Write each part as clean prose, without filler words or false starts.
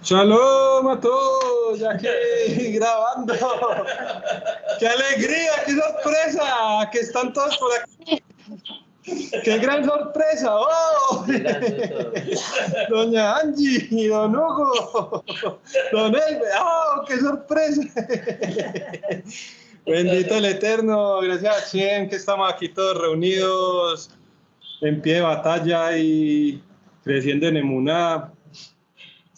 Shalom a todos, ya aquí grabando. ¡Qué alegría, qué sorpresa! Que están todos por aquí. ¡Qué gran sorpresa! ¡Oh! Doña Angie y don Hugo, don Elbe. ¡Oh, qué sorpresa! Bendito el Eterno, gracias a Shem, que estamos aquí todos reunidos en pie de batalla y creciendo en emuná,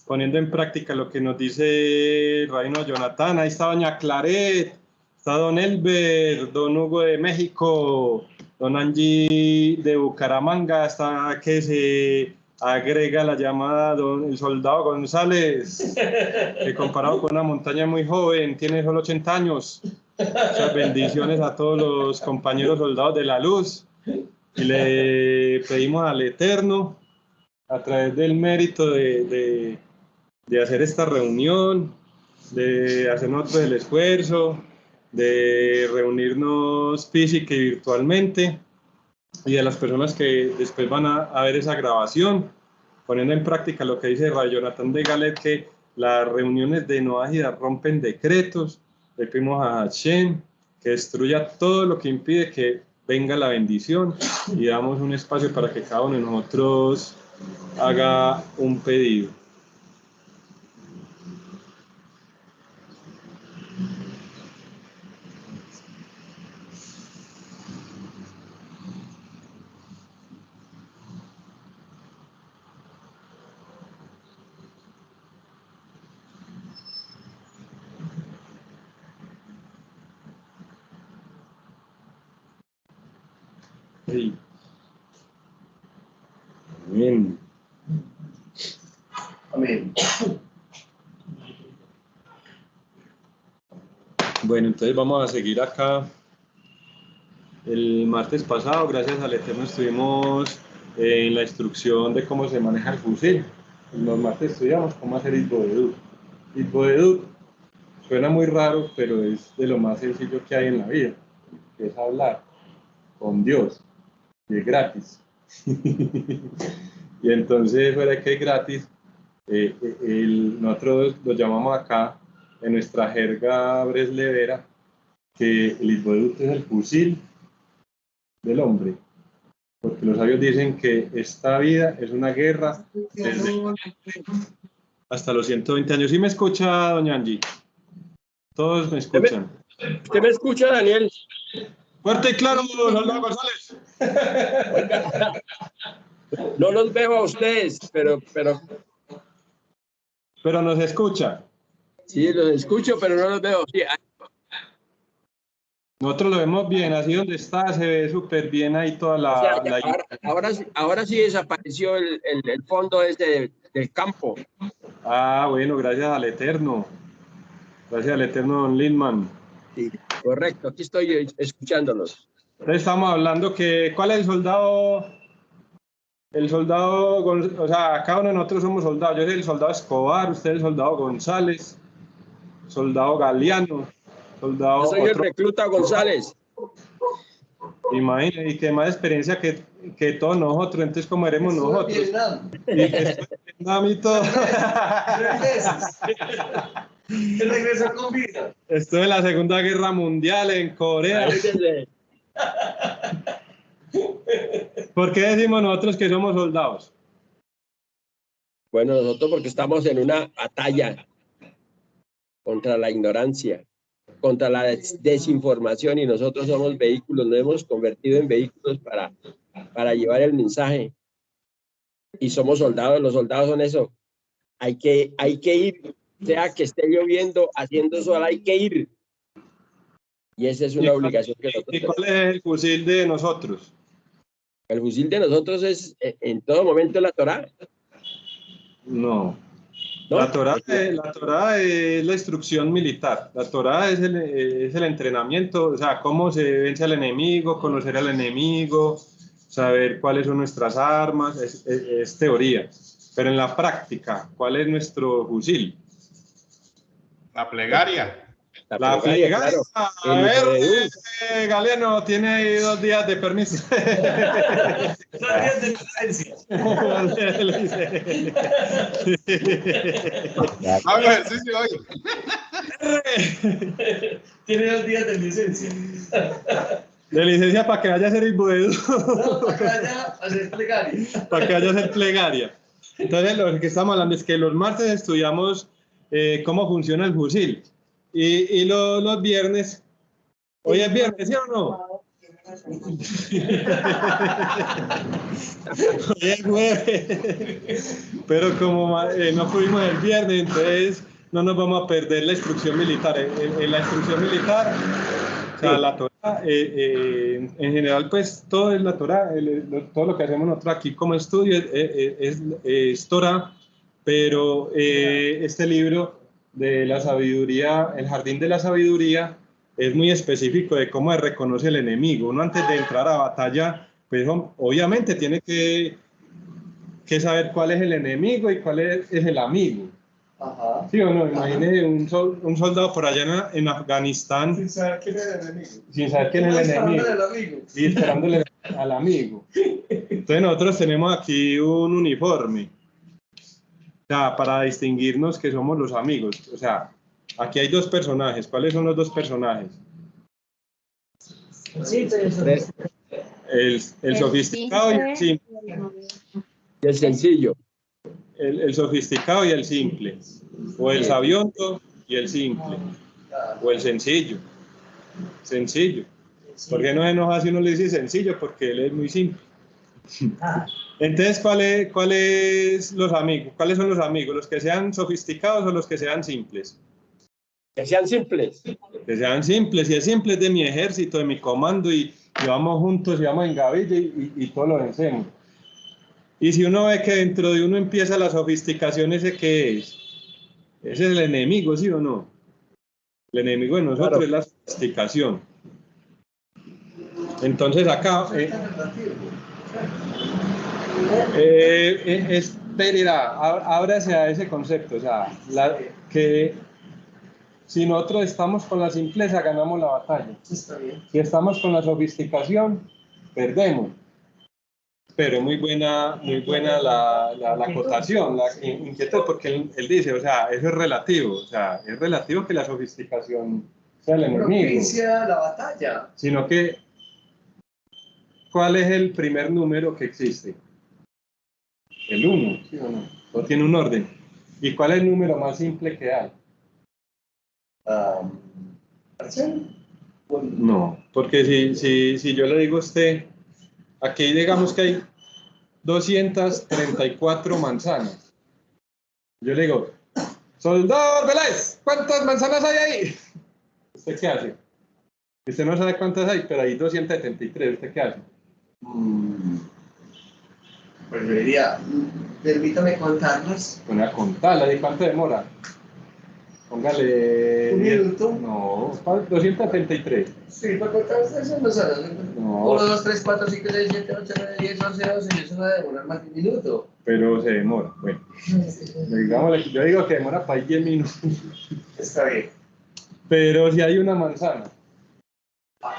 poniendo en práctica lo que nos dice Reino Jonathan. Ahí está doña Claret, está don Elber, don Hugo de México, don Angie de Bucaramanga, está que se agrega la llamada el soldado González, que comparado con una montaña muy joven, tiene solo 80 años. Muchas bendiciones a todos los compañeros soldados de la luz, y le pedimos al Eterno, a través del mérito de hacer esta reunión, de hacer nosotros el esfuerzo, de reunirnos física y virtualmente, y de las personas que después van a ver esa grabación, poniendo en práctica lo que dice Ray Jonathan de Galet, que las reuniones de Noágida rompen decretos. Le pedimos a Hashem que destruya todo lo que impide que venga la bendición, y damos un espacio para que cada uno de nosotros haga un pedido. Sí. Amén. Amén. Bueno, entonces vamos a seguir acá. El martes pasado, gracias al Eterno, estuvimos en la instrucción de cómo se maneja el fusil. Los martes estudiamos cómo hacer Itboedut. Itboedut suena muy raro, pero es de lo más sencillo que hay en la vida, que es hablar con Dios, y es gratis. Y entonces, fuera que es gratis, nosotros lo llamamos acá, en nuestra jerga breslevera, que el Itboedut es el fusil del hombre, porque los sabios dicen que esta vida es una guerra desde hasta los 120 años. ¿Sí me escucha, doña Angie? Todos me escuchan. ¿Usted me escucha, Daniel? Fuerte y claro, soldado González. No los veo a ustedes, pero nos escucha. sí, los escucho, pero no los veo. Sí. Nosotros lo vemos bien, así donde está, se ve súper bien ahí toda O sea, ahora sí desapareció el fondo del campo. Ah, bueno, gracias al Eterno. Gracias al Eterno, don Lindman. Sí, correcto, aquí estoy escuchándolos. Entonces estamos hablando que, ¿cuál es el soldado? El soldado, o sea, cada uno de nosotros somos soldados. Yo soy el soldado Escobar, usted es el soldado González, soldado Galeano, soldado... Yo soy el recluta González. Imagínate, y que más experiencia que todos nosotros. Entonces, ¿cómo éramos nosotros? Vietnam y todo. Regresó con vida. Estuve en la Segunda Guerra Mundial en Corea. ¿Por qué decimos nosotros que somos soldados? Bueno, nosotros porque estamos en una batalla contra la ignorancia, contra la desinformación, y nosotros somos vehículos, nos hemos convertido en vehículos para llevar el mensaje. Y somos soldados, los soldados son eso. Hay que ir, sea que esté lloviendo, haciendo sol, hay que ir. Y esa es una obligación que nosotros tenemos. ¿Y cuál es el fusil de nosotros? El fusil de nosotros es en todo momento la Torá. No. La Torá es la instrucción militar. La Torá es el entrenamiento, o sea, cómo se vence al enemigo, conocer al enemigo, saber cuáles son nuestras armas, es teoría. Pero en la práctica, ¿cuál es nuestro fusil? La plegaria. La plegaria, plegaria. claro. A El ver, Ibredú. Galeano, tiene ahí 2 días de permiso. 2 días de licencia. Hago ejercicio hoy. Tiene 2 días de licencia. De licencia para que vaya a hacer el buedo. No, para que vaya a hacer plegaria. Para que vaya a hacer plegaria. Entonces, lo que estamos hablando es que los martes estudiamos cómo funciona el fusil. Y los viernes, hoy es viernes, ¿sí o no? Hoy es jueves. Pero como no fuimos el viernes, entonces no nos vamos a perder la instrucción militar. En la instrucción militar, o sea, la Torá, en general, pues todo es la Torá, todo lo que hacemos nosotros aquí como estudio es Torá, pero este libro de la sabiduría, el jardín de la sabiduría, es muy específico de cómo se reconoce el enemigo. Uno antes de entrar a batalla, pues obviamente tiene que saber cuál es el enemigo y cuál es el amigo. Ajá. ¿Sí o no? Imagínese un soldado por allá en Afganistán. Sin saber quién es el enemigo. Sin saber quién es el enemigo. Y esperándole al amigo. Entonces nosotros tenemos aquí un uniforme. O sea, para distinguirnos que somos los amigos. O sea, aquí hay 2 personajes. ¿Cuáles son los 2 personajes? Sí, El sofisticado y el simple. Y el sencillo. El sofisticado y el simple. O el sabiondo y el simple. O el sencillo. Sencillo. ¿Por qué no se enoja si uno le dice sencillo? Porque él es muy simple. Entonces, ¿cuáles los amigos? ¿Cuáles son los amigos? ¿Los que sean sofisticados o los que sean simples? Que sean simples. Que sean simples. Si es simple, es de mi ejército, de mi comando, y vamos juntos, y vamos en gavilla y todo lo vencemos. Y si uno ve que dentro de uno empieza la sofisticación, ¿ese qué es? Ese es el enemigo, ¿sí o no? El enemigo de nosotros Claro. es la sofisticación. Entonces acá... ábrase a ese concepto, o sea, que si nosotros estamos con la simpleza, ganamos la batalla. Está bien. Si estamos con la sofisticación, perdemos. Pero muy buena la acotación, la inquietud, porque él dice, o sea, eso es relativo, o sea, es relativo que la sofisticación sea el enemigo. Propicia la batalla. Sino que, ¿cuál es el primer número que existe? El 1, ¿sí o no? ¿O tiene un orden? ¿Y cuál es el número más simple que hay? No, porque si yo le digo a usted, aquí digamos que hay 234 manzanas. Yo le digo, soldado Veláez, ¿cuántas manzanas hay ahí? ¿Usted qué hace? Usted no sabe cuántas hay, pero hay 273. ¿Usted qué hace? Pues yo diría, permítame contarlas. Pone a contarla. ¿Y cuánto demora? Póngale... ¿Un minuto? No, 273. Sí, para contar eso no sabe. No. 1, 2, 3, 4, 5, 6, 7, 8, 9, 10, 11, 12, y eso no debe demorar más de un minuto. Pero se demora. Bueno, digámosle, yo digo que demora para ahí 10 minutos. Está bien. Pero si hay una manzana.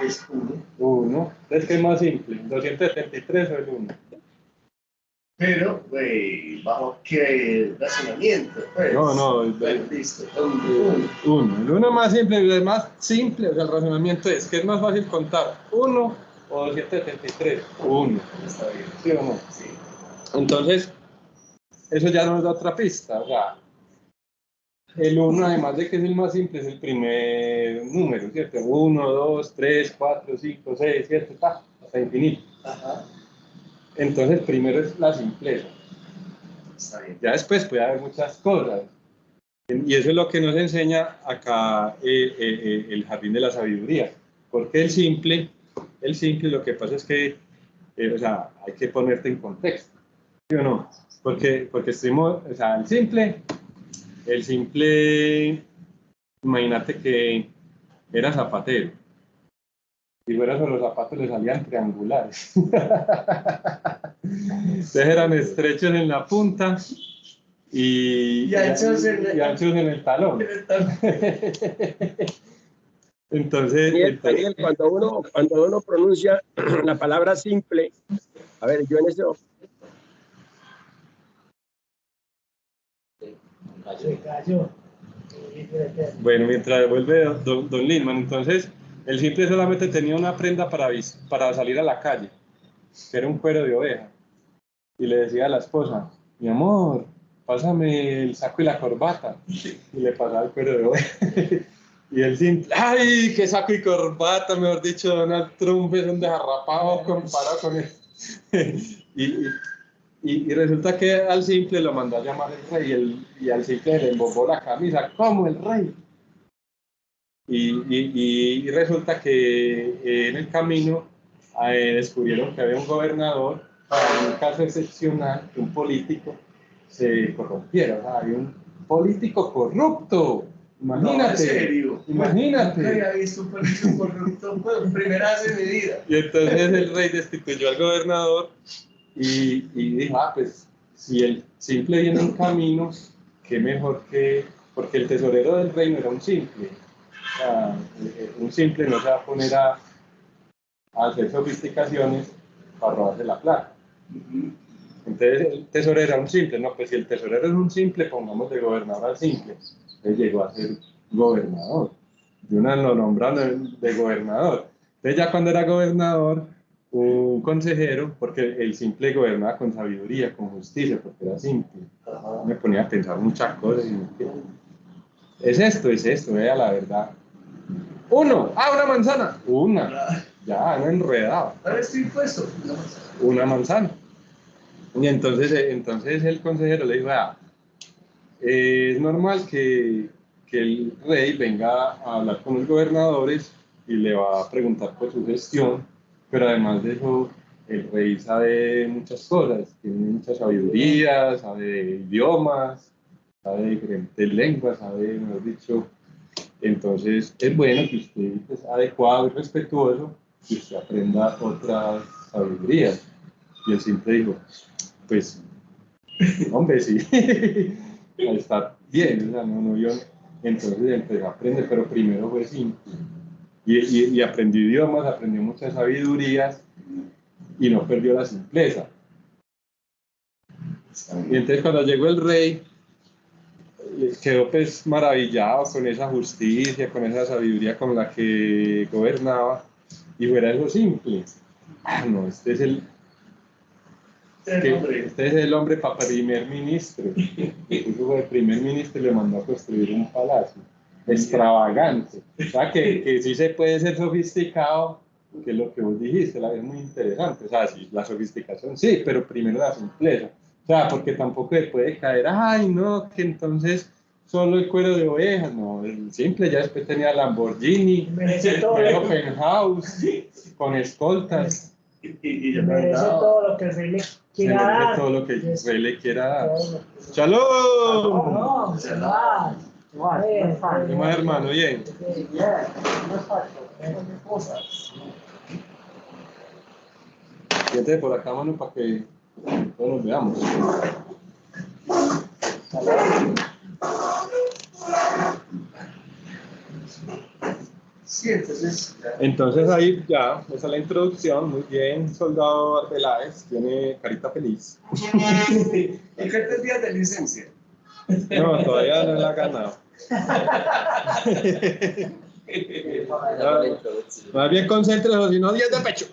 Es 1. 1. Es que es más simple. 273 o el 1. Pero, ¿bajo qué razonamiento? Pues, No. Bueno, listo. 1. El 1 es más simple. El más simple, o sea, el razonamiento es que es más fácil contar 1 o 273. 1. Está bien. ¿Sí o no? Sí. Entonces, eso ya nos da otra pista. O sea, el 1, además de que es el más simple, es el primer número, ¿cierto? 1, 2, 3, 4, 5, 6, 7, hasta infinito. Ajá. Entonces, primero es la simpleza. Está bien. Ya después puede haber muchas cosas. Y eso es lo que nos enseña acá el jardín de la sabiduría. Porque el simple lo que pasa es que, o sea, hay que ponerte en contexto. ¿Sí o no? Porque estuvimos, o sea, el simple, imagínate que era zapatero. Si fuera sobre los zapatos le salían triangulares. Entonces eran estrechos en la punta y anchos en el talón. Entonces, Daniel, cuando uno pronuncia la palabra simple, a ver, yo en eso... bueno, mientras devuelve don Lindman, entonces, el simple solamente tenía una prenda para salir a la calle, que era un cuero de oveja. Y le decía a la esposa, mi amor, pásame el saco y la corbata. Y le pasaba el cuero de oveja. Y el simple, ¡ay, qué saco y corbata! Mejor dicho, Donald Trump es un desarrapado comparado con él. y resulta que al simple lo mandó a llamar el rey y al simple le embobó la camisa. ¿Cómo el rey? Y resulta que en el camino descubrieron que había un gobernador, para un caso excepcional, que un político se corrompiera. O sea, había un político corrupto. Imagínate. No, ¿en serio? Imagínate. Nunca había visto un político corrupto, primera vez en mi vida. Y entonces el rey destituyó al gobernador y dijo, pues si el simple viene en camino, qué mejor que... Porque el tesorero del reino era un simple. O sea, un simple no se va a poner a hacer sofisticaciones para robarse la plata. Entonces el tesorero era un simple, no, pues si el tesorero es un simple, pongamos de gobernador al simple. Entonces llegó a ser gobernador. De una lo nombraron de gobernador. Entonces ya cuando era gobernador, un consejero, porque el simple gobernaba con sabiduría, con justicia, porque era simple. Me ponía a pensar muchas cosas y es esto, vea la verdad. Una manzana. Ya, no enredado. Ahora estoy impuesto. Una manzana. Y entonces el consejero le dijo, es normal que el rey venga a hablar con los gobernadores y le va a preguntar por su gestión, pero además de eso, el rey sabe muchas cosas, tiene mucha sabiduría, sabe de idiomas, sabe de diferentes lenguas, sabe, mejor dicho. Entonces, es bueno que usted es adecuado y respetuoso, que usted aprenda otras sabidurías. Y el simple dijo, pues, hombre, sí, está bien, o sea, no, yo. Entonces empezó a aprender, pero primero fue simple. Y aprendió idiomas, aprendió muchas sabidurías y no perdió la simpleza. Y entonces cuando llegó el rey, quedó pues maravillado con esa justicia, con esa sabiduría con la que gobernaba, y fuera eso simple. No, este es el hombre para primer ministro. Incluso el primer ministro le mandó a construir un palacio extravagante. O sea, que sí se puede ser sofisticado, que es lo que vos dijiste, la es muy interesante. O sea, sí, la sofisticación sí, pero primero la simpleza. O sea, porque tampoco le puede caer, ay, no, que entonces solo el cuero de ovejas. No, el simple ya después tenía Lamborghini, el penthouse, con escoltas. Y merece todo lo que el rey le quiera dar. Merece todo lo que el rey le quiera dar. ¡Shalom! No, ¿Qué más, hermano? Bien. Siéntate por acá, mano, para que todos nos veamos. Entonces ahí ya, esa es la introducción, muy bien, soldado Arbeláez, tiene carita feliz. ¿Y cuántos días de licencia? No, todavía no la ha ganado. Más bien concéntrese, si no 10 de pecho.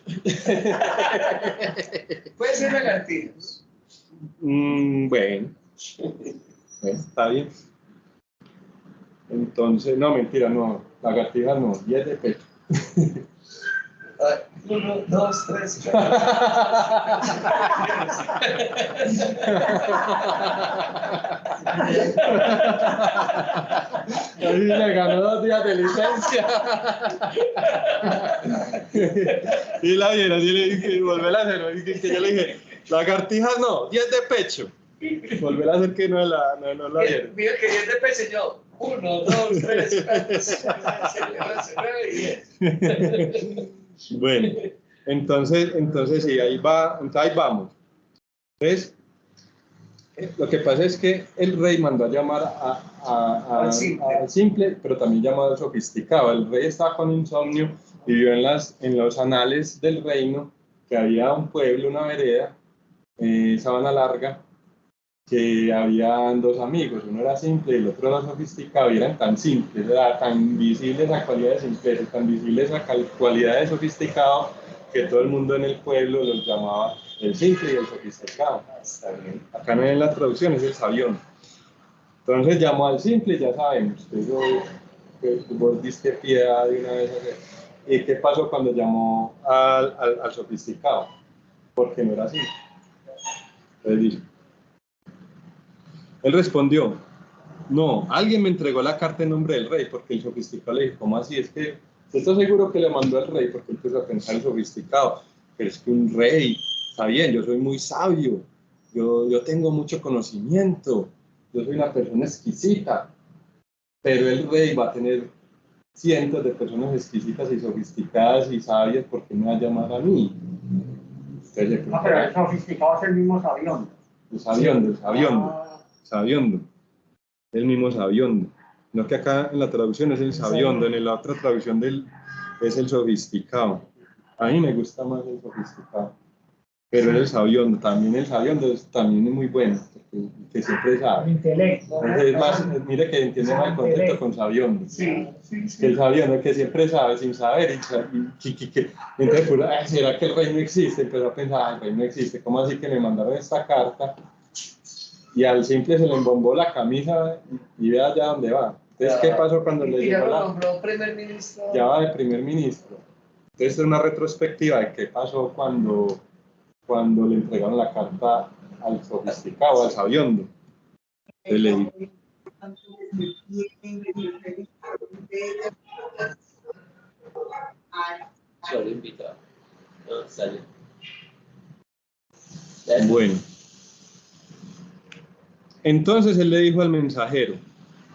Puede ser lagartijas. Bueno, está bien. Entonces, no, mentira, no, lagartijas no, 10 de pecho. 1, 2, 3, 4. Ahí le ganó 2 días de licencia. Y la viera, así le dije, volver a hacerlo. Que yo le dije, lagartijas no, 10 de pecho. Volver a hacer que no la vieron. Mira que 10 de pecho yo. 1, 2, 3, 4, 5, 6, 7, 8, 9 y 10. Bueno, entonces sí, ahí vamos. Entonces, Lo que pasa es que el rey mandó a llamar Al simple. al simple, pero también llamó al sofisticado. El rey estaba con insomnio y vio en los anales del reino que había un pueblo, una vereda, Sabana Larga, que habían dos amigos, uno era simple y el otro era sofisticado, y eran tan simples, era tan visible esa cualidad de simpleza, tan visible esa cualidad de sofisticado, que todo el mundo en el pueblo los llamaba el simple y el sofisticado. Está bien. Acá no es la traducción, es el sabión. Entonces llamó al simple, ya sabemos, eso, pues, vos diste piedad de una vez. ¿Y qué pasó cuando llamó al sofisticado? Porque no era así. Entonces dice, él respondió, no, alguien me entregó la carta en nombre del rey, porque el sofisticado le dijo, ¿cómo así? Es que, ¿estoy seguro que le mandó al rey? Porque él empezó a pensar el sofisticado, pero es que un rey, está bien, yo soy muy sabio, yo tengo mucho conocimiento, yo soy una persona exquisita, pero el rey va a tener cientos de personas exquisitas y sofisticadas y sabias, ¿por qué me va a llamar a mí? Entonces, No, pero el sofisticado es el mismo sabión. el sabiondo, el mismo sabiondo. No, que acá en la traducción es el sabiondo, en la otra traducción es el sofisticado. A mí me gusta más el sofisticado, pero el sabiondo también también es muy bueno, que siempre El sabe. intelecto. Es más, mire que entiende más el concepto con sabiondo. Sí. Que el sabiondo que siempre sabe sin saber. Entonces, pues, ¿será que el rey no existe? Empezó a pensar, el rey no existe. ¿Cómo así que me mandaron esta carta? Y al simple se le embombó la camisa y vea ya dónde va. Entonces, ¿qué pasó cuando le Y ya llegó lo la...? nombró primer ministro. Ya va de primer ministro. Entonces, es una retrospectiva de qué pasó cuando le entregaron la carta al sofisticado, al sabiondo. Entonces, le dijo, Solo invitado. No, sale. bueno. Entonces él le dijo al mensajero,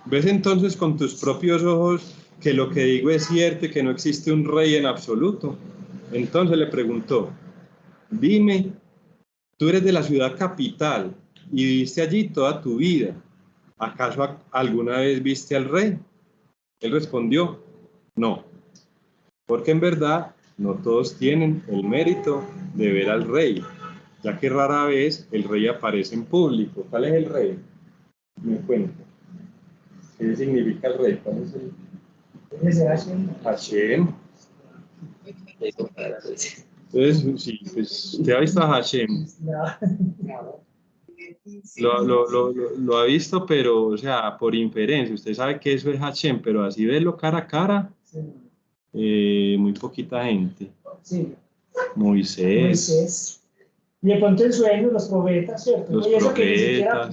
¿ves entonces con tus propios ojos que lo que digo es cierto y que no existe un rey en absoluto? Entonces le preguntó, dime, tú eres de la ciudad capital y viviste allí toda tu vida. ¿Acaso alguna vez viste al rey? Él respondió, no, porque en verdad no todos tienen el mérito de ver al rey, ya que rara vez el rey aparece en público. ¿Cuál es el rey? Me cuento. ¿Qué significa el rey? ¿Cuál es el? Ese Hashem. Hashem. Entonces, sí, pues, ¿usted ha visto a Hashem? No. Lo ha visto, pero, o sea, por inferencia. Usted sabe que eso es Hashem, pero así verlo cara a cara, Sí. muy poquita gente. Sí. Moisés. Moisés. Y de pronto en sueños los profetas, ¿cierto? Los Y eso que ni siquiera, profetas.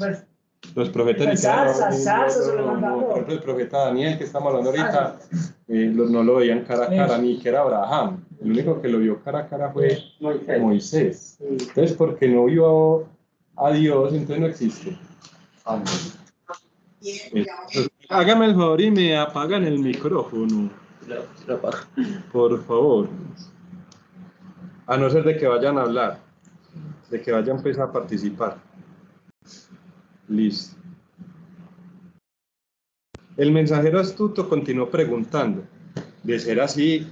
pues, Los profetas Pues zarzas, se lo mandaron. por ejemplo, el profeta Daniel, que estamos hablando ahorita, no lo veían cara a cara, ni que era Abraham. El único que lo vio cara a cara fue Moisés. Entonces, porque no vio a Dios, entonces no existe. Hágame el favor y me apagan el micrófono. Por favor. A no ser de que vayan a hablar, de que vayan a empezar a participar. Listo. El mensajero astuto continuó preguntando, de ser así,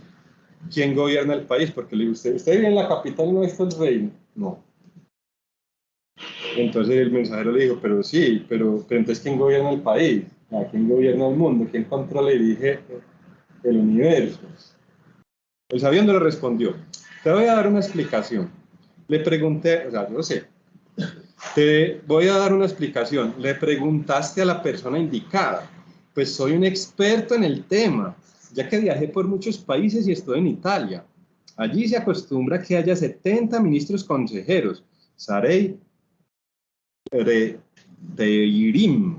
¿quién gobierna el país? Porque le digo, ¿usted vive en la capital y no está el reino? No. Entonces el mensajero le dijo, pero sí, pero entonces ¿quién gobierna el país? ¿Quién gobierna el mundo? ¿Quién controla y dirige el universo? El sabiendo le respondió, te voy a dar una explicación. Le pregunté, o sea, yo sé, te voy a dar una explicación. Le preguntaste a la persona indicada. Pues soy un experto en el tema, ya que viajé por muchos países y estoy en Italia. Allí se acostumbra que haya 70 ministros consejeros, Sarei Reteirim,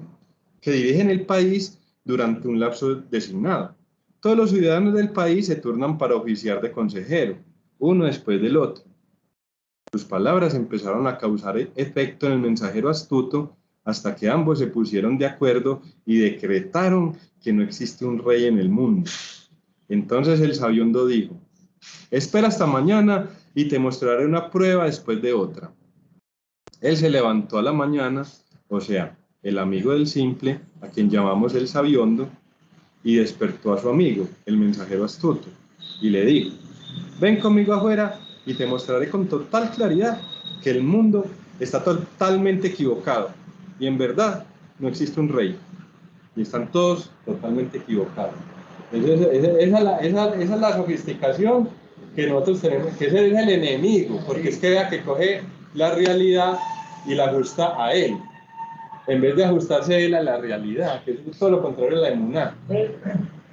que dirigen el país durante un lapso designado. Todos los ciudadanos del país se turnan para oficiar de consejero, uno después del otro. Sus palabras empezaron a causar efecto en el mensajero astuto hasta que ambos se pusieron de acuerdo y decretaron que no existe un rey en el mundo. Entonces el sabiondo dijo, espera hasta mañana y te mostraré una prueba después de otra. Él se levantó a la mañana, o sea, el amigo del simple, a quien llamamos el sabiondo, y despertó a su amigo, el mensajero astuto, y le dijo: ven conmigo afuera y te mostraré con total claridad que el mundo está totalmente equivocado, y en verdad no existe un rey, y están todos totalmente equivocados. Esa es la sofisticación que nosotros tenemos, que ese es el enemigo, porque es que vea que coge la realidad y la ajusta a él, en vez de ajustarse él a la realidad, que es todo lo contrario a la emuná.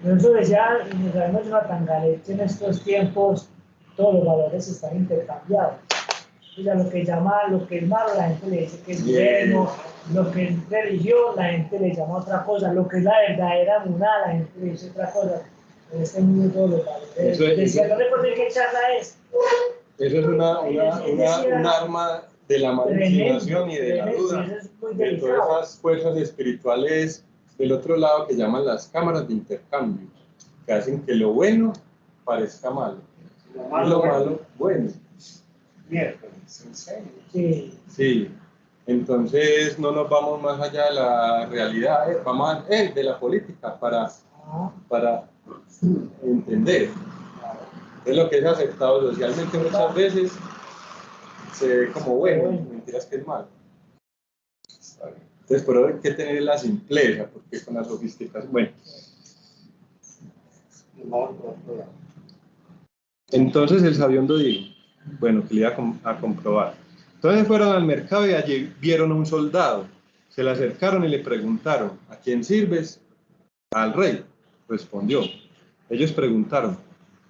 Nosotros decía, y sabemos una Tangalet, que en estos tiempos todos los valores están intercambiados. O sea, lo que es malo, la gente le dice que es bueno, lo que es religión, la gente le llama otra cosa, lo que es la verdadera emuná, la gente le dice otra cosa. En este mundo todos los valores. Decía, no le puedo qué charla es. Eso es un arma de la manipulación y de la duda de todas esas fuerzas espirituales del otro lado que llaman las cámaras de intercambio, que hacen que lo bueno parezca malo y lo malo bueno. Miércoles, ¿en serio? Sí. Sí, entonces no nos vamos más allá de la realidad, vamos de la política para entender. Es lo que es aceptado socialmente muchas veces se ve como bueno, mentiras que es malo. Entonces, por eso hay que tener la simpleza, porque con la sofisticación, bueno. Entonces el sabiondo dijo, bueno, que le iba a comprobar. Entonces fueron al mercado y allí vieron a un soldado. Se le acercaron y le preguntaron: ¿a quién sirves? Al rey. Respondió. Ellos preguntaron: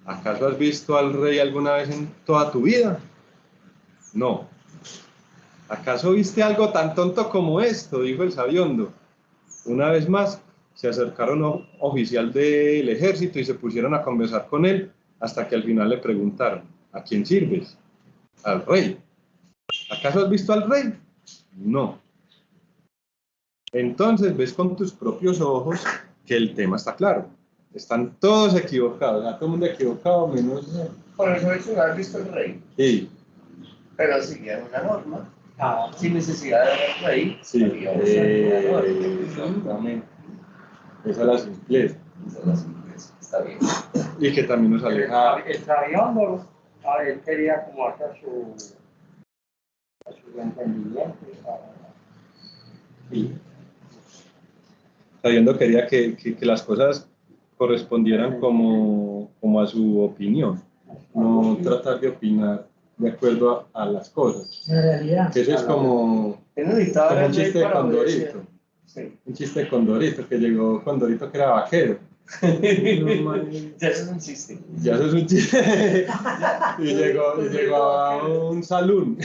¿acaso has visto al rey alguna vez en toda tu vida? No. ¿Acaso viste algo tan tonto como esto?, dijo el sabiondo. Una vez más se acercaron a un oficial del ejército y se pusieron a conversar con él hasta que al final le preguntaron: ¿a quién sirves? Al rey. ¿Acaso has visto al rey? No. Entonces ves con tus propios ojos que el tema está claro. Están todos equivocados, todo el mundo equivocado menos... Por eso he hecho, ¿has visto el rey? Sí. Pero seguía una norma. Sin necesidad de ver el rey. Sí, Exactamente. Esa es la simpleza. Esa es la simpleza. Está bien. Y que también nos aleja... El sabiondo, él quería como hacer su entendimiento. Sí. Sabiendo quería que las cosas correspondieran como a su opinión, no tratar de opinar de acuerdo a las cosas. La realidad. Que eso es como un chiste de Condorito. Sí. Un chiste de Condorito, que llegó Condorito que era vaquero. Ya eso es un chiste. Ya eso es un chiste. y llegó a un salón.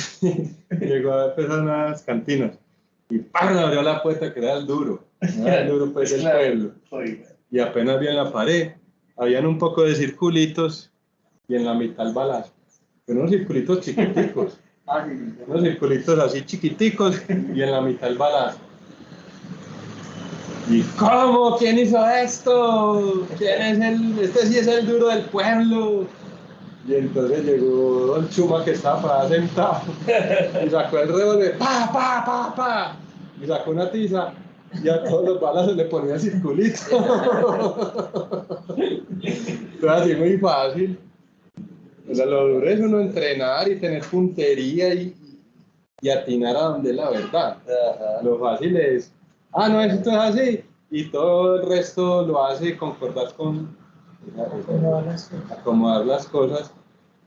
Llegó a unas cantinas. Y ¡pam! Abrió la puerta, que era el duro. Era el duro pues del pueblo. Y apenas vi en la pared, habían un poco de circulitos y en la mitad el balazo. Pero unos circulitos chiquiticos. Unos circulitos así chiquiticos y en la mitad el balazo. ¿Y cómo? ¿Quién hizo esto? ¿Quién es el...? Este sí es el duro del pueblo. Y entonces llegó don Chuma, que estaba para allá sentado, y sacó el revólver, ¡pa, pa, pa, pa! Y sacó una tiza, y a todos los balazos le ponía circulito. Fue así muy fácil. O sea, lo duro es uno entrenar y tener puntería y atinar a donde es la verdad. Lo fácil es, no, esto es así, y todo el resto lo hace concordar con acomodar las cosas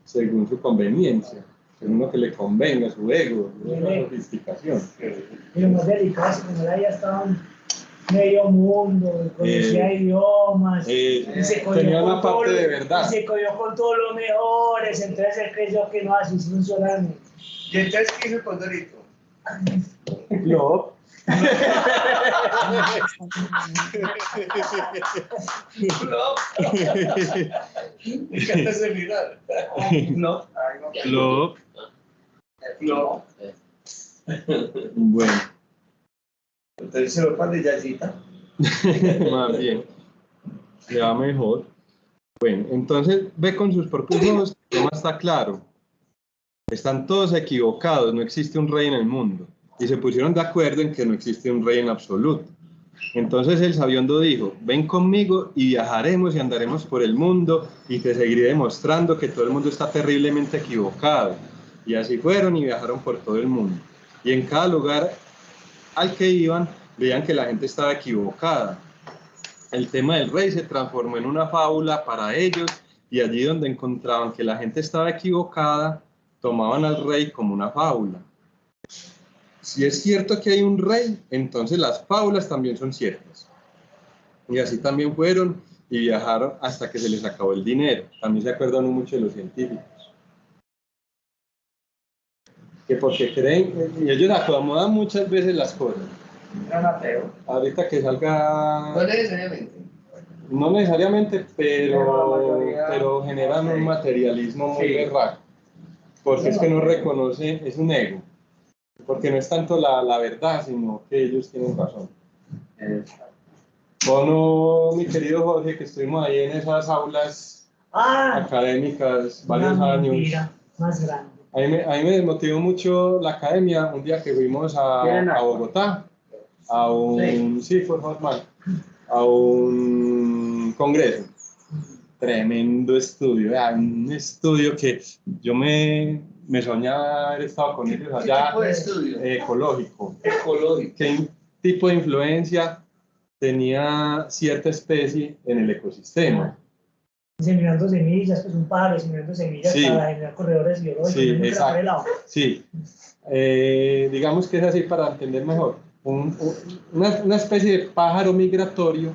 según su conveniencia, según lo que le convenga, su ego, su sofisticación. Y lo más delicado es que como él ya estaba en medio mundo, conocía idiomas, y se tenía una parte de verdad. Y se cogió con todos los mejores, entonces él creyó que no, así funciona. ¿Y entonces qué hizo el Condorito? No. Me encanta ese final. No. No. Bueno. Entonces se va para de Yayita. Más bien. Le va mejor. Bueno, entonces ve con sus propios ojos, el tema está claro. Están todos equivocados, no existe un rey en el mundo. y se pusieron de acuerdo en que no existe un rey en absoluto. Entonces el sabiondo dijo, ven conmigo y viajaremos y andaremos por el mundo y te seguiré demostrando que todo el mundo está terriblemente equivocado. Y así fueron y viajaron por todo el mundo. Y en cada lugar al que iban, veían que la gente estaba equivocada. El tema del rey se transformó en una fábula para ellos y allí donde encontraban que la gente estaba equivocada, tomaban al rey como una fábula. Si es cierto que hay un rey, entonces las fábulas también son ciertas. Y así también fueron y viajaron hasta que se les acabó el dinero. También se acuerdan mucho de los científicos. Que porque creen, y ellos acomodan muchas veces las cosas. Era Mateo. Ahorita que salga... No necesariamente. No necesariamente, Pero la mayoría- pero generan un materialismo muy Sí. berraco. Porque es que no reconoce, es un ego. Porque no es tanto la verdad, sino que ellos tienen razón. Bueno, mi querido Jorge, que estuvimos ahí en esas aulas académicas varios una años. mentira más grande. A mí me desmotivó mucho la academia un día que fuimos a Bogotá, a un, sí, fue normal, a un congreso. Tremendo estudio, un estudio que yo me soñaba haber estado con ellos ¿Qué allá, tipo de estudio? ecológico. Ecológico. ¿Qué tipo de influencia tenía cierta especie en el ecosistema? Diseminando semillas, pues un pájaro diseminando semillas Sí. para generar corredores biológicos. Sí, muy exacto. pelado. Sí, digamos que es así para entender mejor. Una especie de pájaro migratorio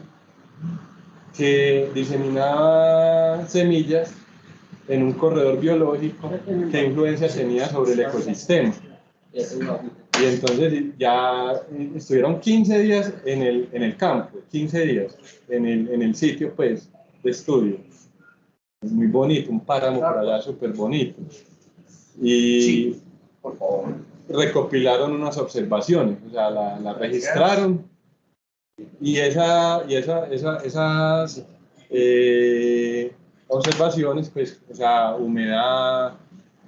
que diseminaba semillas en un corredor biológico, qué influencia tenía sobre el ecosistema. Y entonces ya estuvieron 15 días en el campo, 15 días en el sitio pues, de estudio. Muy bonito, un páramo por allá súper bonito. Y Sí, por favor. recopilaron unas observaciones, o sea, la registraron y esas observaciones, pues, o sea, humedad,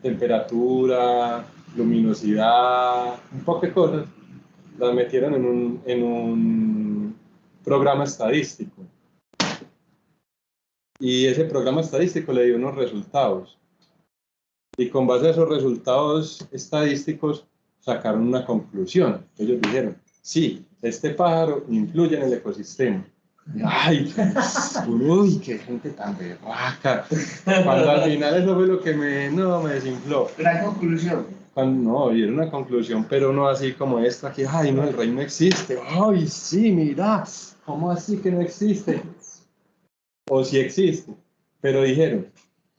temperatura, luminosidad, un poco de cosas, las metieron en un programa estadístico. Y ese programa estadístico le dio unos resultados. Y con base a esos resultados estadísticos sacaron una conclusión. Ellos dijeron, sí, este pájaro influye en el ecosistema. ¡Ay! ¡Uy, qué gente tan berraca! Cuando al final eso fue lo que me desinfló. Gran conclusión. No, y era una conclusión, pero no así como esta, que ¡ay, no, el rey no existe! ¡Ay, sí, mira! ¿Cómo así que no existe? O sí existe. Pero dijeron,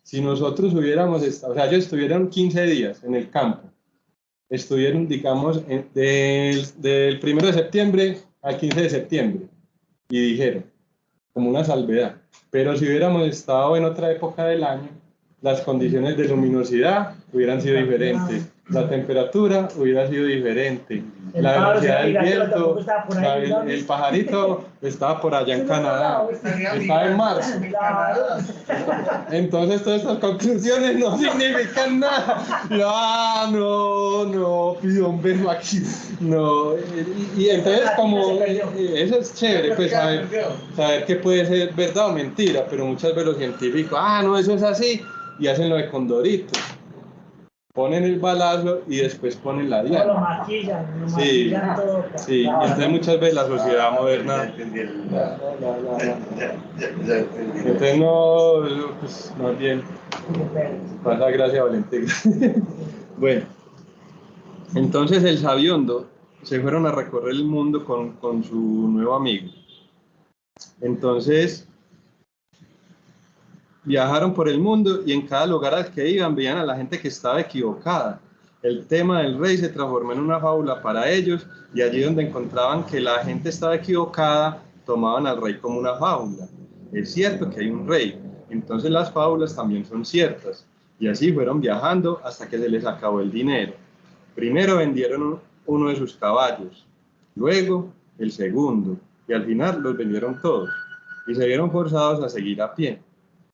si nosotros hubiéramos estado, o sea, ellos estuvieron 15 días en el campo, estuvieron, digamos, del 1 de septiembre al 15 de septiembre, y dijeron, como una salvedad, pero si hubiéramos estado en otra época del año, las condiciones de luminosidad hubieran sido diferentes, la temperatura hubiera sido diferente, la velocidad del viento, el pajarito estaba por allá en Canadá, estaba en marzo. Entonces todas estas conclusiones no significan nada. No, pidón, ven aquí. No, y entonces como eso es chévere, pues saber que puede ser verdad o mentira, pero muchas veces los científicos, no, eso es así, y hacen lo de Condorito. Ponen el balazo y después ponen la diana. Lo maquillan todo. Sí, y entonces muchas veces la sociedad moderna... Entonces no, pues más bien, pasa gracia Valentín. Bueno, entonces el sabiondo se fueron a recorrer el mundo con su nuevo amigo. Entonces viajaron por el mundo y en cada lugar al que iban veían a la gente que estaba equivocada. El tema del rey se transformó en una fábula para ellos y allí donde encontraban que la gente estaba equivocada, tomaban al rey como una fábula. Es cierto que hay un rey, entonces las fábulas también son ciertas. Y así fueron viajando hasta que se les acabó el dinero. Primero vendieron uno de sus caballos, luego el segundo, y al final los vendieron todos. Y se vieron forzados a seguir a pie.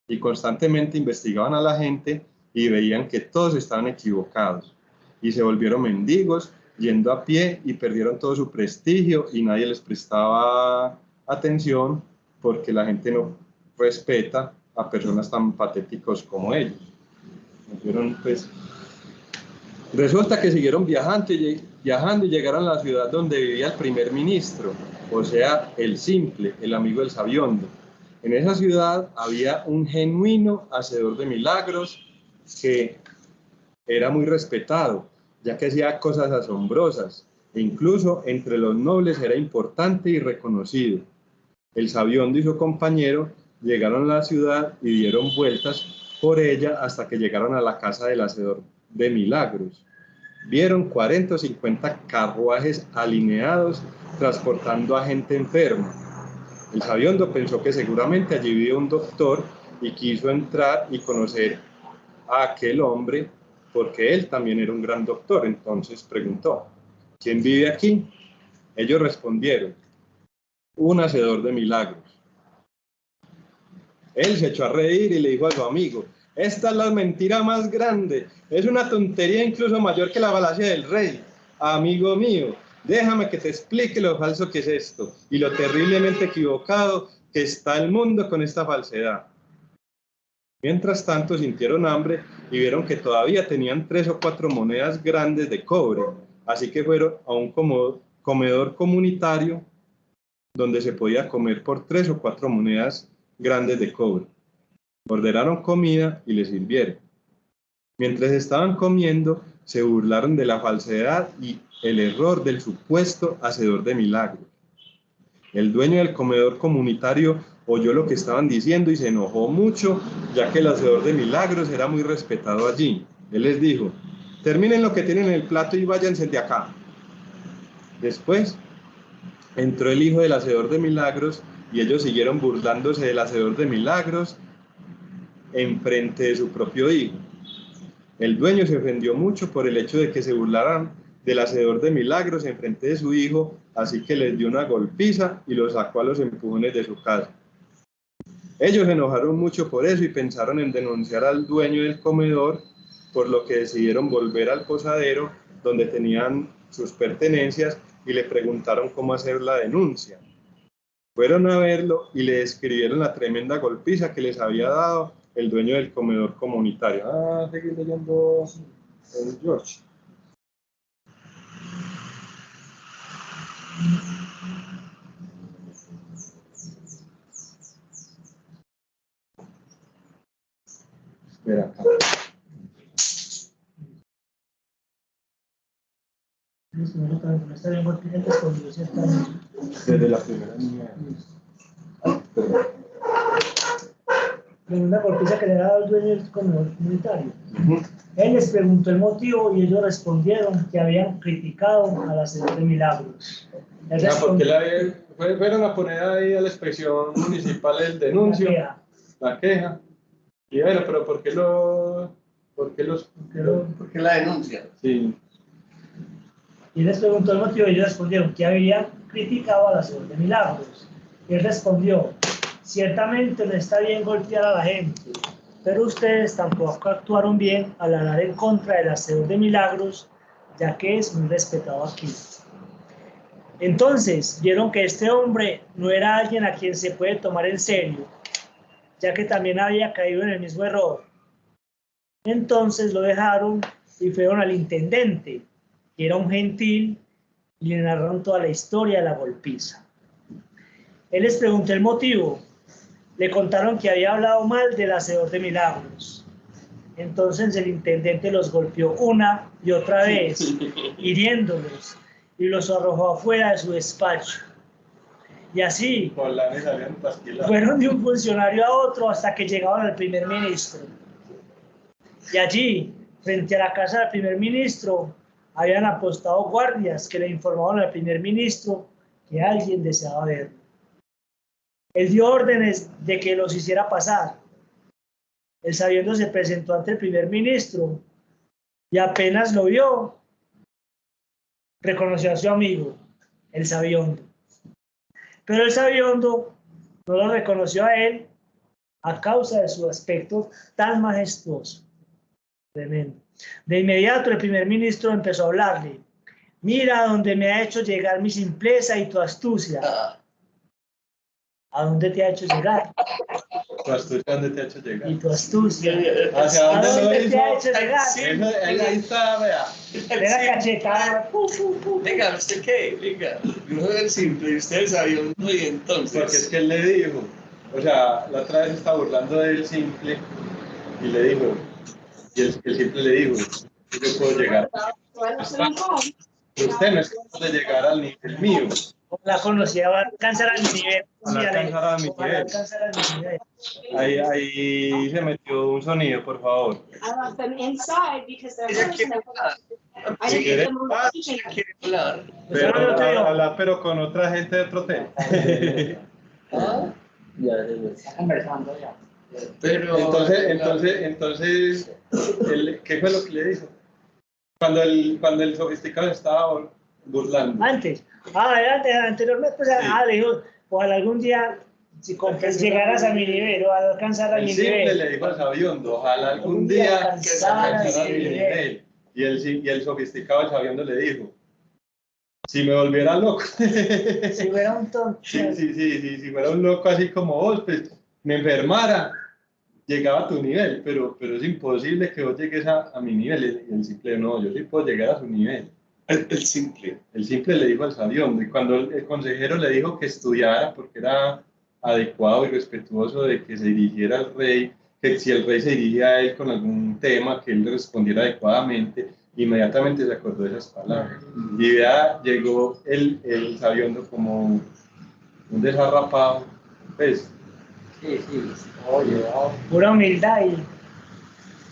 Y constantemente investigaban a la gente y veían que todos estaban equivocados. Y se volvieron mendigos yendo a pie y perdieron todo su prestigio y nadie les prestaba atención porque la gente no respeta a personas tan patéticos como ellos. Pues, resulta que siguieron viajando y llegaron a la ciudad donde vivía el primer ministro, o sea, el Simple, el amigo del Sabiondo. En esa ciudad había un genuino hacedor de milagros que era muy respetado, ya que hacía cosas asombrosas, e incluso entre los nobles era importante y reconocido. El Sabiondo y su compañero llegaron a la ciudad y dieron vueltas por ella hasta que llegaron a la casa del hacedor de milagros. Vieron 40 o 50 carruajes alineados transportando a gente enferma. El Sabiondo pensó que seguramente allí vivía un doctor y quiso entrar y conocer a aquel hombre porque él también era un gran doctor. Entonces preguntó: ¿quién vive aquí? Ellos respondieron: un hacedor de milagros. Él se echó a reír y le dijo a su amigo: esta es la mentira más grande, es una tontería incluso mayor que la falacia del rey. Amigo mío, déjame que te explique lo falso que es esto y lo terriblemente equivocado que está el mundo con esta falsedad. Mientras tanto sintieron hambre y vieron que todavía tenían 3 o 4 monedas grandes de cobre, así que fueron a un comedor comunitario donde se podía comer por 3 o 4 monedas grandes de cobre. Ordenaron comida y les sirvieron. Mientras estaban comiendo, se burlaron de la falsedad y el error del supuesto hacedor de milagros. El dueño del comedor comunitario oyó lo que estaban diciendo y se enojó mucho, ya que el hacedor de milagros era muy respetado allí. Él les dijo: terminen lo que tienen en el plato y váyanse de acá. Después entró el hijo del hacedor de milagros y ellos siguieron burlándose del hacedor de milagros en frente de su propio hijo. El dueño se ofendió mucho por el hecho de que se burlaran del hacedor de milagros en frente de su hijo, así que les dio una golpiza y lo sacó a los empujones de su casa. Ellos se enojaron mucho por eso y pensaron en denunciar al dueño del comedor, por lo que decidieron volver al posadero donde tenían sus pertenencias y le preguntaron cómo hacer la denuncia. Fueron a verlo y le describieron la tremenda golpiza que les había dado el dueño del comedor comunitario. Seguí leyendo el George. Espera acá. Desde la primera niña. Una golpiza que le daba al dueño del comedor comunitario. Él les preguntó el motivo y ellos respondieron que habían criticado al hacedor de milagros. Porque fueron a poner ahí a la expresión municipal el denuncio, la queja. Y bueno, pero ¿por qué la denuncia? Sí. Y les preguntó el motivo y ellos respondieron que habían criticado al hacedor de milagros. Y él respondió: ciertamente no está bien golpear a la gente, pero ustedes tampoco actuaron bien al hablar en contra del hacedor de milagros, ya que es muy respetado aquí. Entonces vieron que este hombre no era alguien a quien se puede tomar en serio, ya que también había caído en el mismo error. Entonces lo dejaron y fueron al intendente, que era un gentil, y le narraron toda la historia de la golpiza. Él les preguntó el motivo. Le contaron que había hablado mal del hacedor de milagros. Entonces el intendente los golpeó una y otra vez, hiriéndolos, y los arrojó afuera de su despacho. Y así fueron de un funcionario a otro hasta que llegaron al primer ministro. Y allí, frente a la casa del primer ministro, habían apostado guardias que le informaron al primer ministro que alguien deseaba verlo. Él dio órdenes de que los hiciera pasar. El Sabiondo se presentó ante el primer ministro y apenas lo vio, reconoció a su amigo, el Sabiondo. Pero el Sabiondo no lo reconoció a él a causa de su aspecto tan majestuoso. Tremendo. De inmediato el primer ministro empezó a hablarle: Mira donde me ha hecho llegar mi simpleza y tu astucia. ¿A dónde te ha hecho llegar? ¿Tu astucia dónde te ha hecho llegar? Y tu astucia. ¿Hacia ¿A dónde lo dónde te hizo? ha hecho llegar? Ahí está, vea. Era cachetada. Venga, ¿usted qué? Venga, no es el simple, usted sabía un y entonces. Porque es que él le dijo, o sea, la otra vez está burlando del simple y le dijo, y el simple le dijo, yo puedo llegar. Pero usted no es capaz de llegar al nivel mío. La conocía, va a alcanzar a mi nivel. Ojalá alcanzara a mi Ojalá nivel. alcanzara a mi nivel. Ahí se metió un sonido, por favor. I left them inside because they're Ella hers quiere and hablar. I Si didn't quiere, get them on the kitchen. Ella quiere hablar. pero, Pues ahora yo hablar, pero con otra gente de otro hotel. Está conversando ya. Pero. Entonces, ¿qué fue lo que le dijo? Cuando el sofisticado estaba burlando. Antes, anteriormente, pues, Sí. le dijo, ojalá algún día si llegaras a mi nivel o alcanzar a El mi simple nivel. le dijo al sabiondo, ojalá algún día alcanzaras mi nivel. Y el sofisticado, el sabiondo, le dijo, si me volviera loco, Si fuera un tonto. si fuera un loco así como vos, pues me enfermara, llegaba a tu nivel, pero es imposible que vos llegues a mi nivel. Y el simple, no, yo sí puedo llegar a su nivel. El simple. El simple le dijo al sabiondo, y cuando el consejero le dijo que estudiara porque era adecuado y respetuoso de que se dirigiera al rey, que si el rey se dirigía a él con algún tema, que él le respondiera adecuadamente, inmediatamente se acordó de esas palabras. Y ya llegó el sabiondo como un desarrapado, pues. Sí. Oye, Pura humildad y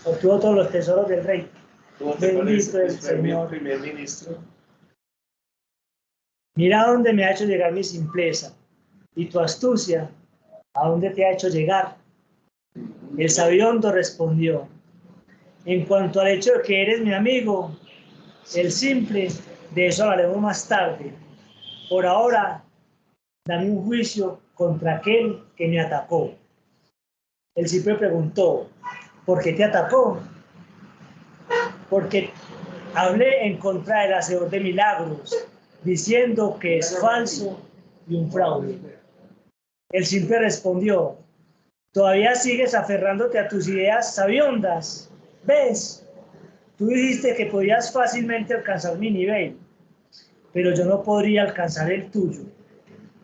obtuvo todos los tesoros del rey. ¿Cómo te Bendito parece el Señor. primer ministro? Mira a dónde me ha hecho llegar mi simpleza y tu astucia, ¿a dónde te ha hecho llegar? El sabiondo respondió, en cuanto al hecho de que eres mi amigo, el simple, de eso hablaremos más tarde. Por ahora, dame un juicio contra aquel que me atacó. El simple preguntó, ¿por qué te atacó? Porque hablé en contra del hacedor de milagros, diciendo que es falso y un fraude. El simple respondió, ¿todavía sigues aferrándote a tus ideas sabiondas? ¿Ves? Tú dijiste que podías fácilmente alcanzar mi nivel, pero yo no podría alcanzar el tuyo.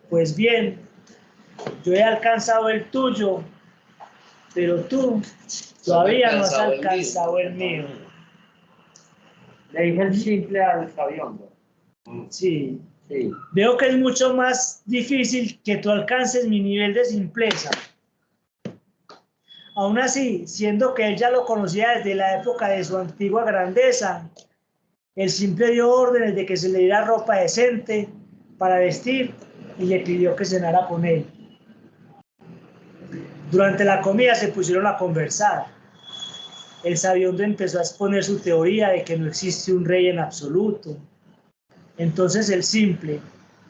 Pues bien, yo he alcanzado el tuyo, pero tú todavía no has alcanzado el mío. le dije el simple al sabiondo. Sí. Sí. Veo que es mucho más difícil que tú alcances mi nivel de simpleza. Aún así, siendo que él ya lo conocía desde la época de su antigua grandeza, el simple dio órdenes de que se le diera ropa decente para vestir y le pidió que cenara con él. Durante la comida se pusieron a conversar. El sabiondo empezó a exponer su teoría de que no existe un rey en absoluto. Entonces el simple,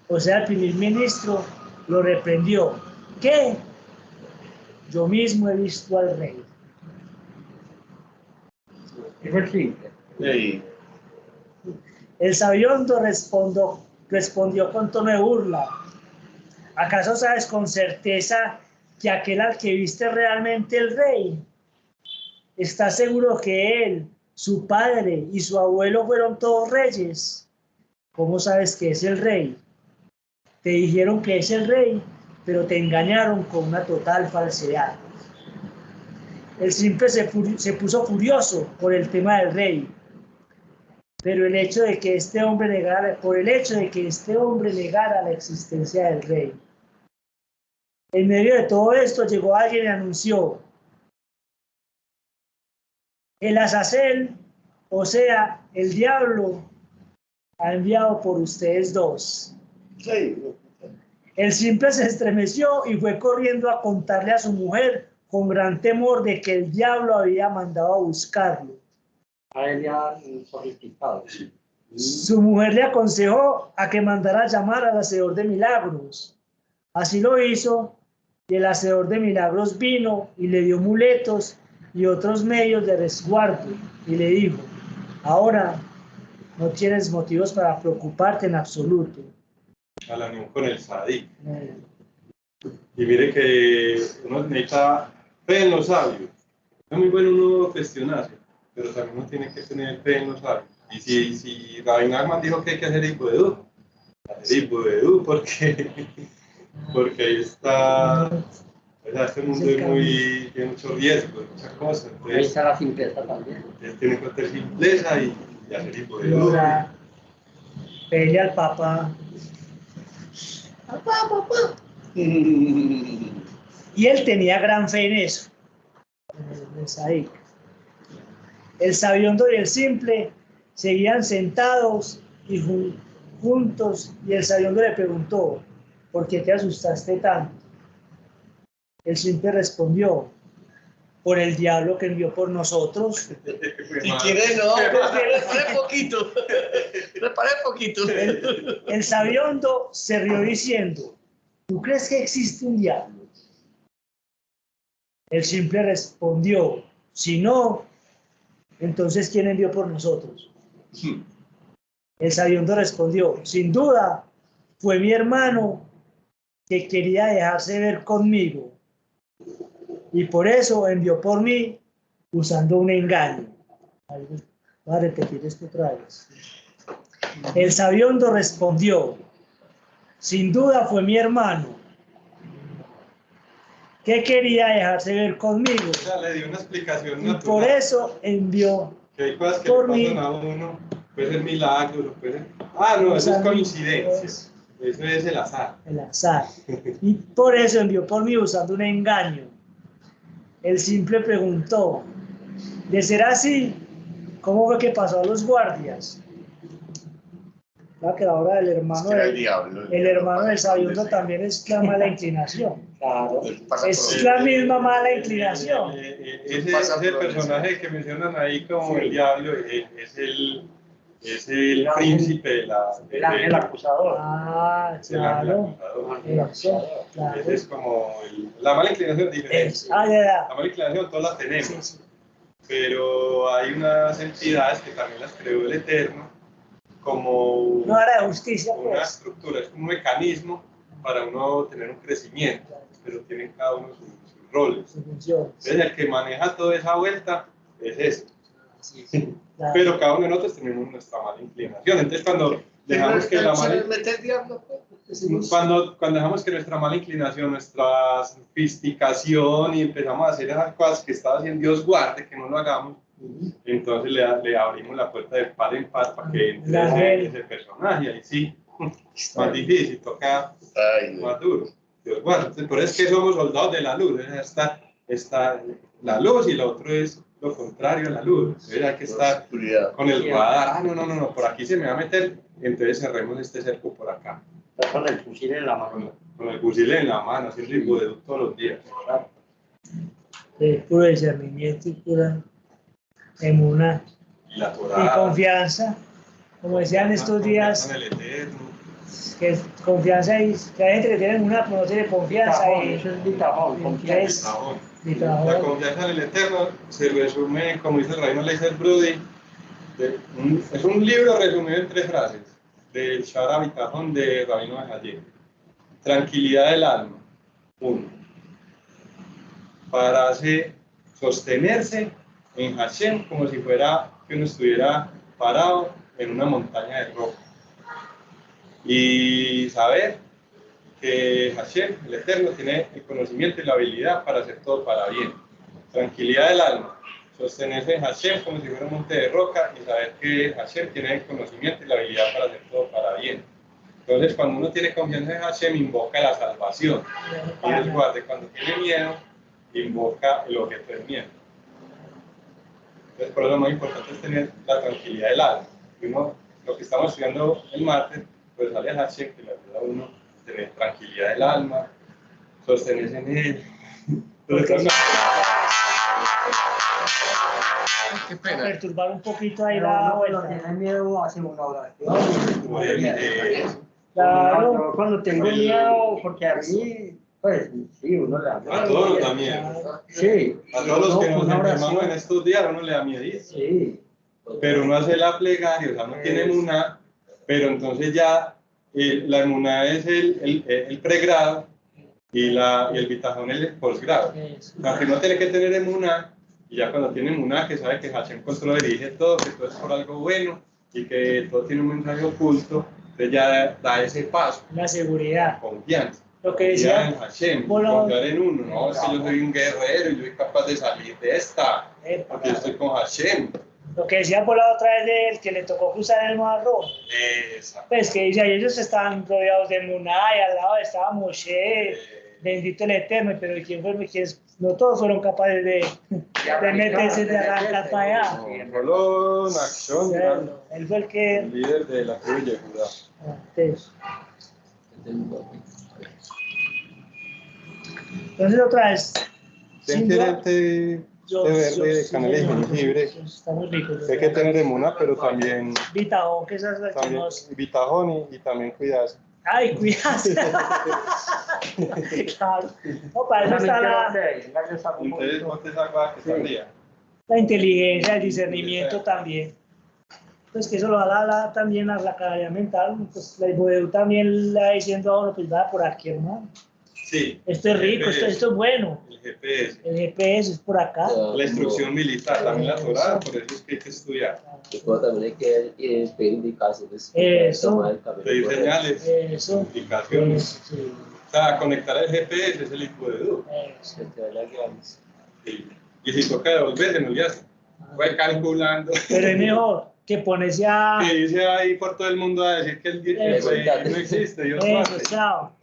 o sea, el primer ministro, lo reprendió. ¿Qué? Yo mismo he visto al rey. Dijo el simple. Sí. El sabiondo respondió con tono de burla. ¿Acaso sabes con certeza que aquel al que viste es realmente el rey? ¿Estás seguro que él, su padre y su abuelo fueron todos reyes? ¿Cómo sabes que es el rey? Te dijeron que es el rey, pero te engañaron con una total falsedad. El simple se puso furioso por el tema del rey, pero por el hecho de que este hombre negara la existencia del rey. En medio de todo esto llegó alguien y anunció: el Azazel, o sea, el diablo, ha enviado por ustedes dos. Sí. El simple se estremeció y fue corriendo a contarle a su mujer con gran temor de que el diablo había mandado a buscarlo. A él ya sofisticado. Su mujer le aconsejó a que mandara a llamar al hacedor de milagros. Así lo hizo, y el hacedor de milagros vino y le dio muletos y otros medios de resguardo, y le dijo: ahora No tienes motivos para preocuparte en absoluto. A la unión con el Sadik. Y mire que uno necesita fe en los sabios. Es muy bueno uno cuestionarse, pero también uno tiene que tener fe en los sabios. Y si Rabbi Nachman dijo que hay que hacer Hipodedú, hacer Hipodedú porque ahí está, o sea, este mundo es muy, tiene mucho riesgo, muchas cosas. Ahí Entonces, está la simpleza también. él tiene que hacer simpleza y hacer Hipodedú. Pedirle al Papa. Y él tenía gran fe en eso. En el Sadik. El sabiondo y el simple seguían sentados y juntos, y el sabiondo le preguntó: ¿por qué te asustaste tanto? El simple respondió: por el diablo que envió por nosotros. Si quieres, no, repare poquito. Repare poquito. El sabiondo se rió diciendo: ¿tú crees que existe un diablo? El simple respondió: si no, entonces ¿quién envió por nosotros? El sabiondo respondió: sin duda, fue mi hermano que quería dejarse ver conmigo, y por eso envió por mí usando un engaño. Voy a repetir esto otra vez. El sabiondo respondió: sin duda fue mi hermano que quería dejarse ver conmigo, O sea, le dio una explicación y natural. por eso envió Que hay cosas que por le mí. pasan a uno, puede ser milagro, puede ser... Ah, no, eso es coincidencia. Eso es el azar. El azar. Y por eso envió por mí usando un engaño. El simple preguntó: ¿de ser así, cómo fue que pasó a los guardias? Claro que ahora el hermano el hermano del sabiondo también es la mala inclinación. Claro. Es la misma mala inclinación. Ese personaje que mencionan ahí como el diablo es el príncipe de la... El ángel acusador. Ah, el ángel claro. acusador. Eso, claro. Ese es como la mala inclinación diferente. Ya. La mala inclinación todas la tenemos. Sí, sí. Pero hay unas entidades que también las creó el Eterno como No era de justicia, una pues. estructura, es un mecanismo para uno tener un crecimiento, pero tienen cada uno sus roles. Su función. Entonces el que maneja toda esa vuelta es ese. Claro. Pero cada uno de nosotros tenemos nuestra mala inclinación. Entonces cuando dejamos que la mala cuando dejamos que nuestra mala inclinación, nuestra sofisticación y empezamos a hacer esas cosas que estaba haciendo Dios guarde, que no lo hagamos, entonces le abrimos la puerta de par en par para que entre ese personaje. Ahí sí, más difícil, toca más duro. Dios guarde. Entonces, por eso es que somos soldados de la luz. Está la luz y lo otro es lo contrario a la luz. Entonces hay que estar con el radar. Ah, no, por aquí se me va a meter, entonces cerremos este cerco por acá. Con el fusil en la mano. Con el fusil en la mano, haciendo Hipodedú todos los días. Puro discernimiento y pura emuna Y la y Torá. confianza. Como decían estos días, Con el Eterno. que es confianza y que hay gente que tiene emuna pero no tiene confianza. Eso es bitajón, confianza. La confianza en el Eterno se resume, como dice el Rabino Leiser Brody, es un libro resumido en 3 frases del Shara Bitajón de Rabino Ayer. Tranquilidad del alma, 1. Para sostenerse en Hashem como si fuera que uno estuviera parado en una montaña de roca. Y saber que Hashem, el Eterno, tiene el conocimiento y la habilidad para hacer todo para bien. Tranquilidad del alma. Sostenerse en Hashem como si fuera un monte de roca y saber que Hashem tiene el conocimiento y la habilidad para hacer todo para bien. Entonces, cuando uno tiene confianza en Hashem, invoca la salvación. Y el guarde, cuando tiene miedo, invoca el objeto del miedo. Entonces, por eso lo más importante es tener la tranquilidad del alma. Y uno, lo que estamos estudiando el martes, pues sale a Hashem, que le ayuda a uno a tener tranquilidad del alma, sostenerse en él. Entonces, Qué pena. Perturbar un poquito ahí la Cuando vuelta. tiene miedo, hace una oración. Claro. Cuando tengo miedo, porque a mí, pues, sí, uno le da miedo. a todos nos da miedo. Sí. A todos los que nos Una enfermamos oración. en estos días, a uno le da miedo. Sí. pero uno hace la plegaria, o sea, no tiene emuná, pero entonces ya la emuná es el pregrado y el bitajón es el posgrado. Aunque no tiene que tener emuná, y ya cuando tiene emuná, que sabe que Hashem controla y dirige todo, que todo es por algo bueno y que todo tiene un mensaje oculto, entonces ya da ese paso. La seguridad. Confianza. Lo que Confiar decía, en Hashem, bueno, confiar en uno, no, es que yo soy un guerrero y yo soy capaz de salir de esta, porque yo estoy con Hashem. lo que decía por la otra vez de él, que le tocó cruzar el Mar Rojo. Exacto. Pues que dice, ellos estaban rodeados de Muná y al lado estaba Moshe, bendito el Eterno, pero ¿quién fue? No todos fueron capaces de meterse, de arrancar para allá. No, solo Nachshon, Él fue el que... el líder de la tribu de Judá. Entonces otra vez, ¿Quién sin quiere duda, té verde de canela y jengibre? está muy rico. Hay que tener emuná, pero también Bitajón, que esas las que nos... bitajón y también cuidarse. Ay, cuidarse. Claro. No, para eso está Entonces, botes agua que salía. la inteligencia, el discernimiento también. Pues que eso lo da también a la calidad mental. Pues la Ibodeú también le va diciendo a uno, pues va por aquí, hermano. Sí. Esto es rico, esto es bueno. El GPS. El GPS es por acá. La instrucción militar, también la Torá, por eso es que hay que estudiar. Después también hay que pedir indicaciones. Eso. Pedir señales, Eso. indicaciones. Sí. O sea, conectar el GPS es el Ibodeú. Eso. Sí. Y si toca devolverse, no le hace. Voy calculando. Pero es mejor que ponerse a... Que dice ahí por todo el mundo a decir que el no existe, Dios no Eso, hace. chao.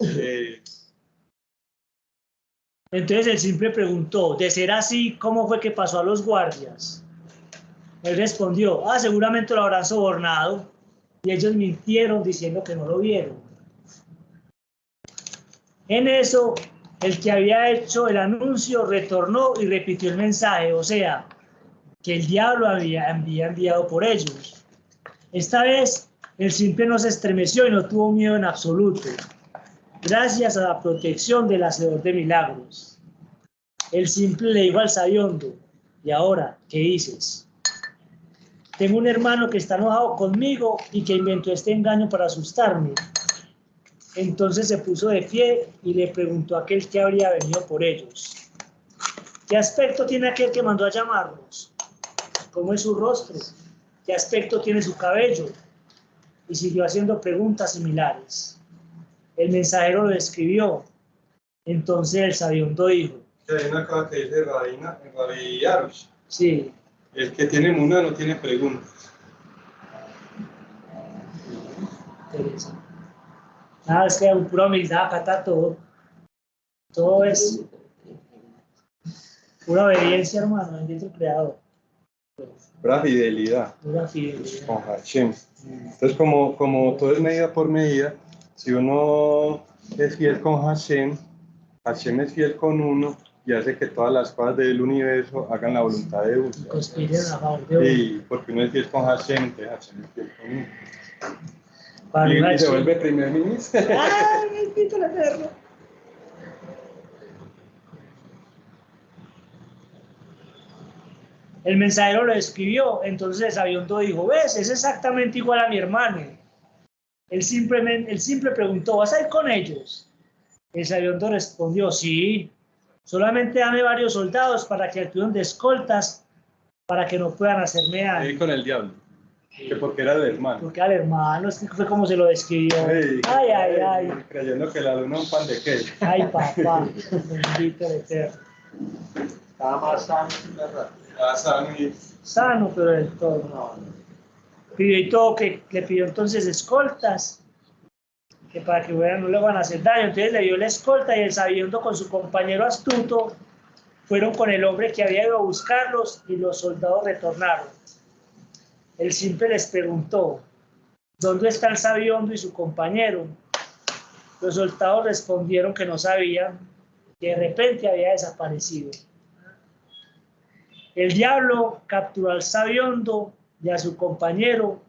Entonces el simple preguntó, de ser así, ¿cómo fue que pasó a los guardias? Él respondió, seguramente lo habrán sobornado, y ellos mintieron diciendo que no lo vieron. En eso, el que había hecho el anuncio retornó y repitió el mensaje, o sea, que el diablo había enviado por ellos. Esta vez, el simple no se estremeció y no tuvo miedo en absoluto, gracias a la protección del hacedor de milagros. El simple le dijo al sabiondo, ¿y ahora qué dices? Tengo un hermano que está enojado conmigo y que inventó este engaño para asustarme. Entonces se puso de pie y le preguntó a aquel que habría venido por ellos, ¿qué aspecto tiene aquel que mandó a llamarlos? ¿Cómo es su rostro? ¿Qué aspecto tiene su cabello? Y siguió haciendo preguntas similares. El mensajero lo describió. Entonces el sabiondo dijo, Hay una cosa que dice Rabbi Yarush. sí, El que tiene emuná no tiene preguntas. interesante. Nada, es que es pura humildad, acá está todo. Todo es pura obediencia, hermano, bendito el Creador. Pura fidelidad Pura fidelidad. con Hashem. Entonces, como todo es medida por medida, si uno es fiel con Hashem, Hashem es fiel con uno y hace que todas las cosas del universo hagan la voluntad de uno. Conspiren a favor de uno. Sí, porque uno es fiel con Hashem, entonces Hashem es fiel con uno. Para Y se Hashem. vuelve primer ministro. ¡Ay, bendito el Eterno! El mensajero lo escribió, entonces el sabiondo dijo, ¿ves? Es exactamente igual a mi hermano. Él simple preguntó, ¿vas a ir con ellos? El sabiondo respondió, sí, solamente dame varios soldados para que actúen de escoltas para que no puedan hacerme daño. Ahí con el diablo. Que porque era el hermano. Porque al hermano, es que fue como se lo describió. Ay. Creyendo que la luna es un pan de queso. Ay, papá, bendito el Eterno. Estaba más sano, ¿verdad? Sano, pero del todo no. Pidió y todo que le pidió entonces escoltas, que para que no le van a hacer daño. Entonces le dio la escolta y el sabiondo con su compañero astuto fueron con el hombre que había ido a buscarlos y los soldados retornaron. El simple les preguntó, ¿dónde está el sabiondo y su compañero? Los soldados respondieron que no sabían, que de repente había desaparecido. El diablo capturó al sabiondo y a su compañero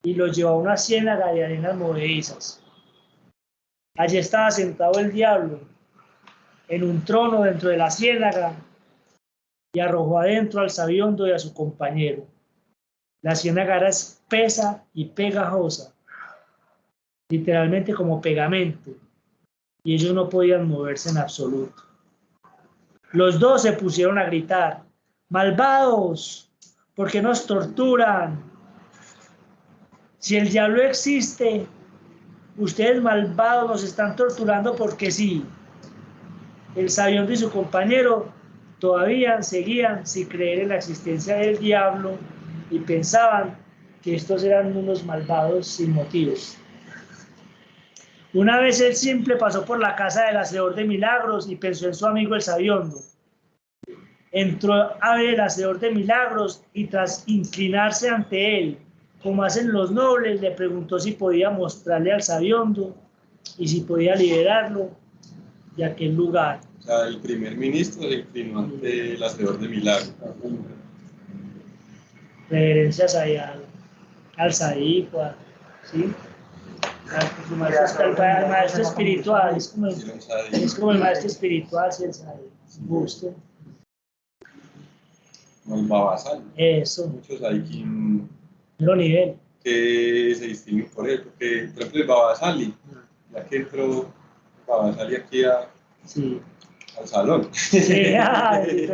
y los llevó a una ciénaga de arenas movedizas. Allí estaba sentado el diablo en un trono dentro de la ciénaga y arrojó adentro al sabiondo y a su compañero. La ciénaga era espesa y pegajosa, literalmente como pegamento, y ellos no podían moverse en absoluto. Los dos se pusieron a gritar: ¡malvados! ¿Por qué nos torturan? Si el diablo existe, ustedes malvados nos están torturando porque sí. El sabiondo y su compañero todavía seguían sin creer en la existencia del diablo y pensaban que estos eran unos malvados sin motivos. Una vez el simple pasó por la casa del hacedor de milagros y pensó en su amigo el sabiondo. Entró a ver el hacedor de milagros y tras inclinarse ante él, como hacen los nobles, le preguntó si podía mostrarle al sabiondo y si podía liberarlo de aquel lugar. O sea, el primer ministro se inclinó ante el hacedor de milagros. Reverencias ahí al sadico, ¿sí? Al maestro espiritual, es como el maestro espiritual, si el sadico. Gusto. El Baba Sali. Eso. Muchos hay quien Otro nivel. que se distinguen por él, porque por ejemplo el Baba Sali, ya que entró Baba Sali aquí Sí. al salón. Sí, ay,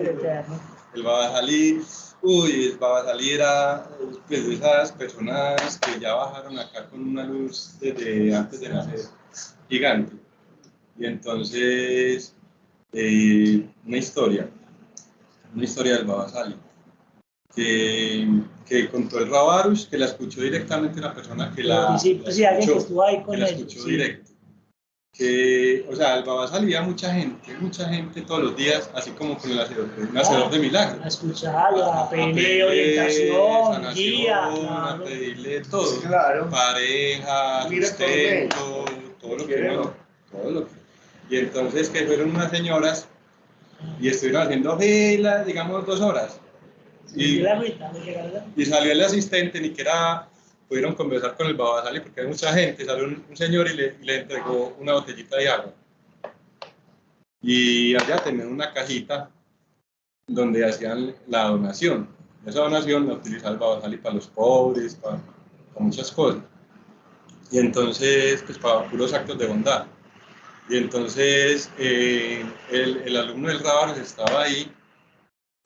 El Baba Sali, el Baba Sali era pues, de esas personas que ya bajaron acá con una luz desde antes de nacer, gigante. Y entonces, una historia del Baba Sali, que contó el Rabarus, que la escuchó directamente una persona que la escuchó directo. Que, o sea, el Baba Sali veía mucha gente todos los días, así como con el hacedor de milagros. A escucharlo, a pedirle orientación, guía, a pedirle todo, claro. Pareja, sustento, todo lo que. Y entonces que fueron unas señoras y estuvieron haciendo fila, digamos 2 horas. Y salió el asistente, ni que era, pudieron conversar con el Baba Sali porque hay mucha gente, salió un señor y le entregó una botellita de agua. Y allá tenían una cajita donde hacían la donación. Esa donación la utilizaba el Baba Sali para los pobres, para muchas cosas. Y entonces, pues para puros actos de bondad. Y entonces el alumno del Rábaros estaba ahí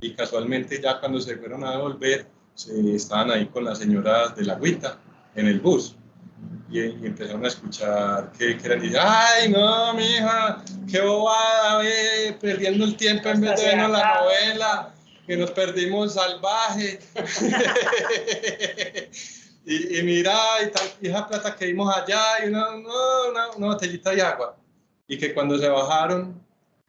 y casualmente ya cuando se fueron a devolver, estaban ahí con las señoras de la agüita en el bus y empezaron a escuchar que eran y ¡ay no, mija! ¡Qué bobada! Perdiendo el tiempo en vez de vernos la novela, que nos perdimos salvaje. y mira, y esa plata que vimos allá y una botellita de agua. Y que cuando se bajaron,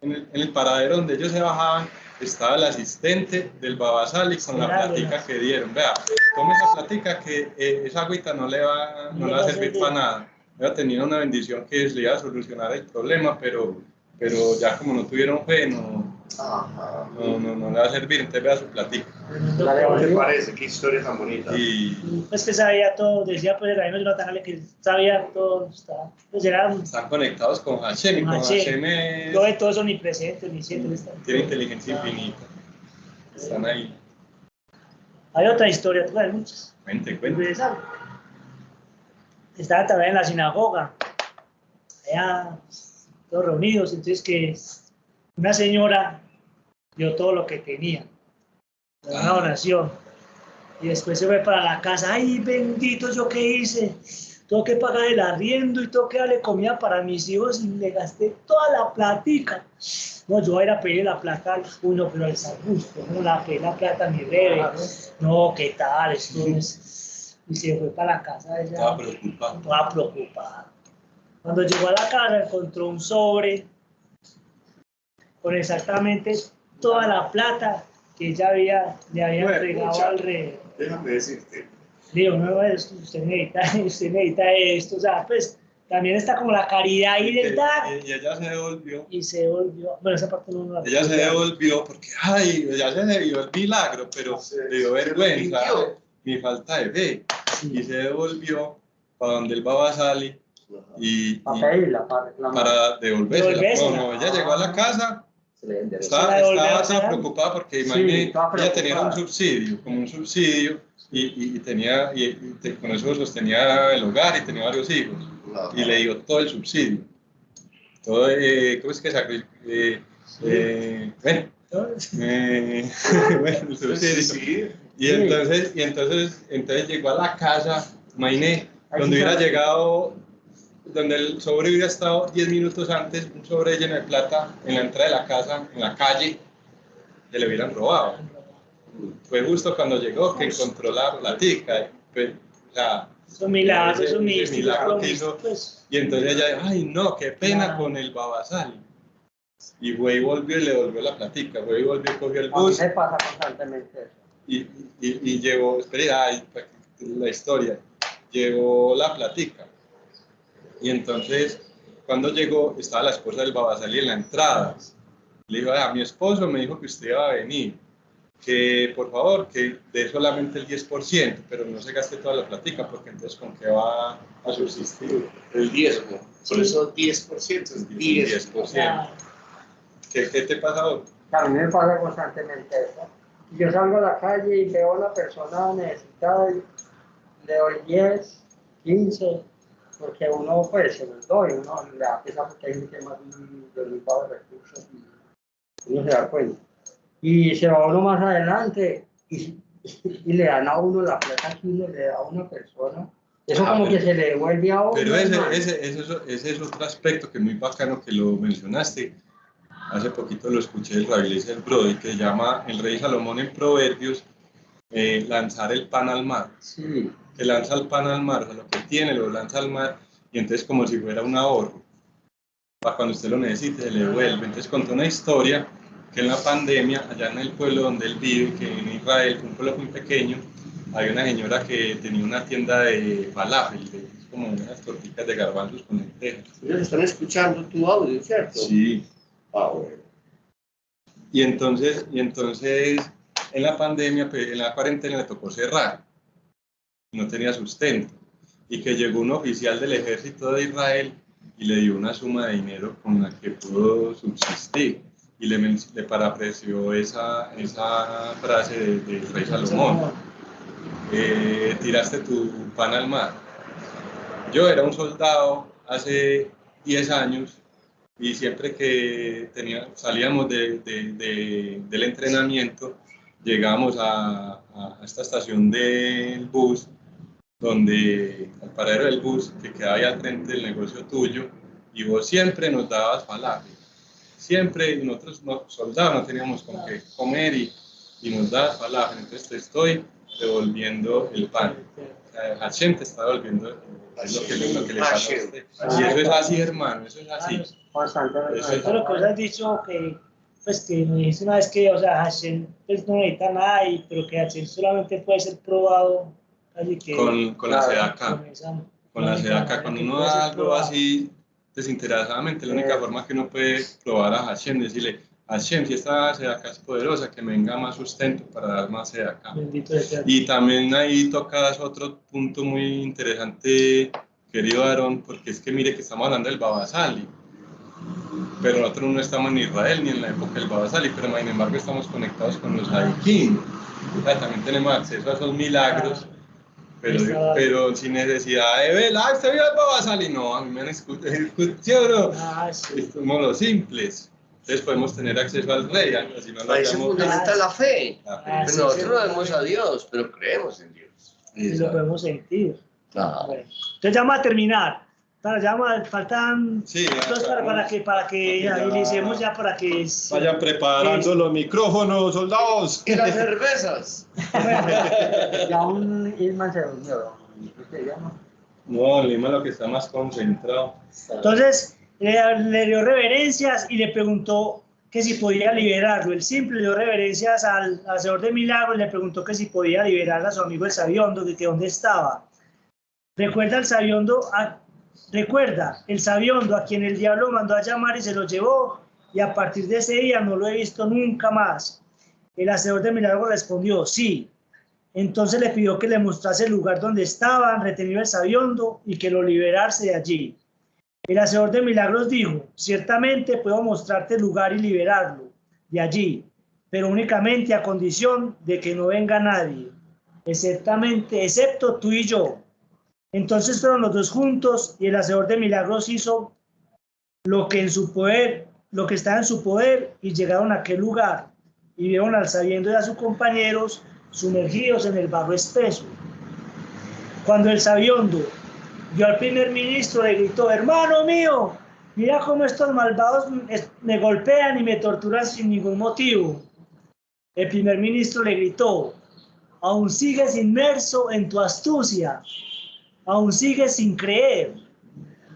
en el paradero donde ellos se bajaban, estaba el asistente del Baba Sali con la platica que dieron. Vea, tome esa platica que esa agüita no le va a servir para nada. Había tenido una bendición que le iba a solucionar el problema, pero ya como no tuvieron fe, no le va a servir, entonces vea su platica. ¿Qué te parece? Qué historia tan bonita. Y pues que sabía todo, decía pues el reino de Jonathan que sabía todo, están conectados con Hashem, y con Hashem lo ve todo eso omnipresente, omnisciente. Tiene inteligencia infinita. Están ahí. Hay otra historia, tú sabes muchas. Cuente. Estaba también en la sinagoga, allá todos reunidos, entonces que una señora dio todo lo que tenía, una oración, y después se fue para la casa. ¡Ay, bendito yo qué hice! Tengo que pagar el arriendo y tengo que darle comida para mis hijos y le gasté toda la platica. No, yo voy a ir a pedir la plata. Uy, no, pero el San Justo, no la pedí la plata a mi bebé. No, ¿qué tal? Esto es... Y se fue para la casa de ella. Estaba preocupada. Cuando llegó a la casa encontró un sobre con exactamente toda la plata que ella le había entregado al rey. Déjame decirte. Digo, no, usted necesita esto, o sea, pues también está como la caridad y verdad. Y ella se devolvió. Bueno, esa parte no la... Ella se devolvió porque, ya se debió el milagro, pero le dio vergüenza, mi falta de fe. Sí. Y se devolvió para donde el Baba Sali para devolvérsela. No, ella llegó a la casa. Estaba preocupada porque imagínate, ella tenía un subsidio, con eso sostenía el hogar y tenía varios hijos. Y le dio todo el subsidio. Todo, ¿cómo es que sacó? Bueno, el subsidio. Y entonces llegó a la casa, imagínate, donde hubiera llegado, donde el sobre hubiera estado 10 minutos antes, un sobre lleno de plata en la entrada de la casa, en la calle, que le hubieran robado. Fue justo cuando llegó que encontró la platica. Pues, o sea, son milagros, son milagro que hizo. Y entonces ella dijo, ay no, qué pena con el Babasali. Y fue y volvió y le devolvió la platica, fue y volvió y cogió el bus. A mí me pasa constantemente eso. Y llevó, espera, la historia, llevó la platica. Y entonces, cuando llegó, estaba la esposa del Babasali en la entrada. Le dijo, mi esposo me dijo que usted iba a venir, que por favor, que dé solamente el 10%, pero no se gaste toda la platica, porque entonces ¿con qué va a subsistir? El 10%, por eso 10%, es 10%. ¿Qué te pasa hoy? A mí me pasa constantemente eso. Yo salgo a la calle y veo a una persona necesitada y le doy 10, 15, porque uno pues se los doy, uno le da pesa porque hay gente más limitado de recursos y uno se da cuenta. Y se va uno más adelante y le dan a uno la plata que uno le da a una persona. Eso como que se le devuelve a uno. Pero ese es otro aspecto que es muy bacano que lo mencionaste. Hace poquito lo escuché del Rabbi Eliezer Brody, que llama el rey Salomón en Proverbios lanzar el pan al mar. Sí. Que lanza el pan al mar, o sea, lo que tiene lo lanza al mar, y entonces como si fuera un ahorro. Para cuando usted lo necesite, se le devuelve. Entonces contó una historia que en la pandemia, allá en el pueblo donde él vive, que en Israel, un pueblo muy pequeño, había una señora que tenía una tienda de falafel, como unas tortitas de garbanzos con lentejas. Ellos están escuchando tu audio, ¿cierto? Sí. Bueno. Y entonces en la pandemia, en la cuarentena le tocó cerrar, no tenía sustento, y que llegó un oficial del ejército de Israel y le dio una suma de dinero con la que pudo subsistir, y le parapreció esa frase del rey Salomón, tiraste tu pan al mar. Yo era un soldado hace 10 años, y siempre que salíamos del entrenamiento, llegábamos a esta estación del bus, donde al paradero del bus, que quedaba ahí al frente del negocio tuyo, y vos siempre nos dabas falafel. Siempre nosotros soldados no teníamos con qué comer y nos dabas falafel. Entonces te estoy devolviendo el pan. Hashem te está devolviendo lo que le pasa a usted. Y eso es así, hermano, eso es así. Eso lo que os has dicho, que pues que me dijiste una vez que, o sea, Hashem pues, no necesita nada, pero que Hashem solamente puede ser probado así que, con la sedaca. Con la sedaca, cuando uno da algo así desinteresadamente, la única forma que uno puede probar a Hashem es decirle, Hashem, si esta sedaca es poderosa, que me venga más sustento para dar más sedaca. Y también ahí tocas otro punto muy interesante, querido Aarón, porque es que mire que estamos hablando del Babasali, pero nosotros no estamos en Israel ni en la época del Babasali, pero sin embargo estamos conectados con los Haikim. O sea, también tenemos acceso a esos milagros, pero sin necesidad de ver, ¿usted vio el Babasali? No, a mí me han escuchado, somos los simples. Entonces podemos tener acceso al rey, así no ahí se fundamenta la fe. Sí, Nosotros no vemos a Dios, pero creemos en Dios. Y lo podemos sentir. Claro. Bueno, entonces ya vamos a terminar. Faltan dos para que agilicemos ya para que vayan preparando los micrófonos, soldados. Y las cervezas. Ya un Irman se durmió. No, Lima lo que está más concentrado. Entonces le dio reverencias y le preguntó que si podía liberarlo. El simple le dio reverencias al hacedor de milagros y le preguntó que si podía liberar a su amigo el sabiondo, que dónde estaba. Recuerda el sabiondo a quien el diablo mandó a llamar y se lo llevó, y a partir de ese día no lo he visto nunca más. El hacedor de milagros respondió, sí. Entonces le pidió que le mostrase el lugar donde estaban retenido el sabiondo y que lo liberase de allí. El hacedor de milagros dijo, ciertamente puedo mostrarte el lugar y liberarlo de allí, pero únicamente a condición de que no venga nadie. excepto tú y yo. Entonces fueron los dos juntos y el hacedor de milagros hizo lo que estaba en su poder y llegaron a aquel lugar y vieron al sabiendo y a sus compañeros sumergidos en el barro espeso. Cuando el sabiondo vio al primer ministro, le gritó: hermano mío, mira cómo estos malvados me golpean y me torturan sin ningún motivo. El primer ministro le gritó: aún sigues inmerso en tu astucia, aún sigues sin creer.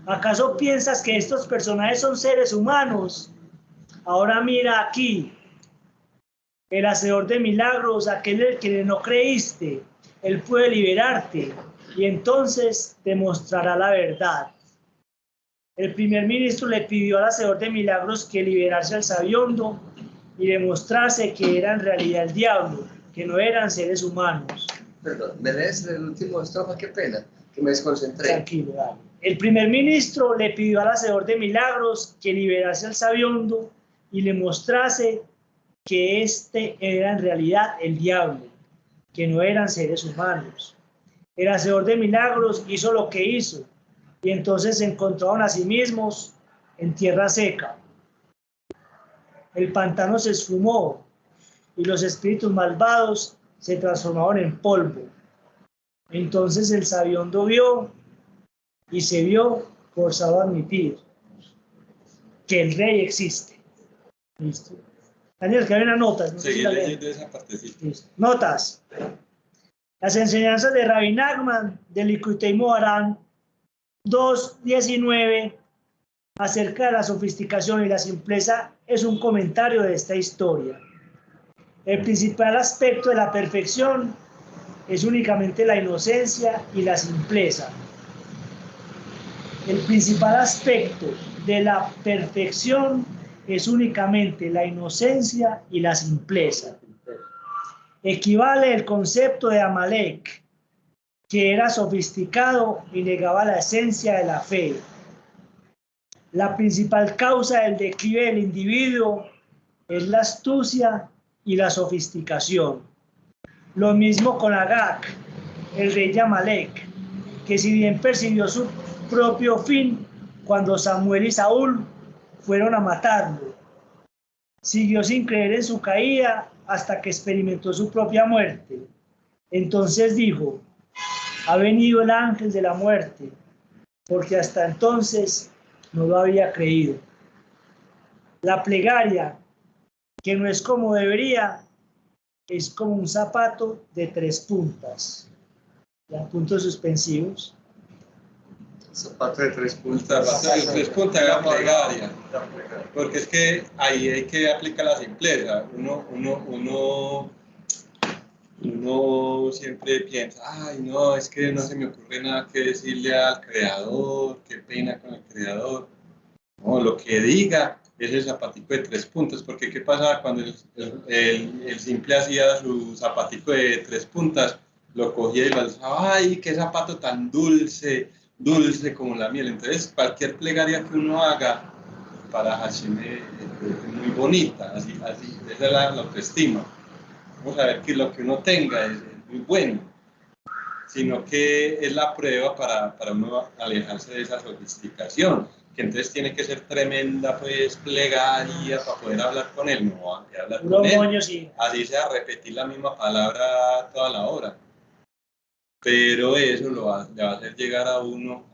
¿Acaso piensas que estos personajes son seres humanos? Ahora mira aquí, el hacedor de milagros, aquel en el que no creíste, él puede liberarte y entonces te mostrará la verdad. El primer ministro le pidió al hacedor de milagros que liberase al sabiondo y le mostrase que era en realidad el diablo, que no eran seres humanos. Perdón, ¿me lees el último estrofa? Qué pena, que me desconcentré. Tranquilo, dale. El primer ministro le pidió al hacedor de milagros que liberase al sabiondo y le mostrase que este era en realidad el diablo, que no eran seres humanos. El hacedor de milagros hizo lo que hizo y entonces se encontraron a sí mismos en tierra seca. El pantano se esfumó y los espíritus malvados se transformaron en polvo. Entonces el sabiondo vio y se vio forzado a admitir que el rey existe. ¿Listo? Daniel, que hay unas notas. No Seguí leyendo esa partecita. Listo. Notas. Las enseñanzas de Rabbi Nachman del Likutei Moharan 2.19 acerca de la sofisticación y la simpleza es un comentario de esta historia. El principal aspecto de la perfección es únicamente la inocencia y la simpleza. El principal aspecto de la perfección es únicamente la inocencia y la simpleza. Equivale el concepto de Amalek, que era sofisticado y negaba la esencia de la fe. La principal causa del declive del individuo es la astucia y la sofisticación. Lo mismo con Agag, el rey de Amalek, que si bien persiguió su propio fin cuando Samuel y Saúl fueron a matarlo, siguió sin creer en su caída hasta que experimentó su propia muerte. Entonces dijo: ha venido el ángel de la muerte, porque hasta entonces no lo había creído. La plegaria, que no es como debería, es como un zapato de 3 puntas. ¿Ya? Puntos suspensivos. Zapato de 3 puntas. Zapato de 3 puntas de la plegaria. Porque es que ahí hay que aplicar la simpleza. Uno siempre piensa: ay, no, es que no se me ocurre nada que decirle al creador, qué pena con el creador. No, lo que diga es el zapatico de 3 puntas, porque ¿qué pasa cuando el simple hacía su zapatico de 3 puntas? Lo cogía y lo alzaba: ay, qué zapato tan dulce, dulce como la miel. Entonces, cualquier plegaria que uno haga para Hashem es muy bonita, así, esa es la autoestima. Vamos a ver que lo que uno tenga es muy bueno, sino que es la prueba para uno alejarse de esa sofisticación, que entonces tiene que ser tremenda pues plegaria para poder hablar con él, no hay que hablar con él, Moño, sí. así sea repetir la misma palabra toda la hora, pero eso le va a hacer llegar a uno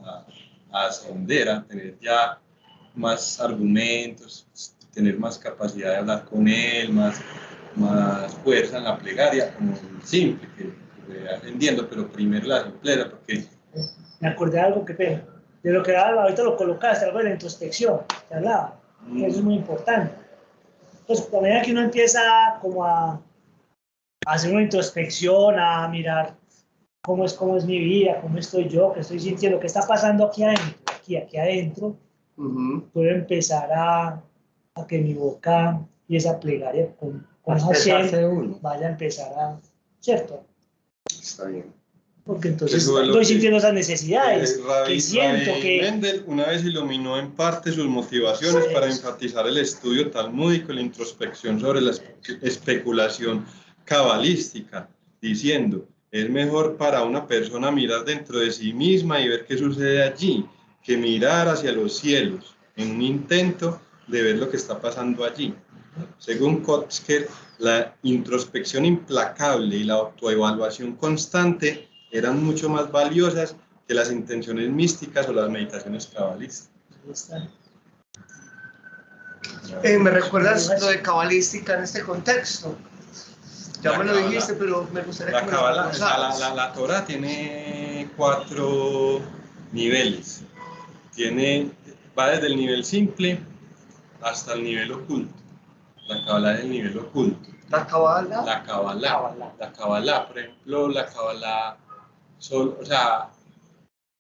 a ascender, a tener ya más argumentos, tener más capacidad de hablar con él, más fuerza en la plegaria, como el simple, que voy aprendiendo, pero primero la simpleza, porque... Me acordé de algo que pena. De lo que ahorita lo colocaste, algo de la introspección, te hablaba. Eso es muy importante. Entonces, a medida que uno empieza como a hacer una introspección, a mirar cómo es mi vida, cómo estoy yo, qué estoy sintiendo, qué está pasando aquí adentro, aquí adentro, puedo empezar a que mi boca y esa plegaria con Hashem vaya a empezar a, ¿cierto? Está bien. Porque entonces estoy sintiendo esas necesidades, Rabbi siento que... Mendel una vez iluminó en parte sus motivaciones para enfatizar el estudio talmúdico y la introspección sobre la especulación cabalística, diciendo: Es mejor para una persona mirar dentro de sí misma y ver qué sucede allí, que mirar hacia los cielos en un intento de ver lo que está pasando allí. Según Kotzker, la introspección implacable y la autoevaluación constante eran mucho más valiosas que las intenciones místicas o las meditaciones cabalísticas. Ahí está. ¿Me recuerdas lo de cabalística en este contexto? Ya La me lo Kabbalah. dijiste, pero me gustaría La que me lo Kabbalah, desglosaras. la Torah tiene 4 niveles. Va desde el nivel simple hasta el nivel oculto. La Kabbalah es el nivel oculto. La Kabbalah. La Kabbalah. La Kabbalah, por ejemplo, la Kabbalah,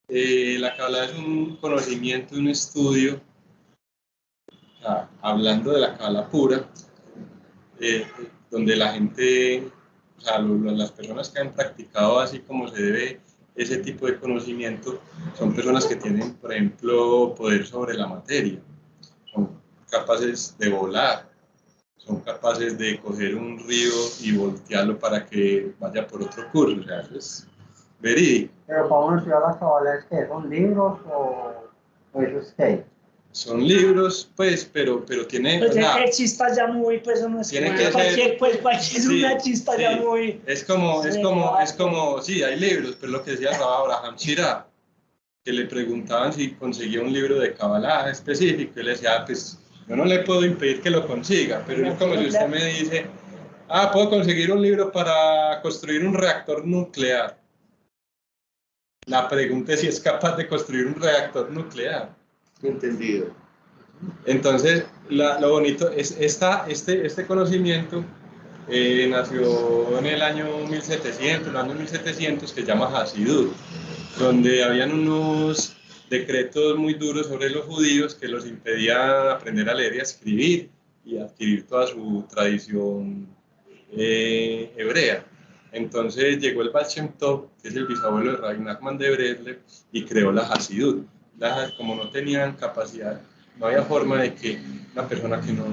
la Kabbalah es un conocimiento, un estudio, hablando de la Kabbalah pura, donde la gente, las personas que han practicado así como se debe ese tipo de conocimiento, son personas que tienen, por ejemplo, poder sobre la materia, son capaces de volar, son capaces de coger un río y voltearlo para que vaya por otro curso, o sea, eso es verídico. Pero para uno estudiar la Kabbalah, ¿es que son libros o eso es qué? Son libros, pues, pero tiene, Pues o sea, es chispa ya muy, pues no es tiene como que ser- cualquier sí, una chispa sí. ya muy. Es como, sí, hay libros, pero lo que decía Abraham Shira, que le preguntaban si conseguía un libro de Kabbalah específico, y él decía, pues, yo no le puedo impedir que lo consiga, pero es como si usted me dice, puedo conseguir un libro para construir un reactor nuclear. La pregunta es si es capaz de construir un reactor nuclear. Entendido. Entonces, lo bonito es este conocimiento nació en el año 1700, que se llama Hasidut, donde habían unos decretos muy duros sobre los judíos que los impedían aprender a leer y a escribir y adquirir toda su tradición hebrea. Entonces llegó el Baal Shem Tov, que es el bisabuelo de Rabbi Nachman de Breslev, y creó la Hasidut. Como no tenían capacidad, no había forma de que una persona que no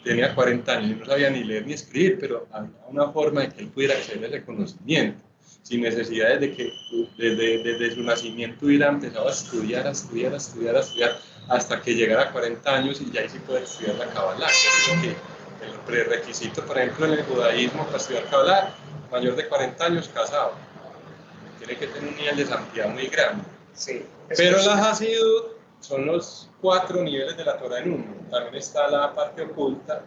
tenía 40 años y no sabía ni leer ni escribir, pero había una forma de que él pudiera acceder a ese conocimiento, sin necesidad de que desde su nacimiento hubiera empezado a estudiar, hasta que llegara a 40 años y ya ahí sí puede estudiar la Kabbalah. Que el prerequisito, por ejemplo, en el judaísmo para estudiar Kabbalah, mayor de 40 años, casado. Tiene que tener un nivel de santidad muy grande. Sí. Pero la Hasidut son los 4 niveles de la Torah en uno. También está la parte oculta,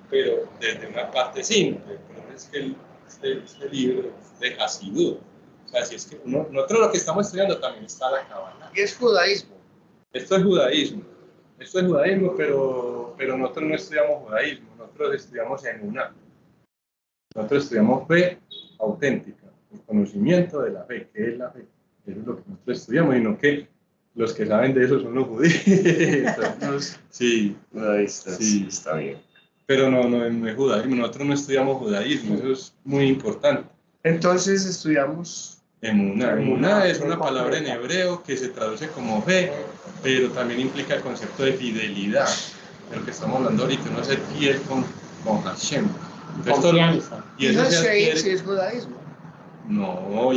pero desde una parte simple. Pero es que este libro es de Hasidut. O sea, si es que nosotros lo que estamos estudiando también está la Kabbalah. Y es judaísmo. Esto es judaísmo, pero nosotros no estudiamos judaísmo, nosotros estudiamos emuná. Nosotros estudiamos fe auténtica, el conocimiento de la fe. ¿Qué es la fe? Eso es lo que nosotros estudiamos, y no que los que saben de eso son los judíos. Sí, Judaístas. Sí. Está bien. pero no es judaísmo, nosotros no estudiamos judaísmo, eso es muy importante. Entonces estudiamos. Emuná. Emuná es una palabra en hebreo que se traduce como fe, pero también implica el concepto de fidelidad, de lo que estamos hablando ahorita, no ser fiel con Hashem. Confianza. Y eso se sí adquiere. es judaísmo. No,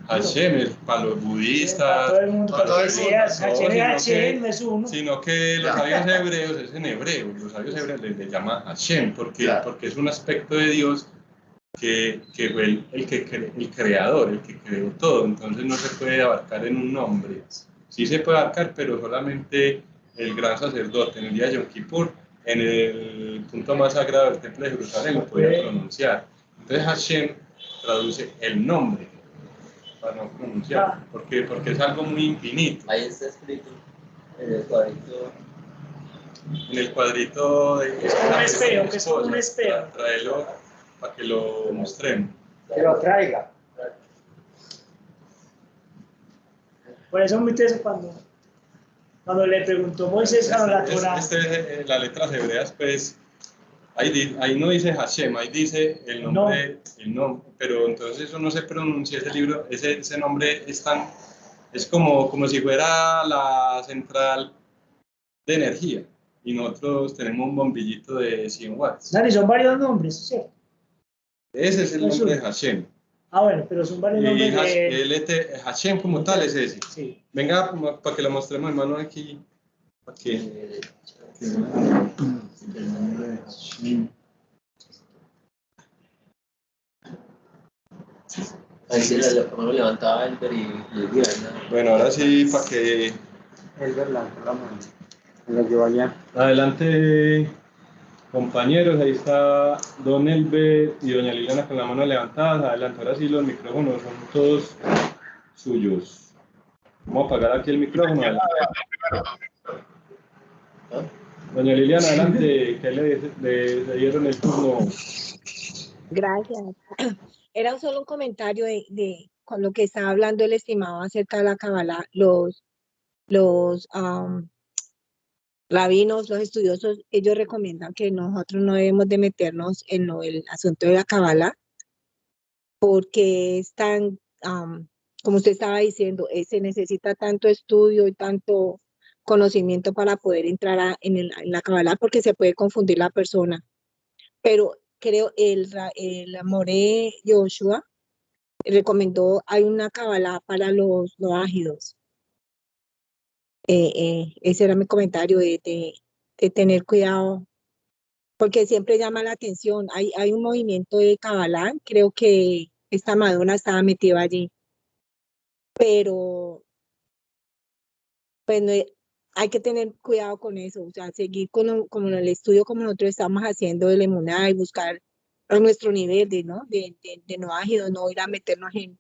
Hashem es para los budistas, Todo el mundo, para todo el porque mundo, sea Hashem es uno. sino que los sabios hebreos es en hebreo, los sabios hebreos le llaman Hashem, porque es un aspecto de Dios que fue el creador, el que creó todo. Entonces no se puede abarcar en un nombre. Sí se puede abarcar, pero solamente el gran sacerdote en el día de Yom Kippur, en el punto más sagrado del templo de Jerusalén, lo podía pronunciar. Entonces Hashem traduce el nombre para no pronunciar, porque es algo muy infinito. Ahí está escrito en el cuadrito. En el cuadrito de Es como un espejo, que es como un espejo. Tráelo para que lo mostremos. Que lo traiga. Por eso muy teso cuando le preguntó Moisés a la Torah. Las letras hebreas, pues, ahí no dice Hashem, ahí dice el nombre, pero entonces eso no se pronuncia, ese libro, ese nombre es como si fuera la central de energía, y nosotros tenemos un bombillito de 100 watts. Dani, son varios nombres, ¿cierto? Ese es el nombre de Hashem. Ah, bueno, pero son varios nombres de... el Hashem como tal es ese. Sí. Venga, para que lo mostremos, hermano, aquí. Aquí. Ahí sí la mano levantaba Elber y ¿verdad? Bueno, ahora sí, para que... El verdad, la mano. Me lo llevo allá. Adelante, compañeros, ahí está don Elber y doña Liliana con la mano levantada. Adelante, ahora sí los micrófonos son todos suyos. Vamos a apagar aquí el micrófono. Adelante. Doña Liliana, adelante, que le dieron el turno. Gracias. Era solo un comentario con lo que estaba hablando el estimado acerca de la Kabbalah. Los rabinos, los estudiosos, ellos recomiendan que nosotros no debemos de meternos en el asunto de la Kabbalah porque es tan, como usted estaba diciendo, se necesita tanto estudio y tanto conocimiento para poder entrar en la Kabbalah porque se puede confundir la persona. Pero creo el Moré Yoshua recomendó, hay una Kabbalah para los no ágidos. Ese era mi comentario de tener cuidado, porque siempre llama la atención. Hay un movimiento de Kabbalah, creo que esta Madonna estaba metida allí, pero pues hay que tener cuidado con eso, o sea, seguir como en el estudio como nosotros estamos haciendo del emuná y buscar a nuestro nivel de no ágido, no ir a meternos en,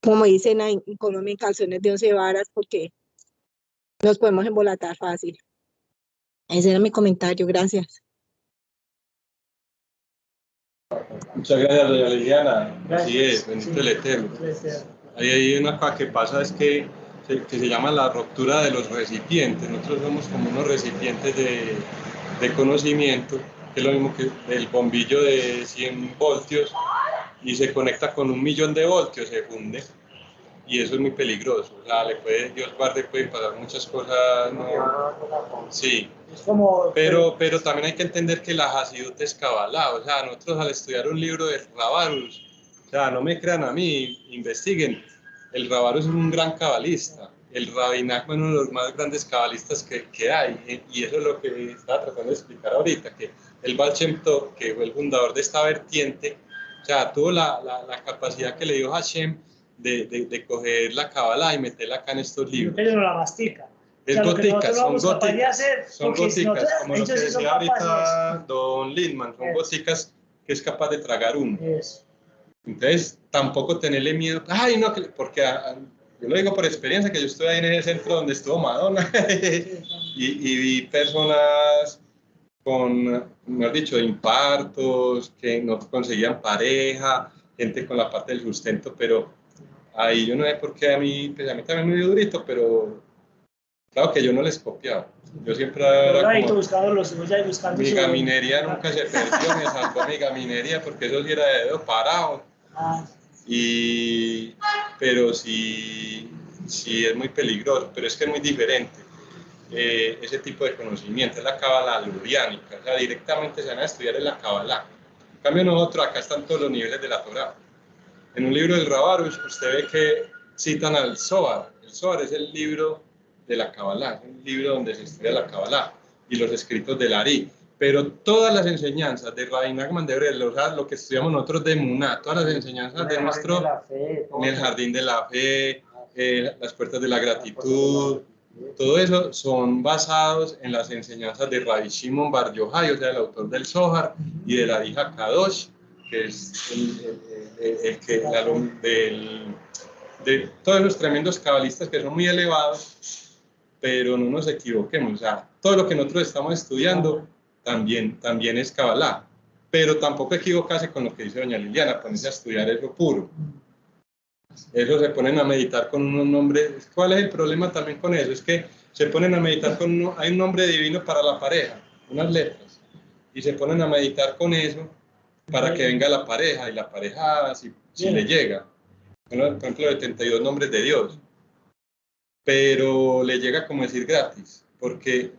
como dicen en Colombia, en calzones de 11 varas, porque nos podemos embolatar fácil. Ese era mi comentario, gracias. Muchas gracias, doña Liliana. Gracias. Así es, bendito el Eterno. Ahí hay una cosa que pasa, es que se llama la ruptura de los recipientes. Nosotros somos como unos recipientes de conocimiento, que es lo mismo que el bombillo de 100 voltios y se conecta con 1.000.000 de voltios, se funde. Y eso es muy peligroso. O sea, Dios guarde, pueden pasar muchas cosas. No, sí. Es como... Pero también hay que entender que la Hasidut es Kabbalah. O sea, nosotros al estudiar un libro de Rabarus, o sea, no me crean a mí, investiguen. El Rabarus es un gran cabalista. El Rabbi Nachman es uno de los más grandes cabalistas que hay. Y eso es lo que estaba tratando de explicar ahorita, que el Baal Shem Tov, que fue el fundador de esta vertiente, o sea, tuvo la capacidad que le dio Hashem de coger la Kabbalah y meterla acá en estos libros. Pero no la mastica. Es O sea, góticas, son góticas, son porque góticas, como lo que ellos sí son decía ahorita capaces. don Lindman, son góticas que es capaz de tragar uno. Eso. Entonces, tampoco tenerle miedo, ay, no, porque yo lo digo por experiencia, que yo estuve ahí en ese centro donde estuvo Madonna y vi personas con, mejor dicho, infartos, que no conseguían pareja, gente con la parte del sustento, pero ahí yo no sé por qué a mí también me dio durito, pero claro que yo no les copiaba. Yo siempre era como, mi gaminería nunca se perdió, me salvó mi gaminería, porque eso sí era de dedo parado. Pero sí es muy peligroso, pero es que es muy diferente. Ese tipo de conocimiento es la Kabbalah ludiánica, o sea, directamente se van a estudiar en la Kabbalah. En cambio nosotros acá están todos los niveles de la Torah. En un libro del Rabarush usted ve que citan al Zohar. El Zohar es el libro de la Kabbalah, es un libro donde se estudia la Kabbalah y los escritos del Ari. Pero todas las enseñanzas de Rabbi Nachman de Brel, o sea, lo que estudiamos nosotros de Muná, todas las enseñanzas de nuestro, en el jardín de la fe, las puertas de la gratitud, todo eso son basados en las enseñanzas de Rabbi Shimon Bar Yochai, o sea, el autor del Zohar, y de la Hija Kadosh, que es de todos los tremendos cabalistas que son muy elevados, pero no nos equivoquemos, o sea, todo lo que nosotros estamos estudiando también es Kabbalah, pero tampoco equivocarse con lo que dice doña Liliana, ponerse a estudiar eso puro. Eso se ponen a meditar con unos nombres. ¿Cuál es el problema también con eso? Es que se ponen a meditar con hay un nombre divino para la pareja, unas letras, y se ponen a meditar con eso para que venga la pareja, y la pareja si le llega. Bueno, por ejemplo, 72 nombres de Dios, pero le llega como decir gratis, porque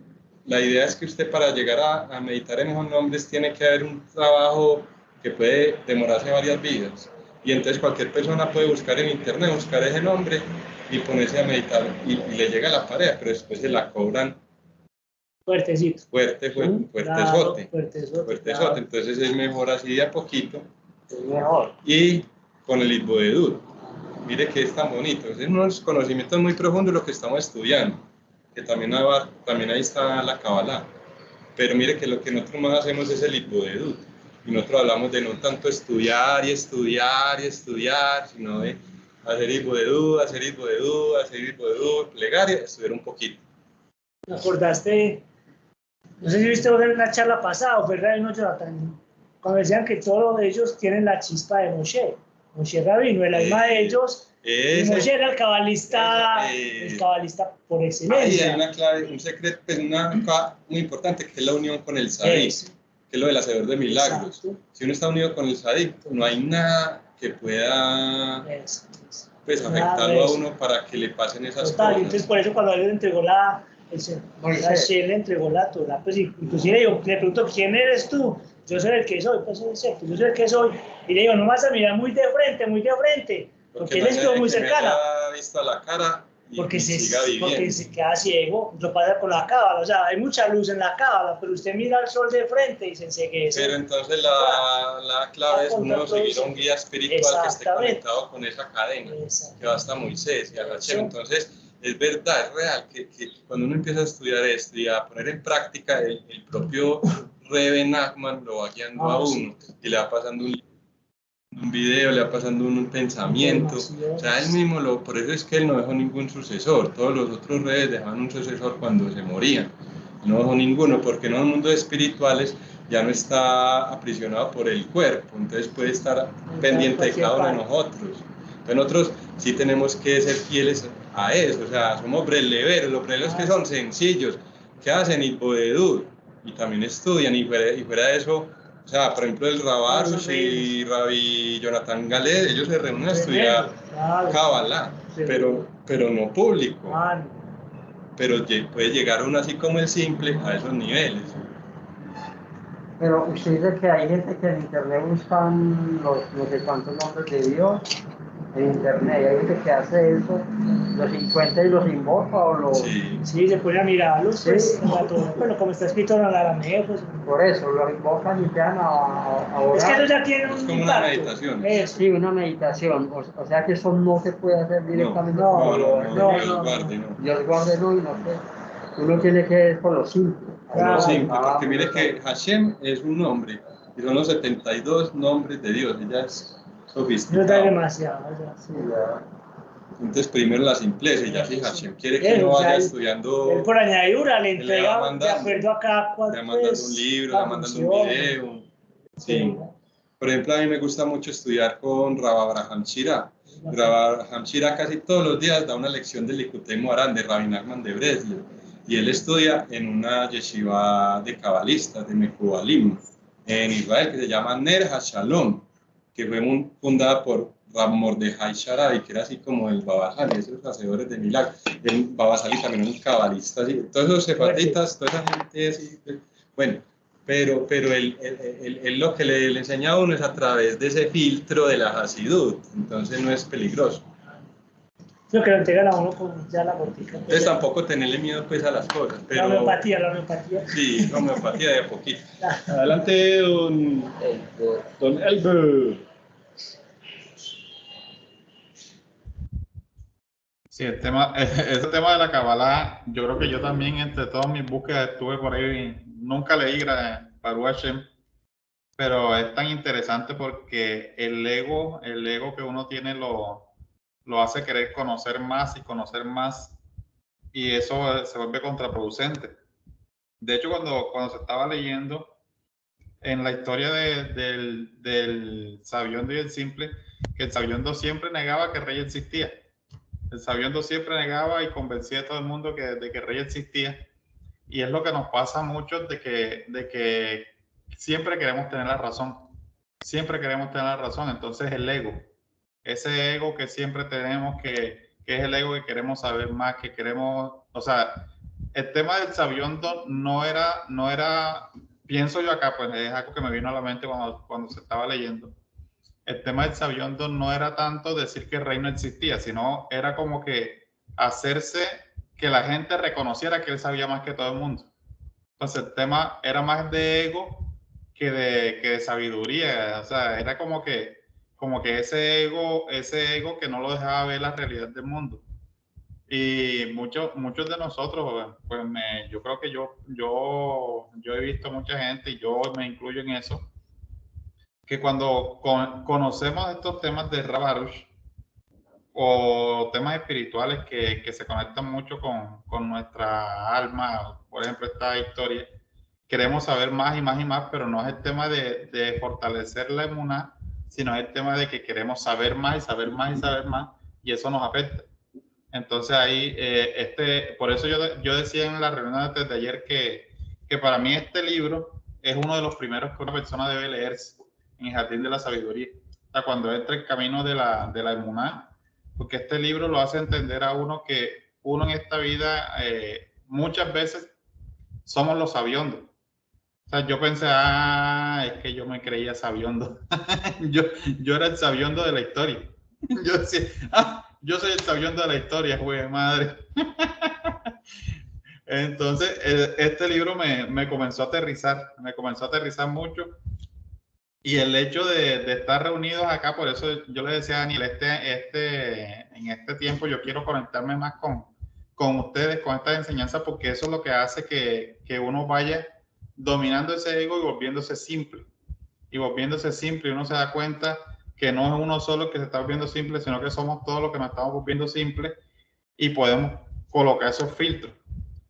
la idea es que usted para llegar a meditar en esos nombres tiene que haber un trabajo que puede demorarse varias vidas. Y entonces cualquier persona puede buscar en internet, buscar ese nombre y ponerse a meditar y le llega a la pareja, pero después se la cobran Fuertecito. fuertezote. Fuertezote. Claro. Entonces es mejor así de a poquito. Es mejor. Y con el Itboedut. Mire que es tan bonito. Es unos conocimientos muy profundos lo que estamos estudiando, que también ahí está la Kabbalah. Pero mire que lo que nosotros más hacemos es el Itboedut. Y nosotros hablamos de no tanto estudiar, sino de hacer Itboedut, plegar y estudiar un poquito. ¿Me acordaste? No sé si viste en una charla pasada, o fue Radio Jonathan, cuando decían que todos ellos tienen la chispa de Moshe Rabino, el alma de ellos. Y Moshe era el cabalista por excelencia. Ahí hay una clave, un secreto, pues una cosa muy importante, que es la unión con el Sadik, que es lo del hacedor de milagros. Exacto. Si uno está unido con el Sadik, no hay nada que pueda pues, afectarlo a uno para que le pasen esas cosas. Entonces, por eso cuando él le entregó Hashem le entregó la Torah, pues inclusive yo le pregunto, ¿quién eres tú? Yo soy el que soy, pues es cierto, yo soy el que soy. Y le digo, no vas a mirar muy de frente, porque él estuvo muy cercana. Ha visto a la cara y porque siga viviendo. Porque se queda ciego, lo pasa con la cábala, o sea, hay mucha luz en la cábala, pero usted mira el sol de frente y se enceguece. Pero entonces la clave es uno seguir a un guía espiritual que esté conectado con esa cadena, que va hasta Moisés y a Hashem. Entonces, es verdad, es real, que cuando uno empieza a estudiar esto y a poner en práctica, el propio Rebbe Nachman lo va guiando a uno y le va pasando un video, le va pasando un pensamiento, o sea, él mismo, por eso es que él no dejó ningún sucesor, todos los otros reyes dejaban un sucesor cuando se morían, no dejó ninguno, porque en los mundos espirituales ya no está aprisionado por el cuerpo, entonces puede estar pendiente de cada uno de nosotros. Entonces nosotros sí tenemos que ser fieles a eso, o sea, somos breleveros, los breleveros que son sencillos, que hacen Itboedut y también estudian, y fuera de eso, o sea, por ejemplo, el Rabarush y Rabbi Jonathan Galed, ellos se reúnen a estudiar Kabbalah, pero no público. Pero puede llegar uno así como el simple a esos niveles. Pero usted dice que hay gente que en internet buscan los no sé cuántos nombres de Dios en internet, hay gente que hace eso, los encuentra y los invoca o los... Sí, se pone a mirarlos, pues, bueno, como está escrito en el arameo, pues... Por eso, los invocan y quedan a orar. Es que eso ya tiene un impacto. Es como una meditación. Sí, una meditación, o sea que eso no se puede hacer directamente. No, Dios guarde, no, y no sé. Uno tiene que ir por lo simple. Porque mire que Hashem es un nombre, y son los 72 nombres de Dios, ella es sofisticado. No da demasiado, Entonces primero la simpleza, y ya si Hashem quiere que uno vaya estudiando. Él por añadidura le entrega de acuerdo a cada cual. Le mandan un libro, le mandan un video. Sí. Por ejemplo, a mí me gusta mucho estudiar con Rav Abraham Shira. Rav Abraham Shira casi todos los días da una lección del Likutei Moharan de Rabbi Nachman de Breslev. Y él estudia en una yeshiva de cabalistas, de Mekubalim, en Israel, que se llama Ner HaShalom, que fue fundada por Rav Mordechai Sharabi, que era así como el Baba Sali, esos hacedores de milagros. El Baba Sali también es un cabalista, así. Todos esos sefardistas, toda esa gente así. Bueno, pero él lo que le enseña a uno es a través de ese filtro de la Hasidut, entonces no es peligroso. Lo que lo entregan a uno con ya la botica. Entonces tampoco tenerle miedo pues a las cosas. Pero, la homeopatía. Sí, la homeopatía de a poquito. Adelante, don Elber. Sí, ese tema de la Kabbalah, yo creo que yo también entre todas mis búsquedas estuve por ahí, nunca leí Baruch Hashem, pero es tan interesante porque el ego que uno tiene lo hace querer conocer más, y eso se vuelve contraproducente. De hecho, cuando se estaba leyendo en la historia del Sabiondo y el Simple, que el Sabiondo siempre negaba que el rey existía. El Sabiondo siempre negaba y convencía a todo el mundo de que el rey existía. Y es lo que nos pasa a muchos de que siempre queremos tener la razón. Siempre queremos tener la razón. Entonces el ego, ese ego que siempre tenemos, que es el ego que queremos saber más, que queremos, o sea, el tema del Sabiondo no era, pienso yo acá, pues es algo que me vino a la mente cuando se estaba leyendo. el tema del sabiondo no era tanto decir que el rey no existía, sino era como que hacerse que la gente reconociera que él sabía más que todo el mundo. Entonces el tema era más de ego que de sabiduría. O sea, era como que ese ego que no lo dejaba ver la realidad del mundo. Y muchos de nosotros, pues yo creo que yo he visto mucha gente, y yo me incluyo en eso, que cuando conocemos estos temas de Rab Arush o temas espirituales que se conectan mucho con nuestra alma, por ejemplo esta historia, queremos saber más y más y más, pero no es el tema de fortalecer la emuná, sino es el tema de que queremos saber más y saber más y saber más, y eso nos afecta. Entonces ahí, por eso yo decía en la reunión antes de ayer que para mí este libro es uno de los primeros que una persona debe leerse en el jardín de la sabiduría. O sea, cuando entra el camino de la emuná, porque este libro lo hace entender a uno que uno en esta vida muchas veces somos los sabiondos. O sea, yo pensé, es que yo me creía sabiondo. yo era el sabiondo de la historia. Yo decía, yo soy el sabiondo de la historia, güey, madre. Entonces, este libro me comenzó a aterrizar mucho. Y el hecho de estar reunidos acá, por eso yo le decía a Daniel, en este tiempo yo quiero conectarme más con ustedes, con estas enseñanzas, porque eso es lo que hace que uno vaya dominando ese ego y volviéndose simple. Y volviéndose simple, uno se da cuenta que no es uno solo que se está volviendo simple, sino que somos todos los que nos estamos volviendo simples y podemos colocar esos filtros.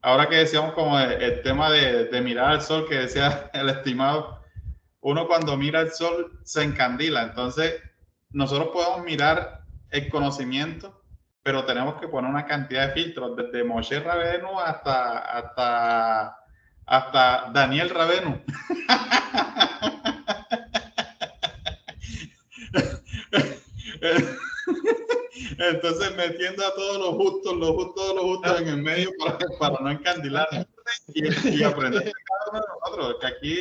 Ahora que decíamos como el tema de mirar al sol, que decía el estimado, uno cuando mira el sol se encandila. Entonces, nosotros podemos mirar el conocimiento, pero tenemos que poner una cantidad de filtros, desde Moshe Rabenu hasta Daniel Rabenu. Entonces, metiendo a todos los justos en el medio para no encandilar y aprender de cada uno de nosotros, que aquí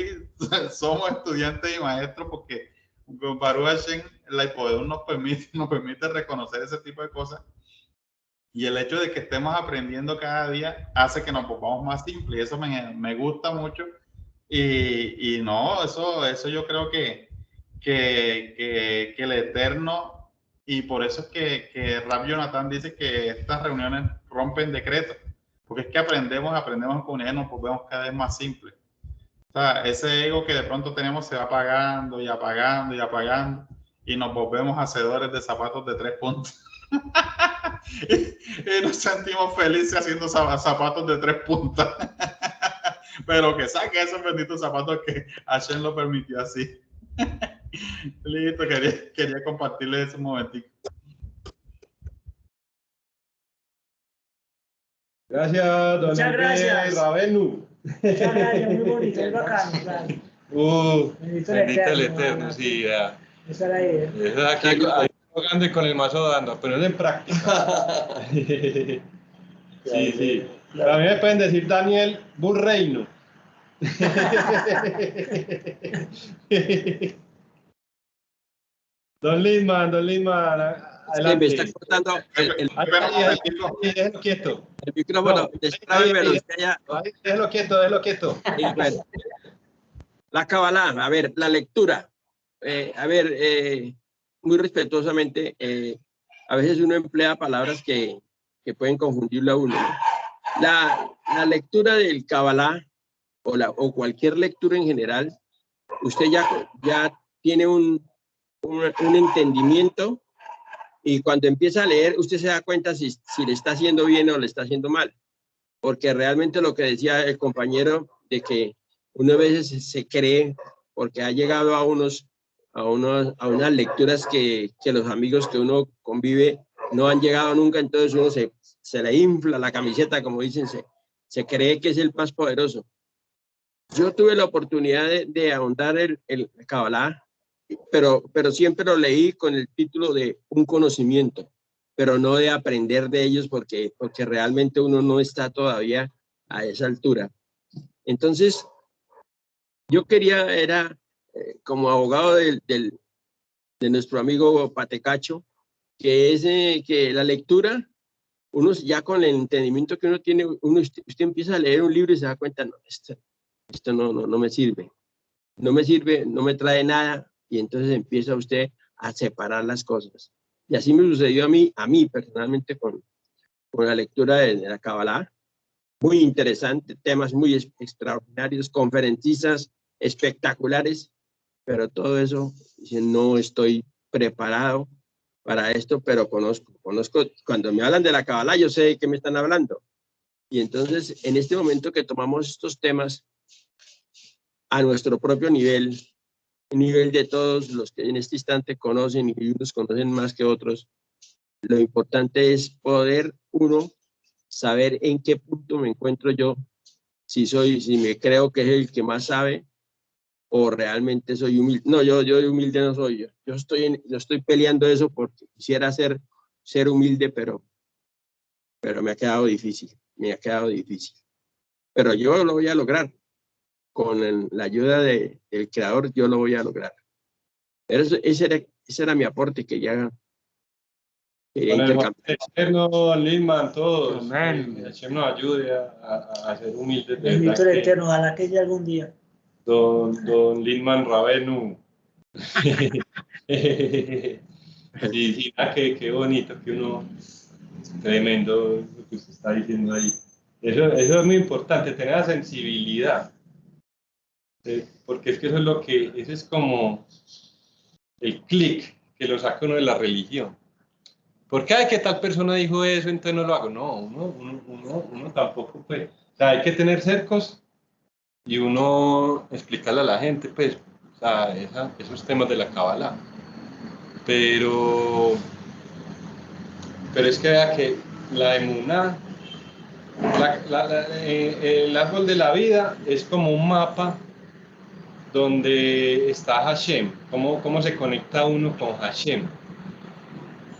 somos estudiantes y maestros, porque Baruch Hashem, el poder nos permite reconocer ese tipo de cosas, y el hecho de que estemos aprendiendo cada día hace que nos volvamos más simples, y eso me gusta mucho, y no, eso yo creo que el Eterno, y por eso es que Rab Jonathan dice que estas reuniones rompen decretos, porque es que aprendemos en comunidad y nos volvemos cada vez más simples. O sea, ese ego que de pronto tenemos se va apagando y apagando y apagando, y nos volvemos hacedores de zapatos de 3 puntas. Y nos sentimos felices haciendo zapatos de 3 puntas. Pero que saque esos benditos zapatos que Hashem lo permitió así. Listo, quería compartirles ese momentito. Gracias, don Muchas gracias. Rabenu. Muchas gracias, muy bonito, es bacano, claro. Bendito el Eterno, sí, ya. Estar ahí, Es aquí grande con el mazo dando, pero es en práctica. Sí. A mí me pueden decir Daniel Burreino. Don Lisman, adelante. Me está cortando Déjelo quieto. el micrófono. Déjelo quieto. Y bueno, la Kabbalah, a ver, la lectura. Muy respetuosamente, a veces uno emplea palabras que pueden confundirlo a uno. La lectura del Kabbalah o cualquier lectura en general, usted ya tiene un entendimiento, y cuando empieza a leer usted se da cuenta si le está haciendo bien o le está haciendo mal, porque realmente lo que decía el compañero de que uno a veces se cree porque ha llegado a unas lecturas que los amigos que uno convive no han llegado nunca, entonces uno se le infla la camiseta, como dicen, se cree que es el más poderoso. Yo tuve la oportunidad de ahondar el Kabbalah, pero siempre lo leí con el título de un conocimiento, pero no de aprender de ellos, porque realmente uno no está todavía a esa altura. Entonces, yo quería, como abogado del de nuestro amigo Patecacho, que es que la lectura, uno ya con el entendimiento que uno tiene, usted empieza a leer un libro y se da cuenta, no, esto no me sirve, no me trae nada, y entonces empieza usted a separar las cosas. Y así me sucedió a mí personalmente con la lectura de la Kabbalah. Muy interesante, temas muy extraordinarios, conferencistas espectaculares, pero todo eso, no estoy preparado para esto, pero conozco, cuando me hablan de la Kabbalah, yo sé de qué me están hablando. Y entonces, en este momento que tomamos estos temas a nuestro propio nivel de todos los que en este instante conocen, y unos conocen más que otros, lo importante es poder uno saber en qué punto me encuentro yo, si me creo que es el que más sabe, o realmente soy humilde. No, yo humilde no soy yo. Yo estoy peleando eso porque quisiera ser humilde, pero me ha quedado difícil. Pero yo lo voy a lograr. Con la ayuda del Creador, yo lo voy a lograr. Pero ese era mi aporte que ya quería intercambiar. Eterno, Lindman, todos. Amén. Que Hashem nos ayude a ser humildes. Bendito el Eterno, ojalá que llegue algún día. Don Lindman Ravenu. Sí, qué bonito que uno, tremendo lo que usted está diciendo ahí. Eso es muy importante, tener la sensibilidad. Porque es que eso es como el clic que lo saca uno de la religión. ¿Por qué que tal persona dijo eso, entonces no lo hago? No, uno tampoco puede. O sea, hay que tener cercos y uno explicarle a la gente, pues, o sea, esos temas de la Kabbalah. Pero es que vea que la emuná, el árbol de la vida es como un mapa donde está Hashem, cómo se conecta uno con Hashem.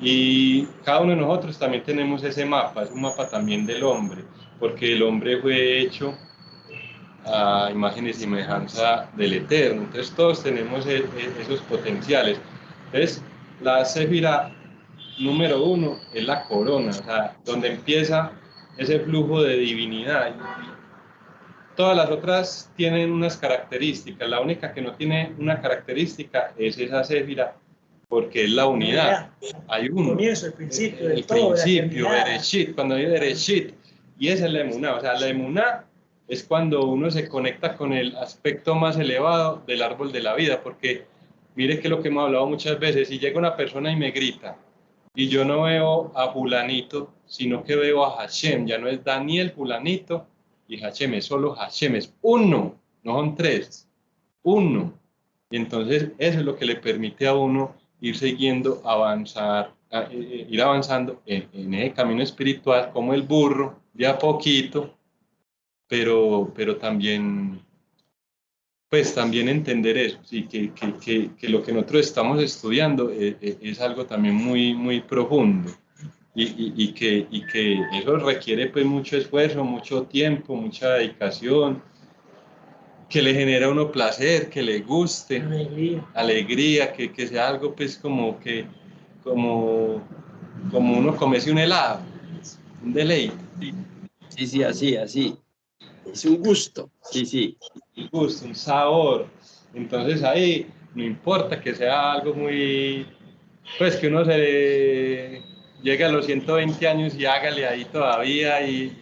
Y cada uno de nosotros también tenemos ese mapa, es un mapa también del hombre, porque el hombre fue hecho a imagen y semejanza del Eterno. Entonces todos tenemos esos potenciales. Entonces la Sefira número 1 es la corona, o sea, donde empieza ese flujo de divinidad. Todas las otras tienen unas características, la única que no tiene una característica es esa Sefira, porque es la unidad. Hay uno. El comienzo, el principio, el principio, Bereshit, cuando hay Bereshit, y esa es la emuná. O sea, la emuná es cuando uno se conecta con el aspecto más elevado del árbol de la vida, porque mire que lo que hemos hablado muchas veces, si llega una persona y me grita, y yo no veo a fulanito, sino que veo a Hashem, ya no es Daniel fulanito, y Hashem es solo Hashem, es uno, no son tres, uno. Y entonces eso es lo que le permite a uno ir siguiendo, ir avanzando en ese camino espiritual, como el burro, de a poquito, pero también, pues también entender eso, sí, que lo que nosotros estamos estudiando es algo también muy, muy profundo. Y que eso requiere pues mucho esfuerzo, mucho tiempo, mucha dedicación, que le genera a uno placer, que le guste, alegría, que sea algo pues como uno comerse un helado, un deleite. Sí, así. Es un gusto, sí. Un gusto, un sabor. Entonces ahí no importa que sea algo muy, pues que uno se llegue a los 120 años y hágale ahí todavía y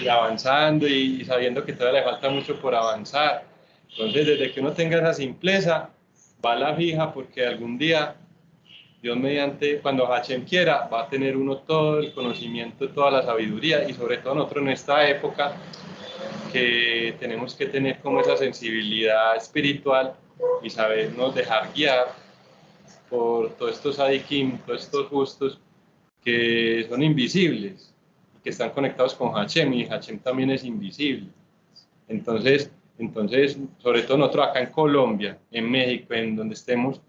avanzando y sabiendo que todavía le falta mucho por avanzar. Entonces, desde que uno tenga esa simpleza, va a la fija, porque algún día, Dios mediante, cuando Hashem quiera, va a tener uno todo el conocimiento, toda la sabiduría, y sobre todo nosotros en esta época, que tenemos que tener como esa sensibilidad espiritual y sabernos dejar guiar por todos estos adikim, todos estos justos que son invisibles, que están conectados con Hashem, y Hashem también es invisible. Entonces, sobre todo nosotros acá en Colombia, en México, en donde estemos,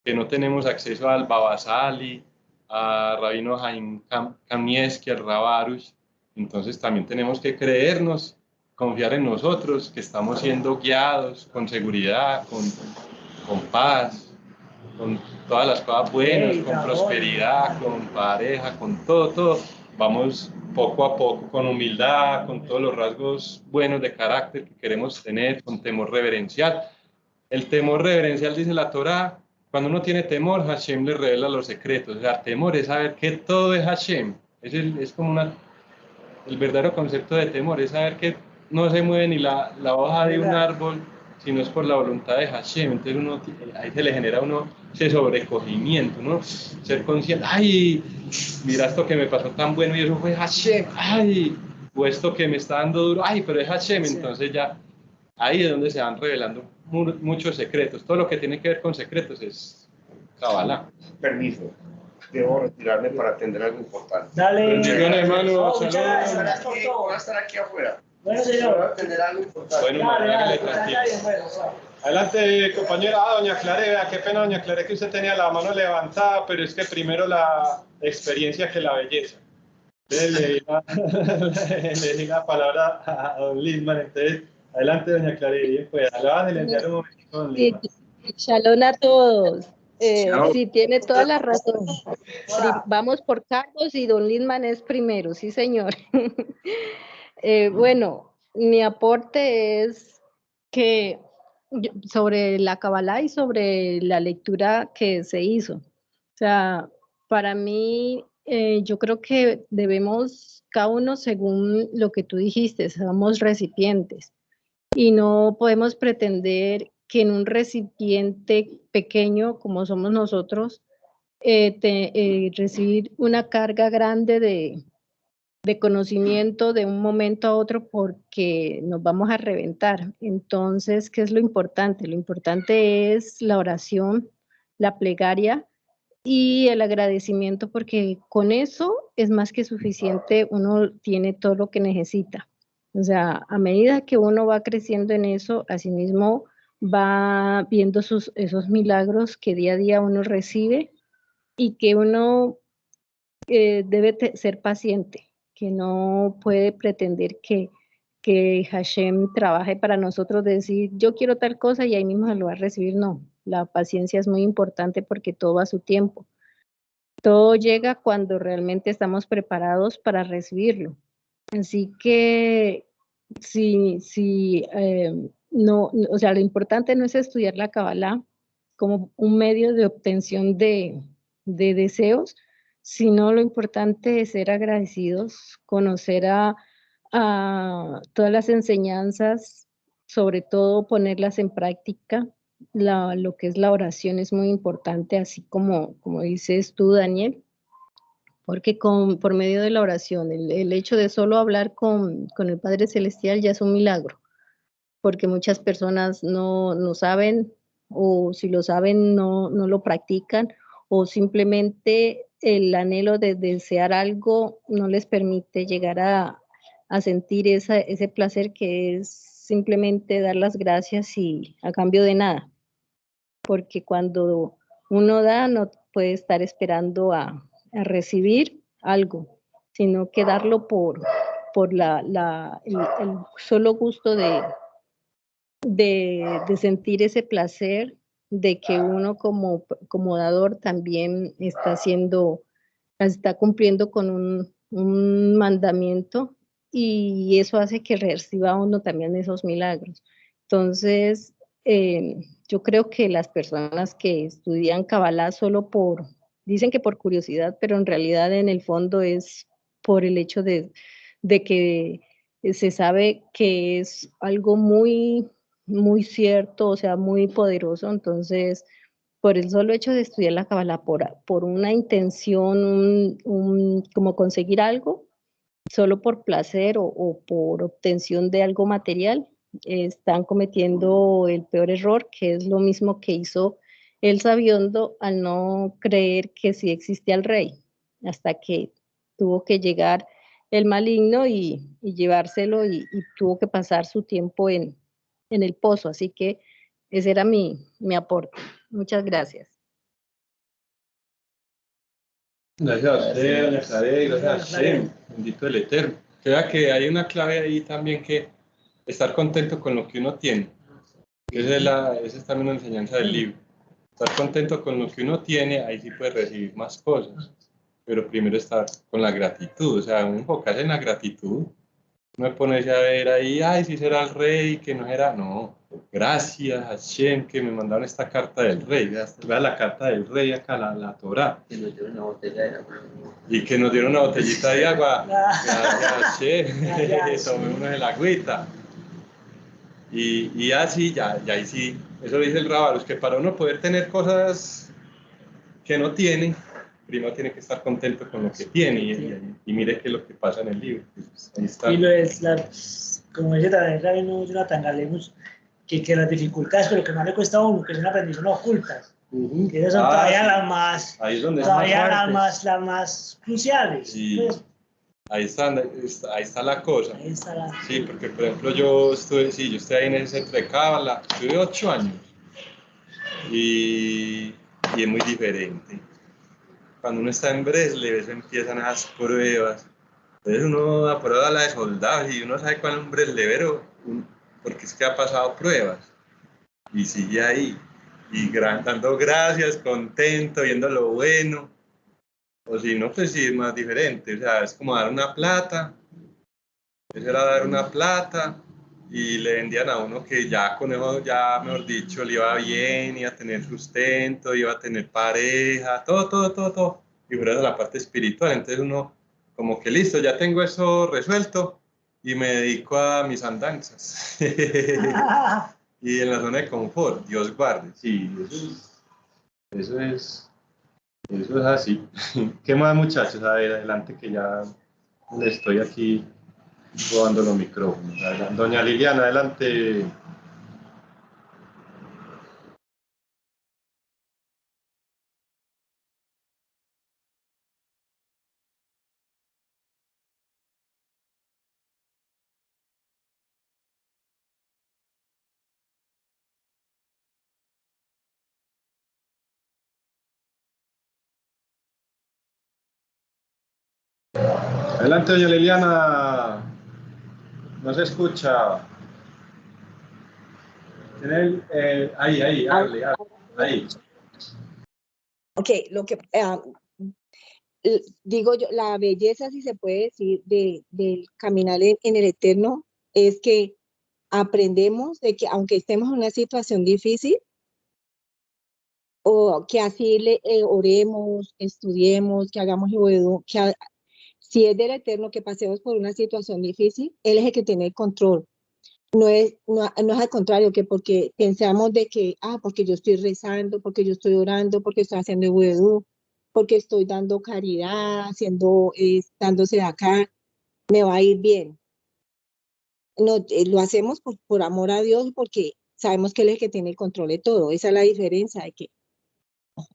que no tenemos acceso al Baba Sali, a Rabino Haim Kanievski, al Rabarush, entonces también tenemos que creernos, confiar en nosotros, que estamos siendo guiados con seguridad, con paz, con todas las cosas buenas, Sí, con la prosperidad, buena. con pareja, con todo. Vamos poco a poco, con humildad, con todos los rasgos buenos de carácter que queremos tener, con temor reverencial. El temor reverencial, dice la Torá, cuando uno tiene temor, Hashem le revela los secretos. O sea, temor es saber que todo es Hashem. Es como el verdadero concepto de temor, es saber que no se mueve ni la hoja de un árbol, sino es por la voluntad de Hashem. Entonces ahí se le genera a uno ese sobrecogimiento, ¿no? Ser consciente, ay, mira esto que me pasó tan bueno y eso fue Hashem, ay, o esto que me está dando duro, ay, pero es Hashem. Entonces ya ahí es donde se van revelando muchos secretos. Todo lo que tiene que ver con secretos es Kabbalah. Permiso. Debo retirarme para atender algo importante. Dale. Bendiciones, hermano. No, muchas Saludos. gracias por todo. Voy a estar aquí afuera. Bueno, Voy a señor. atender algo importante. Bueno, Dale, hágale que tranquilo. vaya bien, bueno, chao. Adelante, compañera. Doña Clare, vea, qué pena, doña Clare, que usted tenía la mano levantada, pero es que primero la experiencia que la belleza. Entonces le di la palabra a don Lindman. Entonces, adelante, doña Clare, bien, pues, le vas a silenciar un momentito, don Sí, Lindman. shalom a todos. Shalom. Sí, tiene toda la razón. Vamos por Carlos y don Lindman es primero, sí, señor. Bueno, mi aporte es que sobre la Kabbalah y sobre la lectura que se hizo. O sea, para mí, yo creo que debemos, cada uno según lo que tú dijiste, somos recipientes y no podemos pretender que en un recipiente pequeño como somos nosotros, recibir una carga grande de conocimiento de un momento a otro porque nos vamos a reventar. Entonces, ¿qué es lo importante? Lo importante es la oración, la plegaria y el agradecimiento, porque con eso es más que suficiente, uno tiene todo lo que necesita. O sea, a medida que uno va creciendo en eso, asimismo va viendo esos milagros que día a día uno recibe y que uno debe ser paciente, que no puede pretender que Hashem trabaje para nosotros, decir yo quiero tal cosa y ahí mismo se lo va a recibir. No, la paciencia es muy importante porque todo va a su tiempo. Todo llega cuando realmente estamos preparados para recibirlo. Así que no, o sea, lo importante no es estudiar la Kabbalah como un medio de obtención de deseos, sino lo importante es ser agradecidos, conocer a todas las enseñanzas, sobre todo ponerlas en práctica. Lo que es la oración es muy importante, así como dices tú, Daniel, porque por medio de la oración, el hecho de solo hablar con el Padre Celestial ya es un milagro, porque muchas personas no saben, o si lo saben no lo practican, o simplemente el anhelo de desear algo no les permite llegar a sentir ese placer que es simplemente dar las gracias y a cambio de nada, porque cuando uno da no puede estar esperando a recibir algo, sino que darlo por el solo gusto de sentir ese placer de que uno como dador también está cumpliendo con un mandamiento, y eso hace que reciba uno también esos milagros. Entonces, yo creo que las personas que estudian Kabbalah dicen que por curiosidad, pero en realidad en el fondo es por el hecho de que se sabe que es algo muy, muy cierto, o sea, muy poderoso. Entonces, por el solo hecho de estudiar la Kabbalah, por una intención, como conseguir algo, solo por placer o por obtención de algo material, están cometiendo el peor error, que es lo mismo que hizo el Sabiondo al no creer que sí existía el rey, hasta que tuvo que llegar el maligno y llevárselo, y tuvo que pasar su tiempo en el pozo. Así que ese era mi aporte. Muchas gracias. Gracias a usted, doña Clare, gracias a Hashem, bendito el Eterno. Creo que hay una clave ahí también, que estar contento con lo que uno tiene. Esa es también una enseñanza del libro. estar contento con lo que uno tiene, ahí sí puede recibir más cosas. Pero primero estar con la gratitud, o sea, enfocarse en la gratitud. No me pones a ver ahí, ay, si será el rey, que no era. No, gracias a Hashem que me mandaron esta carta del rey. Vea la carta del rey acá, la Torá. Y nos dieron una botella de agua. Y que nos dieron una botellita de agua. Gracias a Hashem, tomémonos el agüita. Y así, ya ahí sí, eso dice el Rábalos, que para uno poder tener cosas que no tiene, primero tiene que estar contento con lo que tiene. Y mire qué es lo que pasa en el libro. Ahí está. Y lo es, como dice también el rabino Jonathan Galemus, que las dificultades, pero lo que más le cuesta a uno, que son aprendizajes ocultas. Que esas son todavía las más, ahí es donde todavía más las más cruciales. Sí. Pues, Ahí está la cosa. ahí está la... Sí, porque por ejemplo yo estoy ahí en ese centro de Cábala, tuve 8 años y es muy diferente. Cuando uno está en Breslev, eso empiezan esas pruebas. Entonces uno a prueba la de soldados y uno sabe cuál es un breslevero, porque es que ha pasado pruebas y sigue ahí y dando gracias, contento, viendo lo bueno. O si no, pues sí es más diferente, o sea, es como dar una plata, eso era dar una plata y le vendían a uno que ya con eso, ya mejor dicho, le iba bien, iba a tener sustento, iba a tener pareja, todo, y fuera de la parte espiritual, entonces uno como que listo, ya tengo eso resuelto y me dedico a mis andanzas. Y en la zona de confort, Dios guarde, sí, eso es así. ¿Qué más, muchachos? A ver, adelante que ya le estoy aquí robando los micrófonos. Doña Liliana, adelante. Adelante, doña Liliana. No se escucha. Ahí, hable. Ahí. Ok, lo que digo yo, la belleza, si se puede decir, del caminar en el Eterno, es que aprendemos de que aunque estemos en una situación difícil, o que así oremos, estudiemos, que hagamos juego, si es del Eterno que pasemos por una situación difícil, Él es el que tiene el control. No es al contrario, que porque pensamos de que, porque yo estoy rezando, porque yo estoy orando, porque estoy haciendo vudú, porque estoy dando caridad, dándose de acá, me va a ir bien. No, lo hacemos por amor a Dios, porque sabemos que Él es el que tiene el control de todo. Esa es la diferencia, de que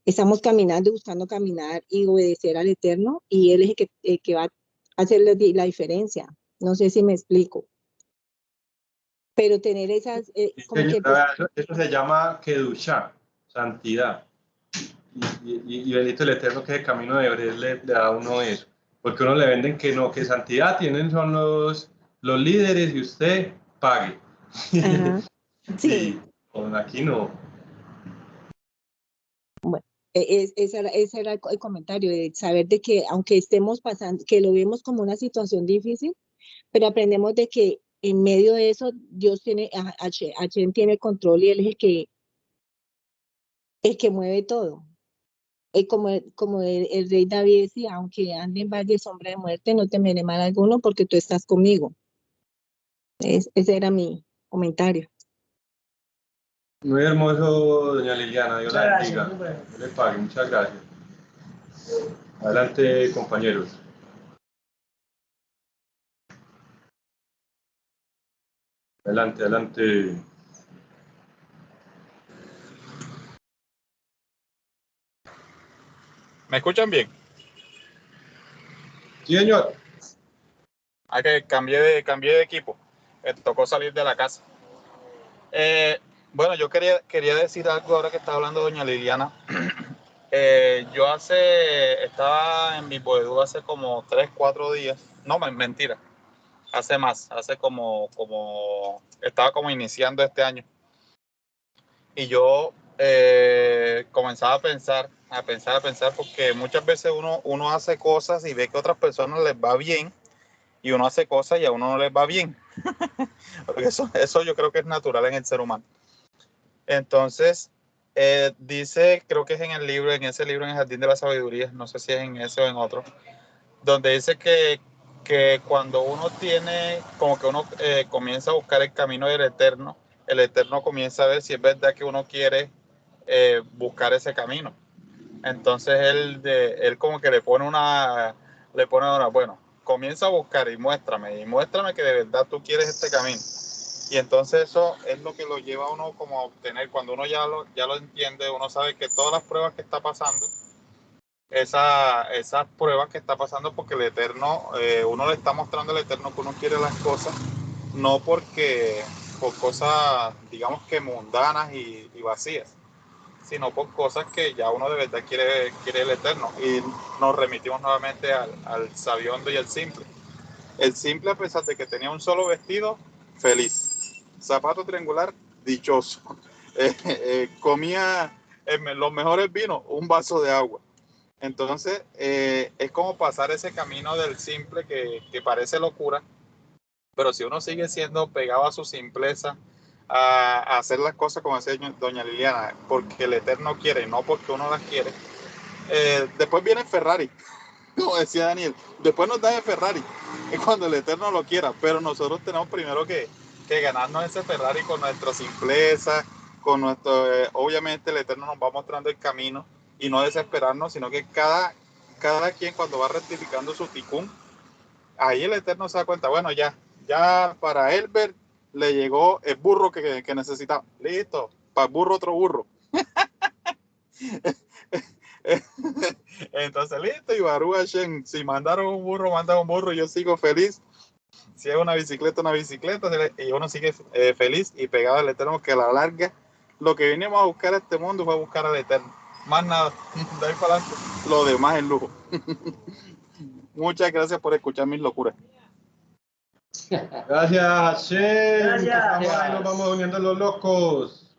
estamos caminando, buscando caminar y obedecer al Eterno, y Él es el que va a hacer la diferencia. No sé si me explico. Pero tener esas, como que... Eso se llama Kedushá, santidad. Y bendito el Eterno, que el camino de Breslev le da a uno eso. Porque uno le venden que no, que santidad son los líderes y usted pague. Ajá. Sí. Aquí no. Bueno, ese era el comentario, de saber de que aunque estemos pasando, que lo vemos como una situación difícil, pero aprendemos de que en medio de eso Dios tiene, Hashem tiene el control, y Él es el que mueve todo. Como el rey David decía, aunque ande en valle de sombra de muerte, no temeré mal alguno, porque tú estás conmigo. Ese era mi comentario. Muy hermoso, doña Liliana, Dios la bendiga. Bueno. Dios le pague, muchas gracias. Adelante, compañeros. Adelante. ¿Me escuchan bien? Sí, señor. Que cambié de equipo. Me tocó salir de la casa. Bueno, yo quería decir algo ahora que está hablando doña Liliana. Yo estaba en mi Boedú hace como 3-4 días. No, mentira. Hace más. Estaba como iniciando este año. Y yo comenzaba a pensar, porque muchas veces uno hace cosas y ve que a otras personas les va bien, y uno hace cosas y a uno no les va bien. Porque eso yo creo que es natural en el ser humano. Entonces, dice, creo que es en ese libro, en el Jardín de la Sabiduría, no sé si es en ese o en otro, donde dice que cuando uno tiene, como que uno comienza a buscar el camino del Eterno, el Eterno comienza a ver si es verdad que uno quiere buscar ese camino. Entonces él como que le pone una, bueno, comienza a buscar y muéstrame que de verdad tú quieres este camino. Y entonces eso es lo que lo lleva a uno como a obtener, cuando uno ya lo entiende, uno sabe que todas las pruebas que está pasando, esas pruebas que está pasando porque el Eterno, uno le está mostrando al Eterno que uno quiere las cosas, no por cosas, digamos que mundanas y vacías, sino por cosas que ya uno de verdad quiere el Eterno. Y nos remitimos nuevamente al sabiondo y al simple. El simple, a pesar de que tenía un solo vestido, feliz. Zapato triangular, dichoso. Comía los mejores vinos, un vaso de agua. Entonces, es como pasar ese camino del simple que parece locura, pero si uno sigue siendo pegado a su simpleza, a hacer las cosas como decía doña Liliana, porque el Eterno quiere, no porque uno las quiere. Después viene Ferrari, como decía Daniel, después nos da el Ferrari, es cuando el Eterno lo quiera, pero nosotros tenemos primero que ganarnos ese Ferrari con nuestra simpleza, con nuestro, obviamente el Eterno nos va mostrando el camino y no desesperarnos, sino que cada quien cuando va rectificando su ticún, ahí el Eterno se da cuenta, bueno, ya para Elber le llegó el burro que necesitaba. Listo, para el burro otro burro. Entonces, listo, y Baruch Hashem, si mandaron un burro, yo sigo feliz. Si es una bicicleta, y uno sigue feliz y pegado al Eterno, que a la larga, lo que vinimos a buscar a este mundo fue a buscar al Eterno. Más nada, de ahí para adelante, lo demás es lujo. Muchas gracias por escuchar mis locuras. Gracias, Hashem. Gracias. Nos vamos uniendo los locos.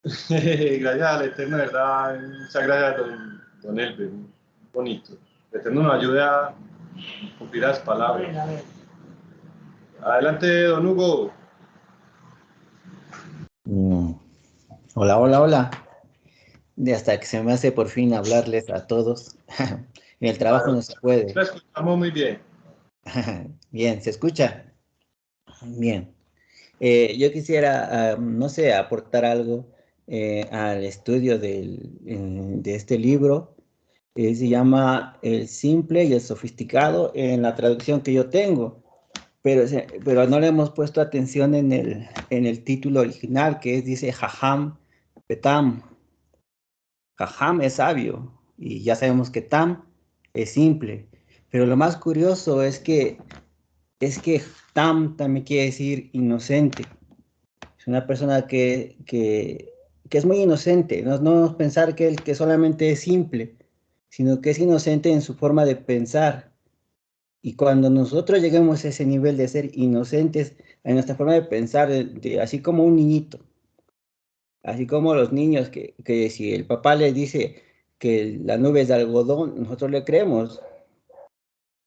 Gracias al Eterno, de verdad. Muchas gracias, don Elber. Bonito. El Eterno nos ayude a cumplir las palabras. Adelante, don Hugo. Hola, hola, hola. De hasta que se me hace por fin hablarles a todos. En el trabajo no se puede. Lo escuchamos muy bien. Bien, ¿se escucha? Bien. Yo quisiera, no sé, aportar algo al estudio de este libro. Se llama El simple y el sofisticado en la traducción que yo tengo. Pero no le hemos puesto atención en el título original, que dice Jajam Petam. Jajam es sabio y ya sabemos que Tam es simple. Pero lo más curioso es que Tam también quiere decir inocente. Es una persona que es muy inocente. No debemos pensar que solamente es simple, sino que es inocente en su forma de pensar. Y cuando nosotros lleguemos a ese nivel de ser inocentes en nuestra forma de pensar, así como un niñito, así como los niños que si el papá les dice que la nube es de algodón, nosotros le creemos.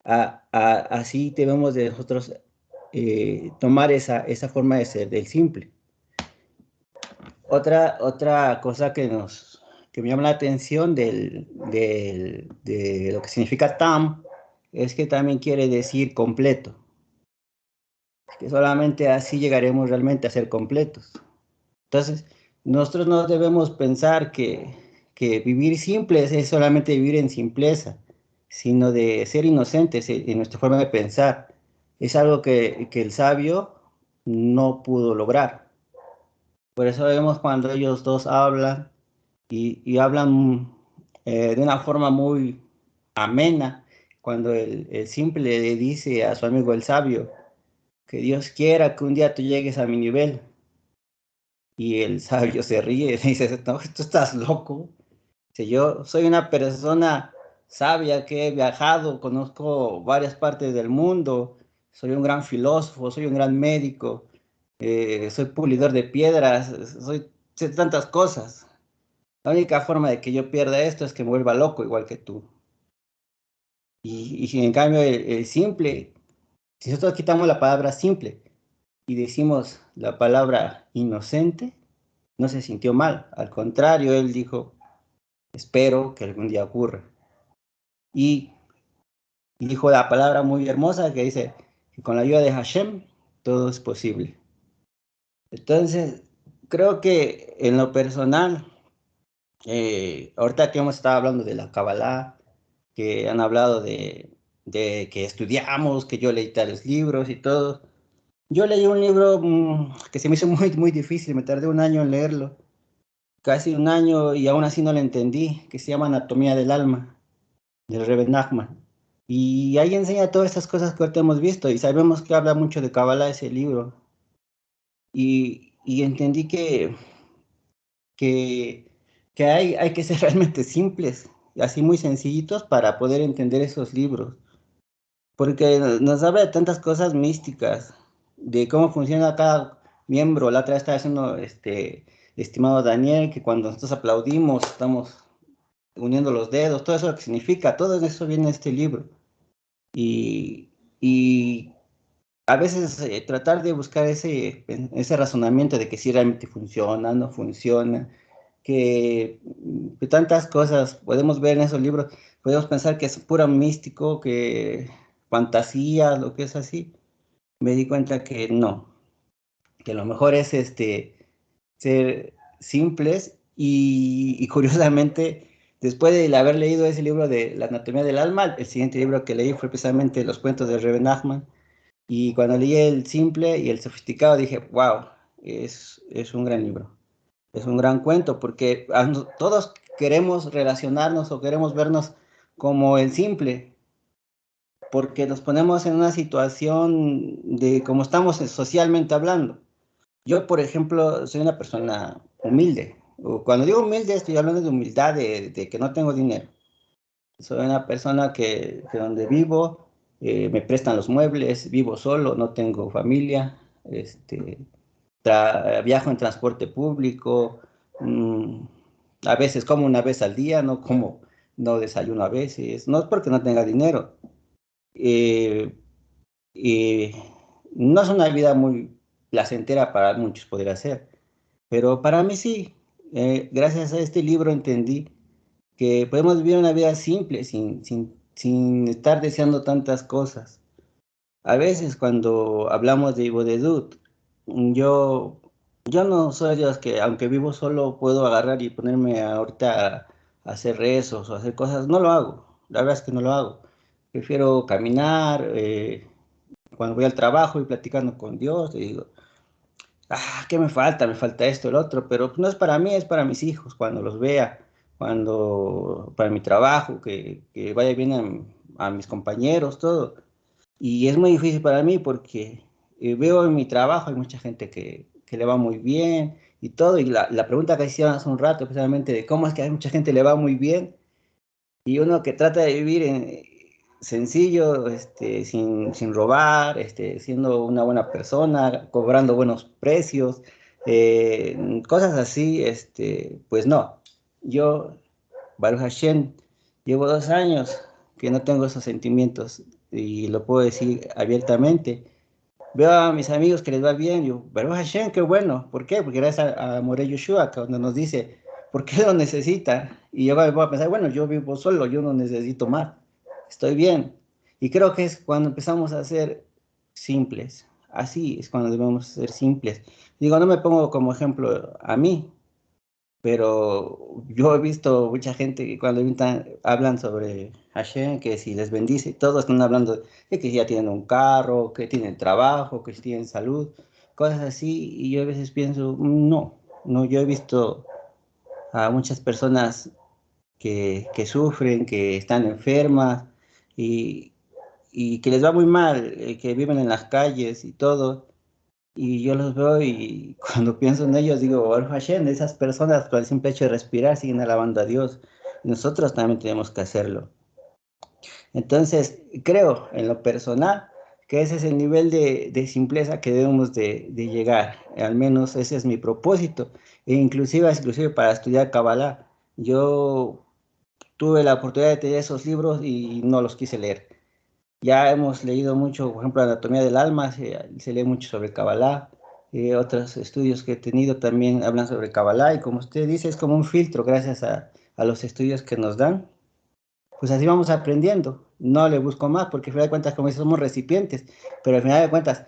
Así debemos de nosotros tomar esa forma de ser del simple. Otra cosa que me llama la atención de lo que significa Tam es que también quiere decir completo. Que solamente así llegaremos realmente a ser completos. Entonces, nosotros no debemos pensar que vivir simples es solamente vivir en simpleza, sino de ser inocentes en nuestra forma de pensar. Es algo que el sabio no pudo lograr. Por eso vemos cuando ellos dos hablan y hablan de una forma muy amena, cuando el simple le dice a su amigo el sabio, que Dios quiera que un día tú llegues a mi nivel. Y el sabio se ríe y dice, no, tú estás loco. Si yo soy una persona sabia que he viajado, conozco varias partes del mundo, soy un gran filósofo, soy un gran médico, soy pulidor de piedras, sé tantas cosas. La única forma de que yo pierda esto es que me vuelva loco igual que tú. Y si en cambio el simple, si nosotros quitamos la palabra simple y decimos la palabra inocente, no se sintió mal. Al contrario, él dijo, espero que algún día ocurra. Y dijo la palabra muy hermosa que dice que con la ayuda de Hashem todo es posible. Entonces, creo que en lo personal, ahorita que hemos estado hablando de la Kabbalah, que han hablado de que estudiamos, que yo leí tales libros y todo, yo leí un libro que se me hizo muy, muy difícil, me tardé un año en leerlo, casi un año y aún así no lo entendí, que se llama Anatomía del Alma, del Rebbe Nachman. Y ahí enseña todas estas cosas que ahorita hemos visto y sabemos que habla mucho de Kabbalah ese libro. Y entendí que, que hay que ser realmente simples, así muy sencillitos para poder entender esos libros. Porque nos habla de tantas cosas místicas, de cómo funciona cada miembro. La otra vez estaba diciendo, estimado Daniel, que cuando nosotros aplaudimos, estamos uniendo los dedos, todo eso que significa, todo eso viene de este libro. Y a veces tratar de buscar ese razonamiento de que si realmente funciona, no funciona, que tantas cosas podemos ver en esos libros, podemos pensar que es puro místico, que fantasía, lo que es así. Me di cuenta que no, que lo mejor es ser simples y curiosamente, después de haber leído ese libro de La Anatomía del Alma, el siguiente libro que leí fue precisamente Los Cuentos de Rebbe Nachman. Y cuando leí el simple y el sofisticado dije, wow, es un gran libro, es un gran cuento, porque todos queremos relacionarnos o queremos vernos como el simple, porque nos ponemos en una situación de como estamos socialmente hablando. Yo, por ejemplo, soy una persona humilde. Cuando digo humilde, estoy hablando de humildad, de que no tengo dinero. Soy una persona que donde vivo me prestan los muebles, vivo solo, no tengo familia, viajo en transporte público, a veces como una vez al día, no desayuno a veces, no es porque no tenga dinero. Eh, eh, no es una vida muy placentera para muchos, podría ser, pero para mí sí. Gracias a este libro entendí que podemos vivir una vida simple sin estar deseando tantas cosas. A veces cuando hablamos de Ibodedut, yo, yo no soy de los que, aunque vivo solo, puedo agarrar y ponerme ahorita a hacer rezos o hacer cosas. No lo hago, la verdad es que no lo hago. Prefiero caminar, cuando voy al trabajo y platicando con Dios, y digo, ¿qué me falta? Me falta esto, el otro, pero no es para mí, es para mis hijos, cuando los vea, para mi trabajo, que vaya bien a mis compañeros, todo. Y es muy difícil para mí porque veo en mi trabajo, hay mucha gente que le va muy bien y todo, y la pregunta que hicieron hace un rato, precisamente de cómo es que a mucha gente le va muy bien, y uno que trata de vivir sencillo, sin robar, siendo una buena persona, cobrando buenos precios, cosas así, pues no. Yo, Baruch Hashem, llevo 2 años que no tengo esos sentimientos y lo puedo decir abiertamente. Veo a mis amigos que les va bien, yo, Baruch Hashem, qué bueno. ¿Por qué? Porque gracias a Moré Yoshua, cuando nos dice, ¿por qué lo necesita? Y yo voy a pensar, bueno, yo vivo solo, yo no necesito más, estoy bien. Y creo que es cuando empezamos a ser simples, así es cuando debemos ser simples. Digo, no me pongo como ejemplo a mí, pero yo he visto mucha gente que cuando hablan sobre Hashem, que si les bendice, todos están hablando de que ya tienen un carro, que tienen trabajo, que tienen salud, cosas así, y yo a veces pienso, no, yo he visto a muchas personas que sufren, que están enfermas y, y que les va muy mal, que viven en las calles y todo. Y yo los veo y cuando pienso en ellos digo, Baruch Hashem, esas personas por el simple hecho de respirar siguen alabando a Dios. Nosotros también tenemos que hacerlo. Entonces, creo en lo personal que ese es el nivel de simpleza que debemos de llegar. Al menos ese es mi propósito. E inclusive para estudiar Kabbalah, Yo tuve la oportunidad de tener esos libros y no los quise leer. Ya hemos leído mucho, por ejemplo, Anatomía del Alma, se lee mucho sobre Kabbalah, otros estudios que he tenido también hablan sobre Kabbalah, y como usted dice, es como un filtro gracias a los estudios que nos dan. Pues así vamos aprendiendo. No le busco más, porque al final de cuentas, como dice, somos recipientes, pero al final de cuentas,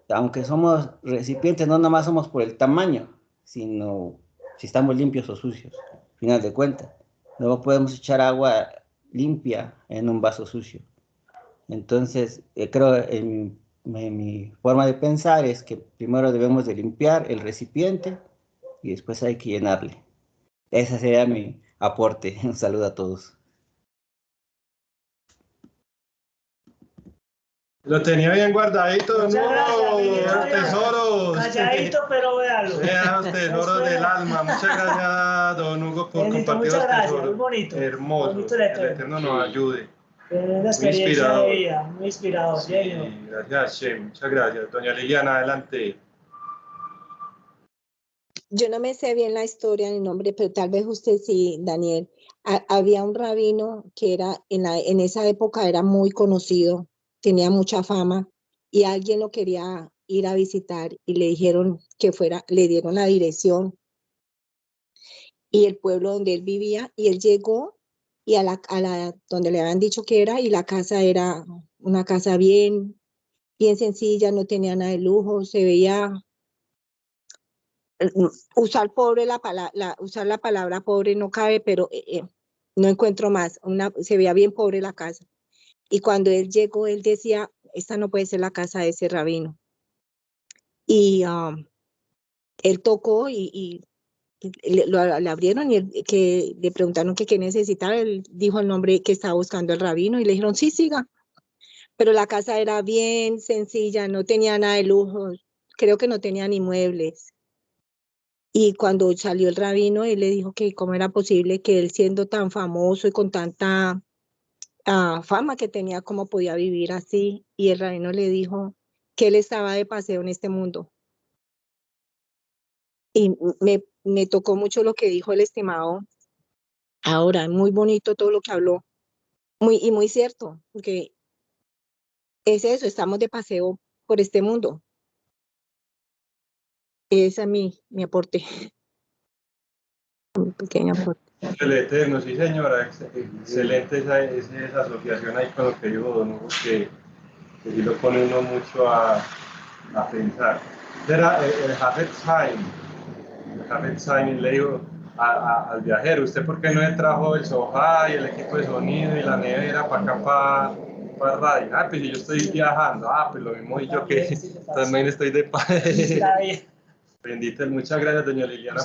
aunque somos recipientes, no nada más somos por el tamaño, sino si estamos limpios o sucios, al final de cuentas. No podemos echar agua limpia en un vaso sucio. Entonces, creo en mi forma de pensar es que primero debemos de limpiar el recipiente y después hay que llenarle. Ese sería mi aporte. Un saludo a todos. Lo tenía bien guardadito, Muchas gracias, no, Miguel. tesoros. Calladito, pero véalo. Vea los tesoros del alma. Muchas gracias, don Hugo, por Benito, compartir muchas los gracias, tesoros. muy bonito. Hermoso. Bonito el El Eterno. Eterno nos ayude. Una experiencia inspirador. de vida, muy inspirador, Sí, genio. gracias, Shem. Muchas gracias. Doña Liliana, adelante. Yo no me sé bien la historia ni el nombre, pero tal vez usted sí, Daniel. Había un rabino que era en esa época era muy conocido, tenía mucha fama, y alguien lo quería ir a visitar y le dijeron que fuera, le dieron la dirección y el pueblo donde él vivía, y él llegó y a la donde le habían dicho que era, y la casa era una casa bien sencilla, no tenía nada de lujo, se veía, usar pobre usar la palabra pobre no cabe, pero no encuentro más, se veía bien pobre la casa. Y cuando él llegó, él decía, esta no puede ser la casa de ese rabino. Y él tocó y le abrieron, y que le preguntaron que qué necesitaba. Él dijo el nombre que estaba buscando el rabino y le dijeron, sí, siga. Pero la casa era bien sencilla, no tenía nada de lujo, creo que no tenía ni muebles. Y cuando salió el rabino, él le dijo que cómo era posible que él, siendo tan famoso y con tanta fama que tenía, cómo podía vivir así. Y el rabino le dijo que él estaba de paseo en este mundo. Y me tocó mucho lo que dijo el estimado ahora, muy bonito todo lo que habló, y muy cierto, porque es eso, estamos de paseo por este mundo. Ese es mi aporte, mi pequeño aporte. El Eterno, sí señora, excelente esa asociación ahí con lo que dijo don Hugo, que sí lo pone uno mucho a pensar. Era el Hafetz Haim. El Hafetz Haim le dijo al viajero, ¿usted por qué no le trajo el sofá y el equipo de sonido y la nevera para acá, para radio? Ah, pues si yo estoy viajando, pues lo mismo y yo que también estoy de paz. Bendito, muchas gracias, doña Liliana,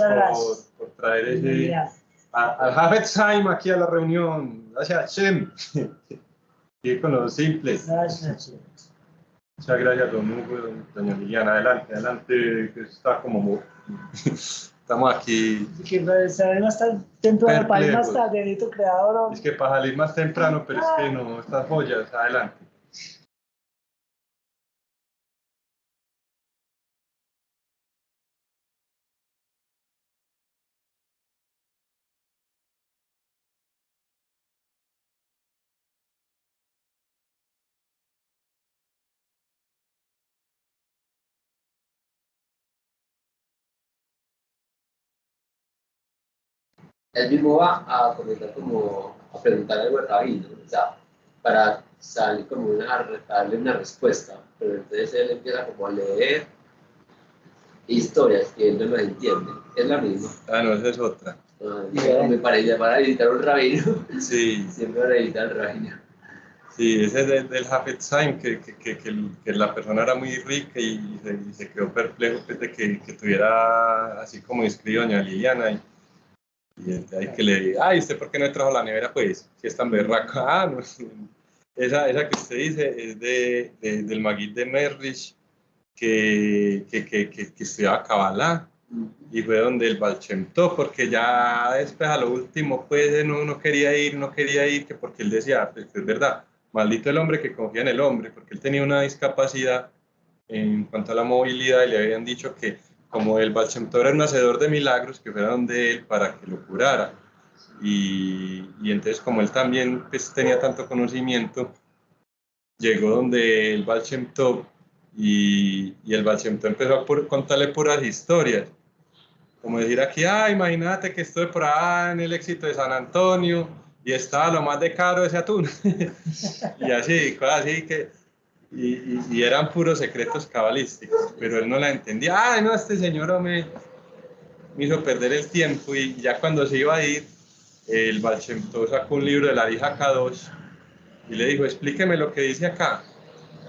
por traer ese al Hafetz Haim aquí a la reunión. Gracias, Shem. Y con los simples. Gracias. Muchas gracias, don Hugo, doña Liliana. Adelante, adelante, que está como... Estamos aquí. Que salir más temprano, para ir más tarde, Benito Creador. Es que para salir más temprano, pero es que no, estas joyas, adelante. Él mismo va a comentar como, a preguntar algo al rabino, o sea, para salir como darle una respuesta, pero entonces él empieza como a leer historias que él no las entiende, es la misma. No, esa es otra. Me parece para visitar un rabino, sí. Siempre para visitar al rabino. Sí, ese es del Hafetz Haim, que la persona era muy rica y se quedó perplejo pues, de que tuviera así como escribió doña Liliana. Y hay que le ¿usted por qué no trajo la nevera? Pues, si es tan berraca. No, esa que usted dice es del Maguid de Merrish, que estudiaba Kabbalah, y fue donde el Baal Shem Tov, porque ya después a lo último, pues, no quería ir, que porque él decía, pues, es verdad, maldito el hombre que confía en el hombre, porque él tenía una discapacidad en cuanto a la movilidad, y le habían dicho que como el Baal Shem Tov era un hacedor de milagros, que fuera donde él para que lo curara. y entonces como él también pues, tenía tanto conocimiento, llegó donde el Baal Shem Tov y el Baal Shem Tov empezó a contarle puras historias. Como decir aquí, imagínate que estoy por allá en el Éxito de San Antonio y estaba lo más de caro ese atún. Y así, cosas así que... Y eran puros secretos cabalísticos, pero él no la entendía. No, este señor me hizo perder el tiempo y ya cuando se iba a ir, el Baal Shem Tov sacó un libro de la Vieja Kadosh y le dijo, explíqueme lo que dice acá.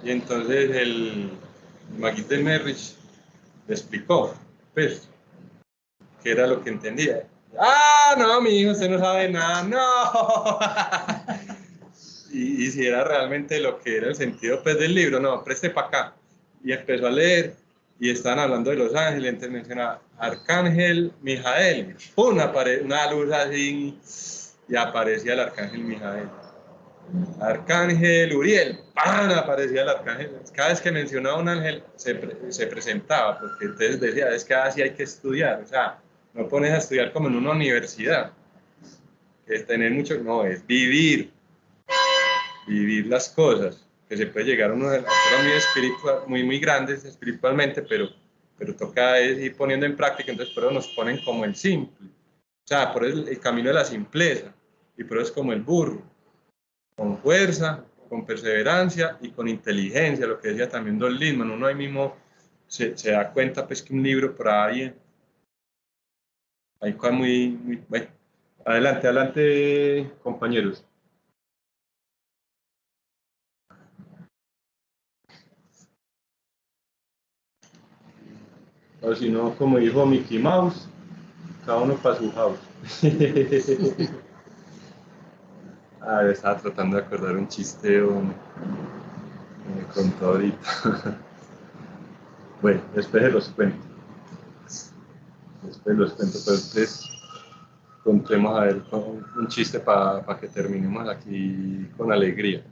Y entonces el Maguid de Merrish le explicó, pues, qué era lo que entendía. No, mi hijo, usted no sabe nada, no. y si era realmente lo que era el sentido pues, del libro, no, preste para acá. Y empezó a leer y estaban hablando de los ángeles, entonces mencionaba Arcángel Mijael, ¡pum! Una luz así y aparecía el Arcángel Mijael. Arcángel Uriel, ¡pam! Aparecía el Arcángel. Cada vez que mencionaba un ángel se presentaba, porque entonces decía, es que así hay que estudiar, o sea, no pones a estudiar como en una universidad, que es tener mucho, no, es vivir las cosas, que se puede llegar a uno de muy espiritual, muy grandes espiritualmente, pero toca ir poniendo en práctica, entonces por eso nos ponen como el simple, o sea, por eso el camino de la simpleza, y por eso es como el burro, con fuerza, con perseverancia y con inteligencia, lo que decía también Don Lindman, uno ahí mismo se da cuenta pues que un libro por ahí, hay cosas muy bueno. Adelante, compañeros. O si no, como dijo Mickey Mouse, cada uno para su house. Estaba tratando de acordar un chiste, me contó ahorita. Bueno, después los cuento. Pero entonces contemos a ver un chiste para que terminemos aquí con alegría.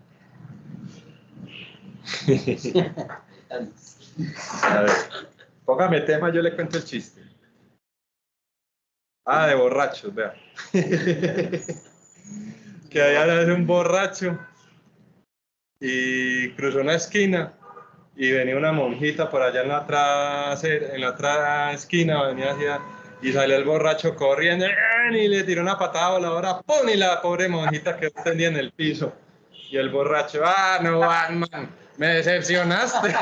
A ver, póngame tema, yo le cuento el chiste. De borrachos, vea. Que allá es un borracho y cruzó una esquina y venía una monjita por allá en la otra esquina, venía hacia, y salió el borracho corriendo y le tiró una patada voladora, ¡pum! Y la pobre monjita quedó tendida en el piso. Y el borracho, no, Batman, me decepcionaste.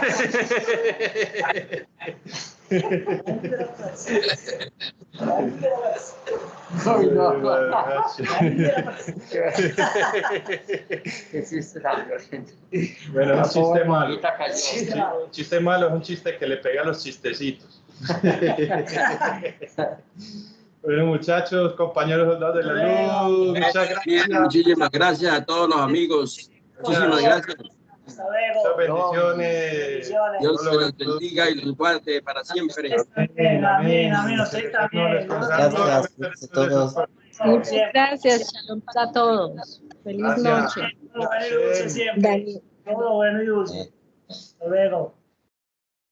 Ay, no. Qué chiste tan violento. Bueno, un chiste malo. Un chiste malo es un chiste que le pega a los chistecitos. Bueno, muchachos, compañeros soldados de la luz, muchas gracias. Muchísimas gracias a todos los amigos. Muchísimas gracias. Hasta luego. Muchas bendiciones. Dios se los bendiga y los guarde para siempre. Amén. Usted también. Gracias a todos. Muchas gracias. Shalom para todos. Feliz noche. Todo bueno y dulce siempre. Todo bueno y dulce. Hasta luego.